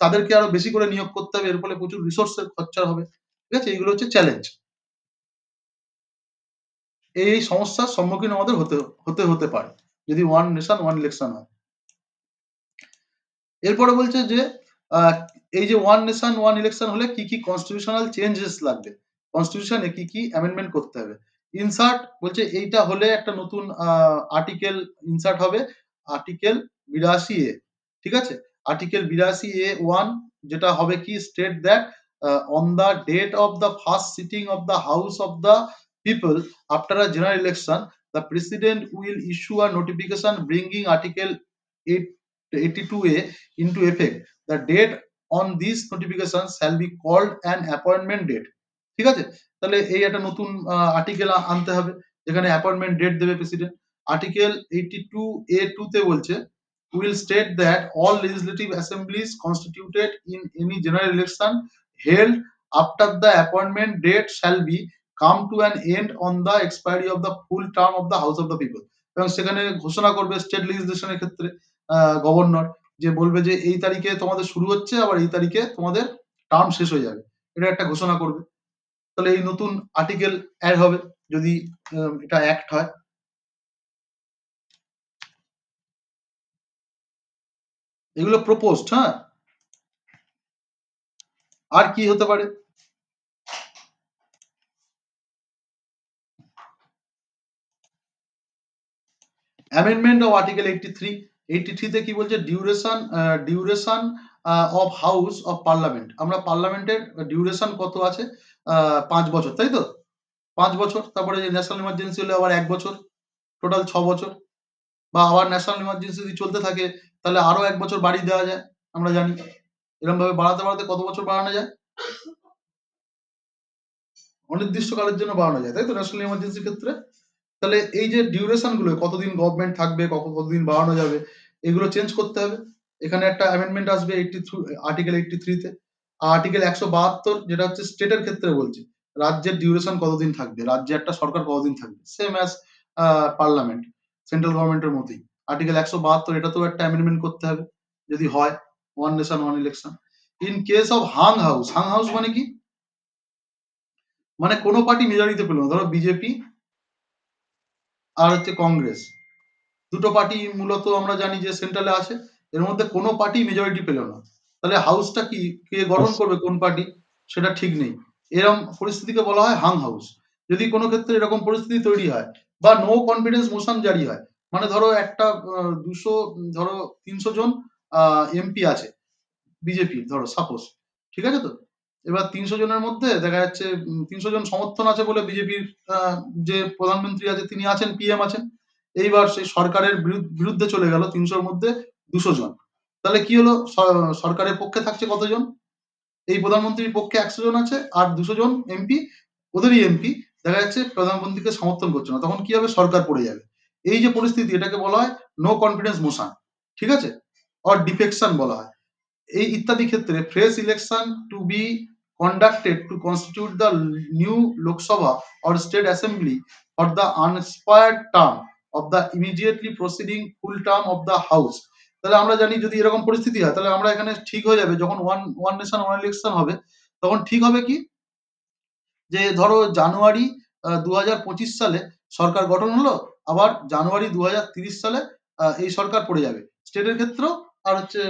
তাদেরকে আরো বেশি করে নিয়োগ করতে হবে, এর ফলে প্রচুর রিসোর্সের খরচা হবে, ঠিক আছে। এইগুলো হচ্ছে চ্যালেঞ্জ, এই সমস্যার সম্মুখীন আমাদের হতে পারে যদি ওয়ান নেশন ওয়ান ইলেকশন হয়। এরপরে বলছে যে এই যে ওয়ান নেশন ওয়ান ইলেকশন হলে কি কি কনস্টিটিউশনাল চেঞ্জেস লাগবে, কনস্টিটিউশনে কি কি অ্যামেন্ডমেন্ট করতে হবে। ইনসার্ট বলছে এইটা হলে একটা নতুন আর্টিকেল ইনসার্ট হবে, আর্টিকেল 82A, ঠিক আছে? আর্টিকেল 82A(1) যেটা হবে কি, state that on the date of the first sitting of the house of the people after a general election, the president will issue a notification bringing article 82A into effect. The date on this notification shall be called an appointment date. ঠিক আছে? তাহলে এই একটা নতুন article আনতে হবে যেখানে appointment date দেবে প্রেসিডেন্ট। আর্টিকেল 82A(2) তে বলছে will state that all legislative assemblies constituted in any general election held after the appointment date shall be come to an end on the expiry of the full term of the House of the People. এবং সেখানে ঘোষণা করবে state লেজিসলেশনের ক্ষেত্রে governor, যে বলবে যে এই তারিখে তোমাদের শুরু হচ্ছে, আবার এই তারিখে তোমাদের টার্ম শেষ হয়ে যাবে, এটা একটা ঘোষণা করবে। তাহলে এই নতুন আর্টিকেল অ্যাড হবে যদি এটা অ্যাক্ট হয়। এগুলো প্রপোজড, হ্যাঁ। আর কি হতে পারে? Amendment of article 83। 83 তে কি বলছে, duration of house of parliament. আমরা পার্লামেন্টের ডিউরেশন কত আছে, 5 বছর, তাই তো? 5 বছর। তারপরে যে ন্যাশনাল ইমার্জেন্সি হলে আবার 1 বছর, টোটাল 6 বছর। বা আবার ন্যাশনাল ইমার্জেন্সি যদি চলতে থাকে তাহলে আরো 1 বছর বাড়িয়ে দেওয়া যায়, আমরা জানি। এরকম ভাবে বাড়াতে বাড়াতে কত বছর বাড়ানো যায়? অনির্দিষ্টকালের জন্য বাড়ানো যায়, তাই তো, ন্যাশনাল ইমার্জেন্সির ক্ষেত্রে। তাহলে এই যে ডিউরেশন গুলো, কতদিন গভর্নমেন্ট থাকবে, কতদিন বাড়ানো যাবে, এগুলো চেঞ্জ করতে হবে। এখানে একটা অ্যামেন্ডমেন্ট আসবে আর্টিকেল 83 তে। আর্টিকেল 172 যেটা হচ্ছে স্টেটের ক্ষেত্রে বলছে রাজ্যের ডিউরেশন কতদিন থাকবে, রাজ্যে একটা সরকার কতদিন থাকবে, সেম অ্যাজ পার্লামেন্ট, সেন্ট্রাল গভর্নমেন্টের মতোই। আর্টিকেল 172 এটাতেও একটা অ্যামেন্ডমেন্ট করতে হবে যদি হয় one nation one election. In case of hung house মানে কি, মানে কোনো পার্টি মেজরিটি পেল না, ধরো বিজেপি আর হচ্ছে কংগ্রেস, দুটো পার্টি মূলত আমরা জানি যে সেন্ট্রালে আছে, এর মধ্যে কোনো পার্টি মেজরিটি পেল না, তাহলে হাউসটা কি কে গঠন করবে, কোন পার্টি, সেটা ঠিক নেই। এরকম পরিস্থিতিকে বলা হয় হাং হাউস। যদি কোনো ক্ষেত্রে এরকম পরিস্থিতি তৈরি হয় বা নো কনফিডেন্স মোশন জারি হয়, মানে ধরো একটা 300 জন এমপি আছে বিজেপির, ধরো সাপোজ, ঠিক আছে তো। এবার 300 জনের মধ্যে দেখা যাচ্ছে 300 জন সমর্থন আছে বলে বিজেপির যে প্রধানমন্ত্রী আছে তিনি আছেন, পিএম আছেন। এইবার সেই সরকারের বিরুদ্ধে চলে গেল 300-র মধ্যে 200 জন। তাহলে কি হলো, সরকারের পক্ষে থাকছে কতজন, এই প্রধানমন্ত্রীর পক্ষে 100 জন আছে, আর 200 জন এমপি, ওদেরই এমপি দেখা যাচ্ছে প্রধানমন্ত্রীকে সমর্থন করছে না, তখন কি হবে, সরকার পড়ে যাবে। এই যে পরিস্থিতি, এটাকে বলা হয় নো কনফিডেন্স মোশন, ঠিক আছে, অর ডিফেকশন বলা হয়। এই ইত্যাদি ক্ষেত্রে fresh election to be conducted to constitute the new Lok Sabha or state assembly for the unexpired term of the immediately preceding full term of the house। তাহলে আমরা জানি যদি এরকম পরিস্থিতি হয় তাহলে আমরা এখানে ঠিক হয়ে যাবে, যখন ওয়ান নেশন ওয়ান ইলেকশন হবে তখন ঠিক হবে কি, যে ধরো জানুয়ারি 2025 সালে সরকার গঠন হলো, আবার জানুয়ারি 2030 সালে এই সরকার পড়ে যাবে, স্টেটের ক্ষেত্রেও আর হচ্ছে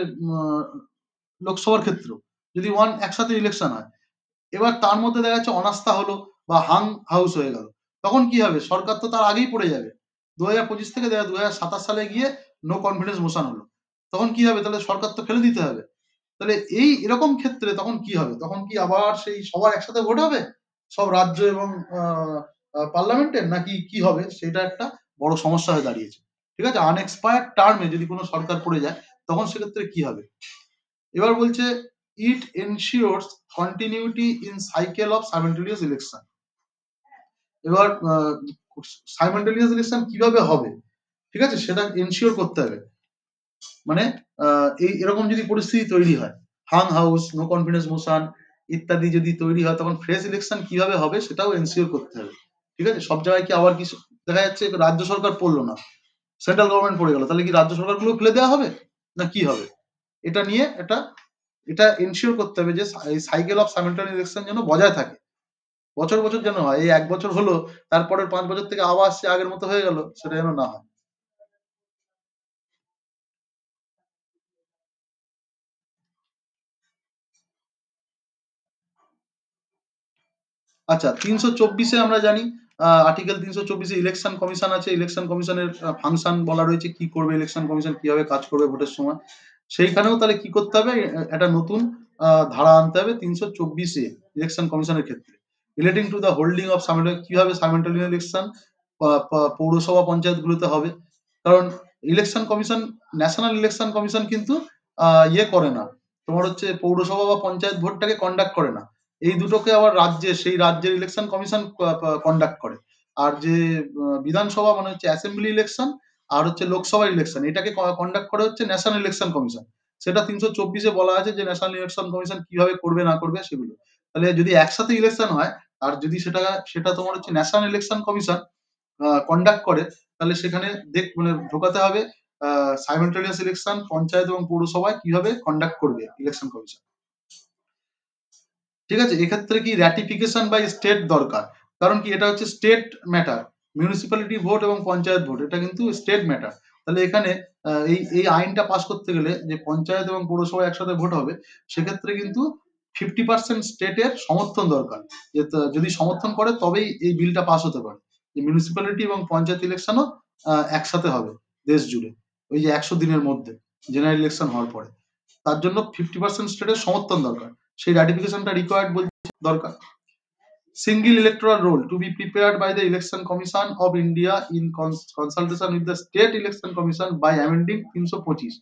লোকসভার ক্ষেত্রেও, যদি একসাথে ইলেকশন হয়। এবার তার মধ্যে দেখা যাচ্ছে অনাস্থা হলো বা হাং হাউস হয়ে গেল, তখন কি হবে, সরকার তো তার আগেই পড়ে যাবে। 2025 থেকে 2027 সালে গিয়ে নো কনফিডেন্স মোশন হলো, তখন কি হবে, তাহলে সরকার তো ফেলে দিতে হবে। তাহলে এই এরকম ক্ষেত্রে তখন কি হবে, তখন কি আবার সেই সবার একসাথে ভোট হবে, সব রাজ্য এবং পার্লামেন্টের, নাকি কি হবে, সেটা একটা বড় সমস্যা হয়ে দাঁড়িয়েছে। ঠিক আছে, আনএক্সপায়ার্ড টার্মে যদি কোনো সরকার পড়ে যায় তখন সেক্ষেত্রে কি হবে। এবার বলছে it ensures continuity in cycle of simultaneous election. এবার সাইমেন্টেনিয়াস ইলেকশন কিভাবে হবে, ঠিক আছে, সেটা এনশিওর করতে হবে। মানে এই এরকম যদি পরিস্থিতি তৈরি হয়, Hang house, no confidence motion ইত্যাদি যদি তৈরি হয়, তখন ফ্রেশ ইলেকশন কিভাবে হবে সেটাও এনশিওর করতে হবে। ঠিক আছে, সব জায়গায় কি আবার কি দেখা যাচ্ছে রাজ্য সরকার পড়লো না, সেন্ট্রাল গভর্নমেন্ট পড়ে গেল, তাহলে কি রাজ্য সরকারগুলো ফেলে দেওয়া হবে না কি হবে, এটা নিয়ে এটা এনশিওর করতে হবে যে এই সাইকেল অফ সাইমেন্টেনিয়াস ইলেকশন যেন বজায় থাকে, বছর বছর যেন হয়। এই 1 বছর হলো, তারপরের 5 বছর থেকে আবার সে আগের মতো হয়ে গেল, সেটা যেন না হয়। আচ্ছা, 324-এ আমরা জানি আর্টিকেল 324 ইলেকশন কমিশন আছে, ইলেকশন কমিশনের ফাংশন বলা রয়েছে, কি করবে ইলেকশন কমিশন, কিভাবে কাজ করবে ভোটের সময়। সেইখানেও তাহলে কি করতে হবে, একটা নতুন ধারা আনতে হবে 324 ইলেকশন কমিশনের ক্ষেত্রে, relating to the holding of কিভাবে সাইমেন্টালিয়াস ইলেকশন পৌরসভা পঞ্চায়েতগুলোতে হবে। কারণ election commission, national election commission কিন্তু ইয়ে করে না, তোমার হচ্ছে পৌরসভা বা পঞ্চায়েত ভোটটাকে কন্ডাক্ট করে না, এই দুটোকে আবার সেই রাজ্যের ইলেকশন কমিশন কন্ডাক্ট করে। আর যে বিধানসভা মানে হচ্ছে অ্যাসেম্বলি ইলেকশন আর হচ্ছে লোকসভা ইলেকশন, এটাকে কন্ডাক্ট করে হচ্ছে ন্যাশনাল ইলেকশন কমিশন। সেটা 324 বলা আছে যে ন্যাশনাল ইলেকশন কমিশন কিভাবে করবে না করবে সেগুলো। তাহলে যদি একসাথে ইলেকশন হয় আর যদি সেটা তোমার হচ্ছে ন্যাশনাল ইলেকশন কমিশন কন্ডাক্ট করে, তাহলে সেখানে মানে ঢোকাতে হবে সাইমেন্টালিয়াস ইলেকশন পঞ্চায়েত এবং পৌরসভায় কিভাবে কন্ডাক্ট করবে ইলেকশন কমিশন। ঠিক আছে, এক্ষেত্রে কি র্যাটিফিকেশন বাই স্টেট দরকার, কারণ কি এটা হচ্ছে স্টেট ম্যাটার, মিউনিসিপ্যালিটি ভোট এবং পঞ্চায়েত ভোট এটা কিন্তু স্টেট ম্যাটার। তাহলে এখানে এই আইনটা পাস করতে গেলে যে পঞ্চায়েত এবং পৌরসভা একসাথে ভোট হবে, সেক্ষেত্রে কিন্তু 50% স্টেটের সমর্থন দরকার, যে যদি সমর্থন করে তবেই এই বিলটা পাস হতে পারে, যে মিউনিসিপ্যালিটি এবং পঞ্চায়েত ইলেকশনও একসাথে হবে দেশ জুড়ে ওই যে 100 দিনের মধ্যে জেনারেল ইলেকশন হওয়ার পরে। তার জন্য 50% স্টেটের সমর্থন দরকার, সেই রাটিফিকেশনটা রিকোয়ার্ড বলছে দরকার। Single electoral roll to be prepared by the election commission of India in consultation with the state election commission by amending 325,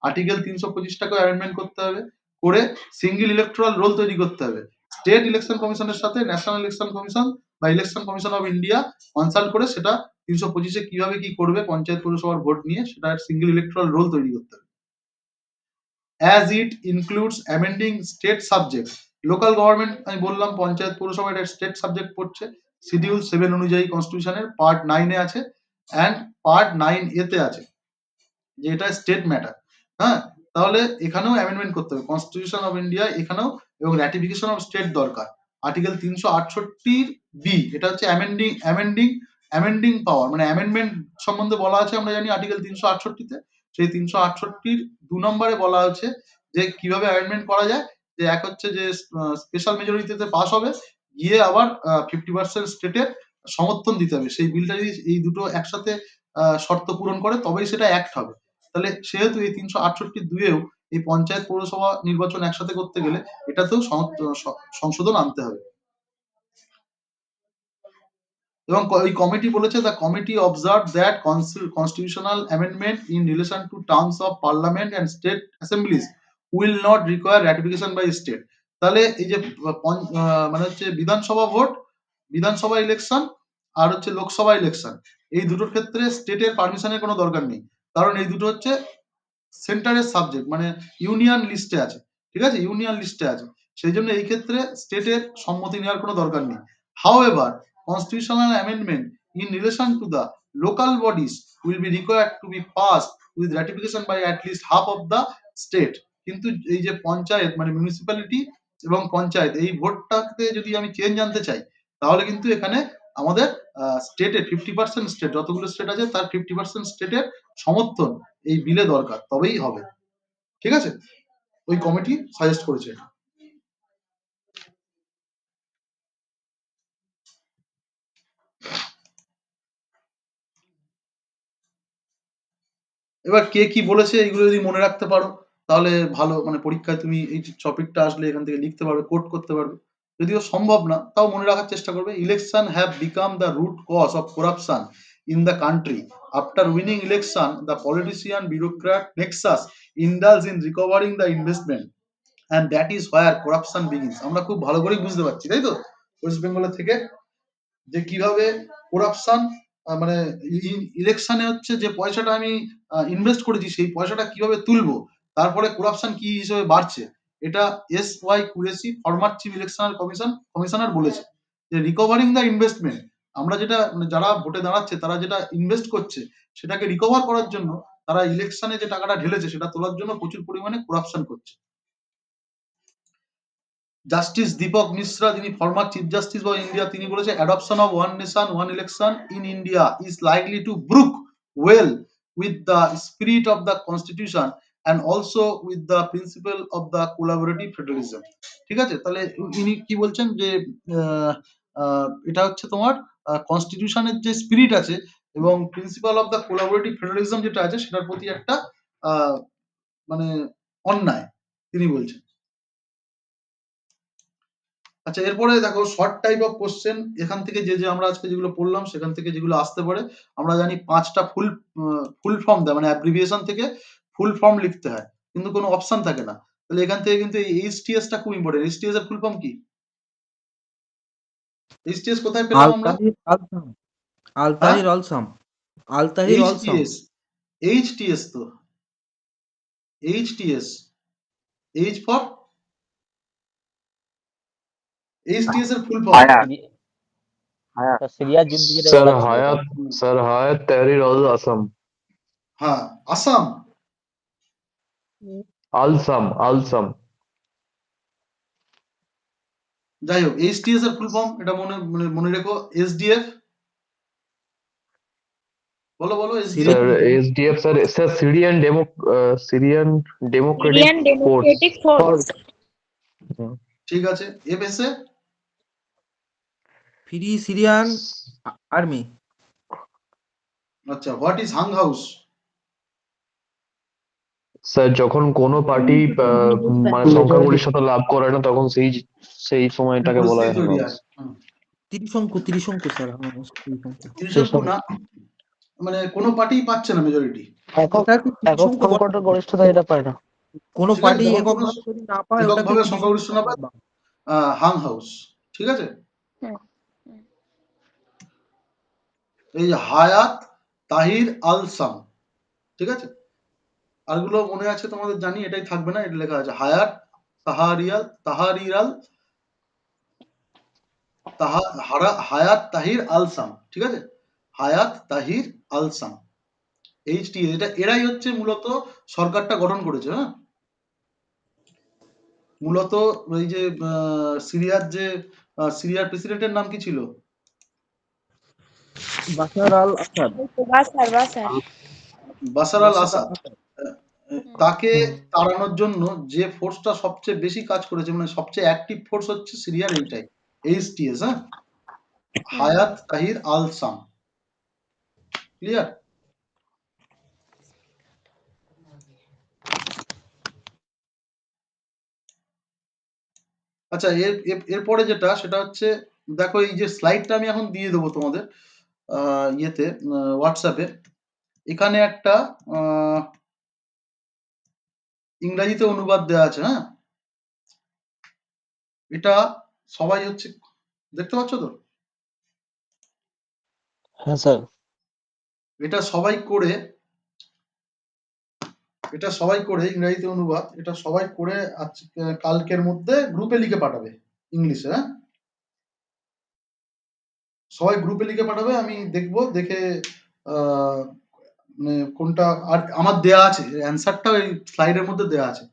article 325টাকে অ্যামেন্ডমেন্ট করতে হবে, করে সিঙ্গেল ইলেকট্রাল রোল তৈরি করতে হবে, স্টেট ইলেকশন কমিশনের সাথে ন্যাশনাল ইলেকশন কমিশন বা election commission of India consult করে সেটা 325 কিভাবে কি করবে পঞ্চায়েত পৌরসভার ভোট নিয়ে সেটা সিঙ্গেল ইলেকট্রাল রোল তৈরি করতে হবে। as it includes amending state subject, local government আমি বললাম পঞ্চায়েত পৌরসভা এটা স্টেট সাবজেক্ট পড়ছে, শিডিউল 7 অনুযায়ী কনস্টিটিউশনের পার্ট 9 এ আছে এন্ড পার্ট 9 তে আছে যে এটা স্টেট ম্যাটার। হ্যাঁ, তাহলে এখানেও অ্যামেন্ডমেন্ট করতে হবে কনস্টিটিউশন অফ ইন্ডিয়া এখানেও, এবং র্যাটিফিকেশন অফ স্টেট দরকার আর্টিকেল 368 বি, এটা হচ্ছে অ্যামেন্ডিং পাওয়ার, মানে অ্যামেন্ডমেন্ট সম্বন্ধে বলা আছে আমরা জানি আর্টিকেল 368 তে, সেই 368 2 নম্বরে বলা আছে যে কিভাবে অ্যামেন্ডমেন্ট করা যায়, যে এক হচ্ছে যে স্পেশাল মেজরিটিতে পাস হবে, গিয়ে আবার 50% স্টেটের সমর্থন দিতে হবে, সেই বিলটা যদি এই দুটো একসাথে শর্ত পূরণ করে তবেই সেটা অ্যাক্ট হবে। তাহলে সেহেতু এই 368(2)এও এই পঞ্চায়েত পৌরসভা নির্বাচন একসাথে করতে গেলে এটাতেও সংশোধন আনতে হবে। এবং এই কমিটি বলেছে the committee observe that constitutional amendment in relation to terms of parliament and state assemblies will not require ratification by state. তাহলে এই যে মানে হচ্ছে বিধানসভা ভোট, বিধানসভা ইলেকশন আর হচ্ছে লোকসভা ইলেকশন, এই দুটোর ক্ষেত্রে স্টেটের পারমিশনের কোনো দরকার নেই, কারণ এই দুটো হচ্ছে সেন্টারের সাবজেক্ট, মানে ইউনিয়ন লিস্টে আছে। ঠিক আছে, ইউনিয়ন লিস্টে আছে, সেই জন্য এই ক্ষেত্রে স্টেটের সম্মতি নেওয়ার কোনো দরকার নেই। However constitutional amendment in relation to the local bodies will be required to be passed with ratification by at least half of the state। কিন্তু এই যে পঞ্চায়েত মানে মিউনিসিপ্যালিটি এবং পঞ্চায়েত এই ভোটটাতে যদি আমি চেঞ্জ আনতে চাই, তাহলে কিন্তু এখানে আমাদের স্টেটের 50% স্টেট, যতগুলো স্টেট আছে তার 50% স্টেটের সমর্থন এই বিলে দরকার, তবেই হবে। ঠিক আছে, ওই কমিটি সাজেস্ট করেছে। এবার কে কি বলেছে এইগুলো যদি মনে রাখতে পারো তাহলে ভালো, মানে পরীক্ষায় তুমি এই টপিকটা আসলে এখান থেকে লিখতে পারবে, কোট করতে পারবে। যদিও সম্ভব না তাও মনে রাখার চেষ্টা করবে। Election have become the root cause of corruption in the country. After winning election the politician bureaucrat nexus indulge in recovering the investment and that is where corruption begins. আমরা খুব ভালো করেই বুঝতে পারছি, তাই তো, ওয়েস্ট বেঙ্গলের থেকে, যে কিভাবে করাপশন মানে ইলেকশনে হচ্ছে যে পয়সাটা আমি ইনভেস্ট করেছি সেই পয়সাটা কিভাবে তুলবো, তারপরে করাপশন কি হিসেবে বাড়ছে, এটা SY Qureshi former chief electoral commissioner বলেছে যে রিকভারিং দ্য ইনভেস্টমেন্ট, আমরা যেটা মানে যারা ভোটে দাঁড়াচ্ছে তারা যেটা ইনভেস্ট করছে সেটাকে রিকভার করার জন্য তারা ইলেকশনে যে টাকাটা ঢেলেছে সেটা তোলার জন্য প্রচুর পরিমাণে করাপশন করছে। জাস্টিস দীপক মিশ্রা, যিনি former chief justice of India, তিনি বলেছে adoption of one nation one election in India is likely to brook well with the spirit of the constitution and also with the principle of the collaborative federalism. ঠিক আছে, তাহলে ইনি কি বলছেন যে এটা হচ্ছে তোমার কনস্টিটিউশনের যে স্পিরিট আছে এবং principal of the collaborative federalism যেটা আছে সেটার প্রতি একটা মানে অন্যায় তিনি বলছেন। আচ্ছা, এরপরে দেখো শর্ট টাইপ অফ কোশ্চেন। এখান থেকে যে আমরা আজকে যেগুলো পড়লাম সেখান থেকে যেগুলো আসতে পারে, আমরা জানি 5টা ফুল ফর্ম দেয়, মানে অ্যাব্রিভিয়েশন থেকে ফুল ফর্ম লিখতে হয়, কিন্তু কোনো অপশন থাকে না। তাহলে এখান থেকে কিন্তু এই এইচটিএস টা খুব ইম্পর্টেন্ট। এইচটিএস এর ফুল ফর্ম কি? এইচটিএস কোথায় পেলাম আমরা? আলতাহির অলসাম। আলতাহির অলসাম। এইচটিএস, এইচটিএস তো এইচটিএস, এইচ ফর এইচটিএস এর ফুল ফর্ম হায়াত সিরিয়ার যুদ্ধ যেটা স্যার বলা ছিল হায়াত তাহরির আল আসাম। হ্যাঁ, আসাম, আলসাম। যাই হোক, এইচটিএস এর ফুল ফর্ম এটা মনে রেখো। এসডিএফ বলো SDF. Sir SDF sir Syrian Democratic Indian Democratic force. ঠিক আছে। FSA free Syrian army. আচ্ছা, what is Hang house? Sir যখন কোনো পার্টি মানে সংখ্যাগরিষ্ঠতা লাভ করে না তখন সেই সময়টাকে বলা হয় তৈরি হাং হয়। ত্রিশঙ্কু স্যার। ত্রিশঙ্কু না, মানে কোনো পার্টি পাচ্ছে না মেজরিটি। একক সংকটের গরিষ্ঠতা এটা পায় না। কোনো পার্টি এককভাবে যদি না পায় ওটাকে এককভাবে সংখ্যাগরিষ্ঠ না পায়, হাং হাউস। ঠিক আছে। এই হায়াত তাহির আল সাম, ঠিক আছে। আরগুলো মনে আছে তোমাদের, জানি এটাই থাকবে না, এটা লেখা আছে হায়াত হায়াত তাহির আল সাম, ঠিক আছে। হায়াত তাহির আল সাম, এইচটি। এরাই হচ্ছে মূলত সরকারটা গঠন করেছে। হ্যাঁ, মূলত ওই যে সিরিয়ার প্রেসিডেন্টের নাম কি ছিল? বাশার আল আসাদ। বাশার আল আসাদ। তাকে তাড়ানোর জন্য যে ফোর্সটা সবচেয়ে বেশি কাজ করেছে, মানে সবচেয়ে অ্যাক্টিভ ফোর্স হচ্ছে সিরিয়ার এইটাই, এইচটিএস। হ্যাঁ, হায়াত তাহির আল সাম। ক্লিয়ার? আচ্ছা, এরপরে যেটা সেটা হচ্ছে, দেখো এই যে স্লাইডটা আমি এখন দিয়ে দেবো তোমাদের ইয়েতে, হোয়াটসঅ্যাপে। এখানে একটা ইংরাজিতে অনুবাদ দেওয়া আছে। হ্যাঁ, এটা সবাই হচ্ছে দেখতে পাচ্ছ তো? হ্যাঁ স্যার। এটা সবাই করে ইংরেজিতে অনুবাদ, এটা সবাই করে কালকের মধ্যে গ্রুপে লিখে পাঠাবে ইংলিশে। হ্যাঁ, সবাই গ্রুপে লিখে পাঠাবে, আমি দেখবো, দেখে মানে কোনটা। আর আমার দেয়া আছে অ্যান্সারটা, ওই স্লাইডের মধ্যে দেয়া আছে।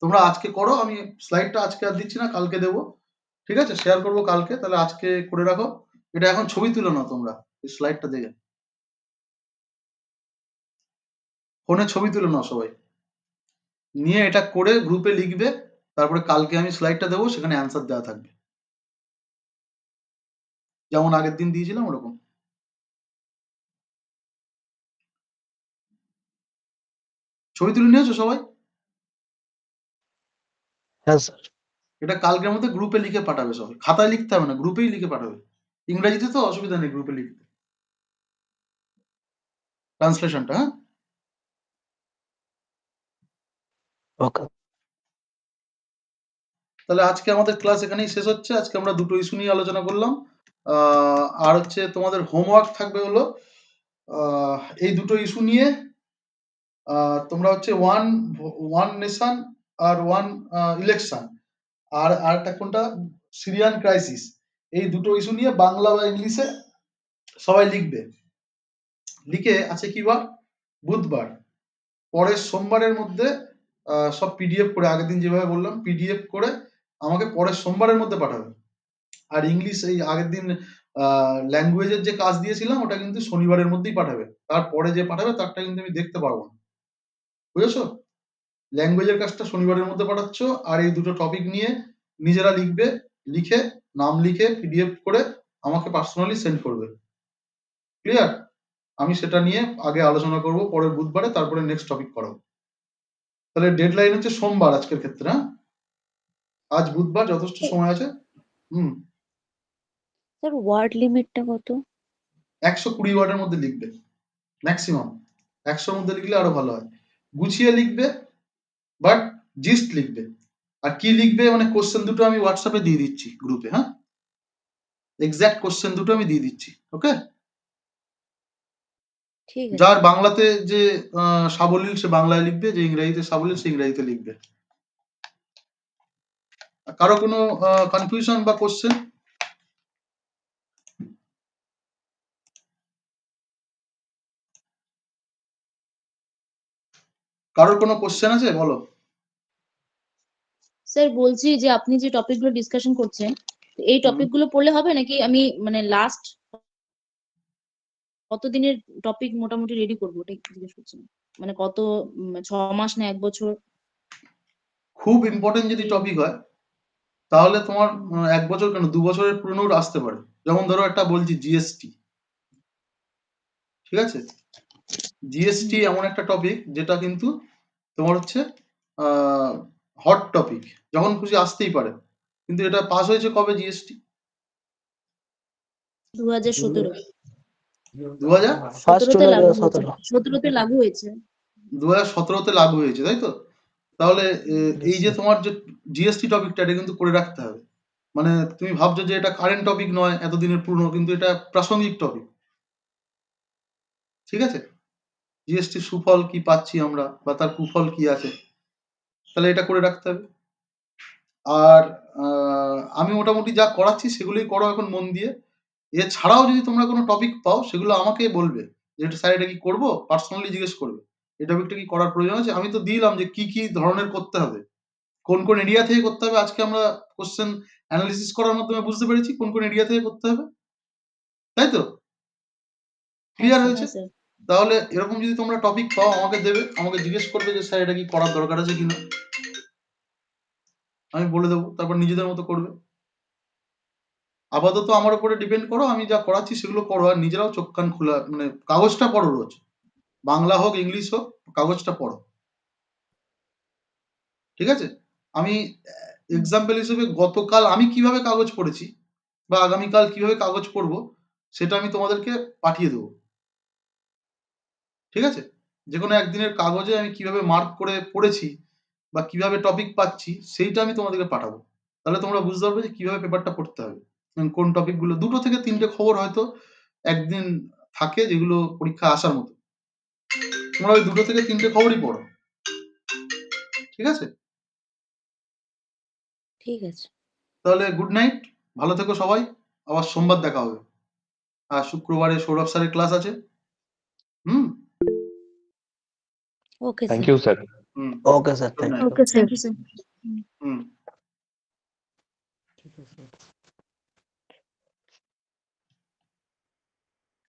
তোমরা আজকে করো, আমি স্লাইডটা আজকে আর দিচ্ছি না, কালকে দেবো। ঠিক আছে, শেয়ার করবো কালকে। তাহলে আজকে করে রাখো। এটা এখন ছবি তুলে নাও তোমরা, এই স্লাইডটা দেখে ফোনে ছবি তুলে নাও সবাই, নিয়ে এটা করে গ্রুপে লিখবে। তারপরে কালকে আমি স্লাইডটা দেবো, সেখানে অ্যান্সার দেওয়া থাকবে, যেমন আগের দিন দিয়েছিলাম ওরকম। ছবি তুলে নিয়েছো সবাই? হ্যাঁ স্যার। এটা কালকের মধ্যে গ্রুপে লিখে পাঠাবে সবাই, খাতায় লিখতে হবে না, গ্রুপেই লিখে পাঠাবে। ইংরেজিতে তো অসুবিধা নেই গ্রুপে লিখতে, ট্রান্সলেশনটা। হ্যাঁ, ওকে। তাহলে আজকে আমাদের ক্লাস এখানেই শেষ হচ্ছে। আজকে আমরা দুটো ইস্যু নিয়ে আলোচনা করলাম। আর হচ্ছে তোমাদের হোমওয়ার্ক থাকবে হলো এই দুটো ইস্যু নিয়ে তোমরা হচ্ছে ওয়ান নেশন আর ওয়ান ইলেকশন, আর একটা কোনটা, সিরিয়ান ক্রাইসিস, এই দুটো ইস্যু নিয়ে বাংলা বা ইংলিশে সবাই লিখবে। লিখে আছে কি বার? বুধবার। পরের সোমবারের মধ্যে সব পিডিএফ করে, আগের দিন যেভাবে বললাম পিডিএফ করে আমাকে পরের সোমবারের মধ্যে পাঠাবে। আর ইংলিশ এই আগের দিন ল্যাঙ্গুয়েজের যে কাজ দিয়েছিলাম ওটা কিন্তু শনিবারের মধ্যেই পাঠাবে। তারপরে যে পাঠাবে তারটা কিন্তু আমি দেখতে পারবো না, বুঝেছো? ল্যাঙ্গুয়েজের কাজটা শনিবারের মধ্যে পাঠাচ্ছ, আর এই দুটো টপিক নিয়ে নিজেরা লিখবে, লিখে নাম লিখে পিডিএফ করে আমাকে পার্সোনালি সেন্ড করবে। ক্লিয়ার? আমি সেটা নিয়ে আগে আলোচনা করব পরের বুধবারে, তারপরে নেক্সট টপিক করাবো। তাহলে ডেডলাইন হচ্ছে সোমবার আজকের ক্ষেত্রে। হ্যাঁ, আজ বুধবার, যথেষ্ট সময় আছে। স্যার ওয়ার্ড লিমিটটা কত? 120 ওয়ার্ডের মধ্যে লিখবে ম্যাক্সিমাম। 100 মধ্যে লিখলে আরো ভালো হয়। গুছিয়ে লিখবে, বাট জিস্ট লিখবে। আর কি লিখবে মানে কোশ্চেন দুটো আমি হোয়াটসঅ্যাপে দিয়ে দিচ্ছি গ্রুপে। হ্যাঁ, এক্সাক্ট কোশ্চেন দুটো আমি দিয়ে দিচ্ছি। ওকে? ঠিক আছে। যার বাংলাতে যে সাবলীল সে বাংলায় লিখবে, যে ইংরেজিতে সাবলীল সে ইংরেজিতে লিখবে। কারো কোনো কনফিউশন বা কোশ্চেন? কারোর কোনো কোশ্চেন আছে? বলো। স্যার বলছি যে আপনি যে টপিকগুলো ডিসকাশন করছেন, এই টপিকগুলো পড়লে হবে নাকি আমি মানে লাস্ট কতদিনের টপিক মোটামুটি রেডি করবো ওটাই জিজ্ঞেস করছেন, মানে কত 6 মাস না 1 বছর? খুব ইম্পর্টেন্ট যদি টপিক হয় তাহলে তোমার 1 বছর কেন 2 বছরের পুরনোও আসতে পারে। যেমন ধরো একটা বলছি জিএসটি, ঠিক আছে? জিএসটি এমন একটা টপিক যেটা কিন্তু তোমার হচ্ছে হট টপিক, যখন খুশি আসতেই পারে। কিন্তু এটা পাস হয়েছে কবে জিএসটি? 2017 ফার্স্ট 17তে জুলাই লাগু 2017। হয়েছে, 17তে লাগু হয়েছে। 2017তে লাগু হয়েছে, তাই তো? তাহলে এই যে তোমার যে জিএসটি টপিকটা, এটা কিন্তু করে রাখতে হবে। মানে তুমি ভাবছো যে এটা কারেন্ট টপিক নয়, এতদিনের পুরনো, কিন্তু এটা প্রাসঙ্গিক টপিক। ঠিক আছে? জিএসটির সুফল কি পাচ্ছি আমরা, বা তার কুফল কি আছে, তাহলে এটা করে রাখতে হবে। আর আমি মোটামুটি যা করাচ্ছি সেগুলোই করো এখন মন দিয়ে। এছাড়াও যদি তোমরা কোনো টপিক পাও সেগুলো আমাকে বলবে, যে স্যার এটা কি করবো, পার্সোনালি জিজ্ঞেস করবে এই টপিকটা কি করার প্রয়োজন আছে। আমি তো দিলাম যে কি কি ধরনের করতে হবে, কোন কোন এরিয়া থেকে করতে হবে। আজকে আমরা কোশ্চেন অ্যানালিসিস করার মাধ্যমে বুঝতে পেরেছি কোন কোন এরিয়া থেকে করতে হবে, তাই তো? ক্লিয়ার হয়েছে? তাহলে এরকম যদি তোমরা টপিক পাও আমাকে দেবে, আমাকে জিজ্ঞেস করবে যে স্যার এটা কি করার দরকার আছে কিনা, আমি বলে দেবো, তারপর নিজেদের মতো করবে। আপাতত আমার উপরে ডিপেন্ড করো, আমি যা করাচ্ছি সেগুলো করো, আর নিজেরাও চোখ কান খোলা, মানে কাগজটা পড়ো রোজ, বাংলা হোক ইংলিশ হোক, কাগজটা পড়ো। ঠিক আছে? আমি এক্সাম্পল হিসেবে গতকাল আমি কিভাবে কাগজ পড়েছি বা আগামীকাল কিভাবে কাগজ পড়বো সেটা আমি তোমাদেরকে পাঠিয়ে দেবো। ঠিক আছে? যে কোনো একদিনের কাগজে আমি কিভাবে মার্ক করে পড়েছি বা কিভাবে টপিক পাচ্ছি সেইটা আমি তোমাদেরকে পাঠাবো। তাহলে তোমরা বুঝতে পারবে যে কিভাবে পেপারটা পড়তে হবে, কোন টপিকগুলো। 2 থেকে 3টে খবর হয়তো একদিন থাকে যেগুলো পরীক্ষা আসার মতো, তোমরা ওই 2 থেকে 3টে খবরই পড়ো। ঠিক আছে? ঠিক আছে। তাহলে গুড নাইট, ভালো থেকো সবাই। আবার সোমবার দেখা হবে। আর শুক্রবারে সৌরভ স্যারের ক্লাস আছে। Okay thank sir. You sir. Okay sir, good night. Okay, thank you sir. Hmm. ঠিক আছে।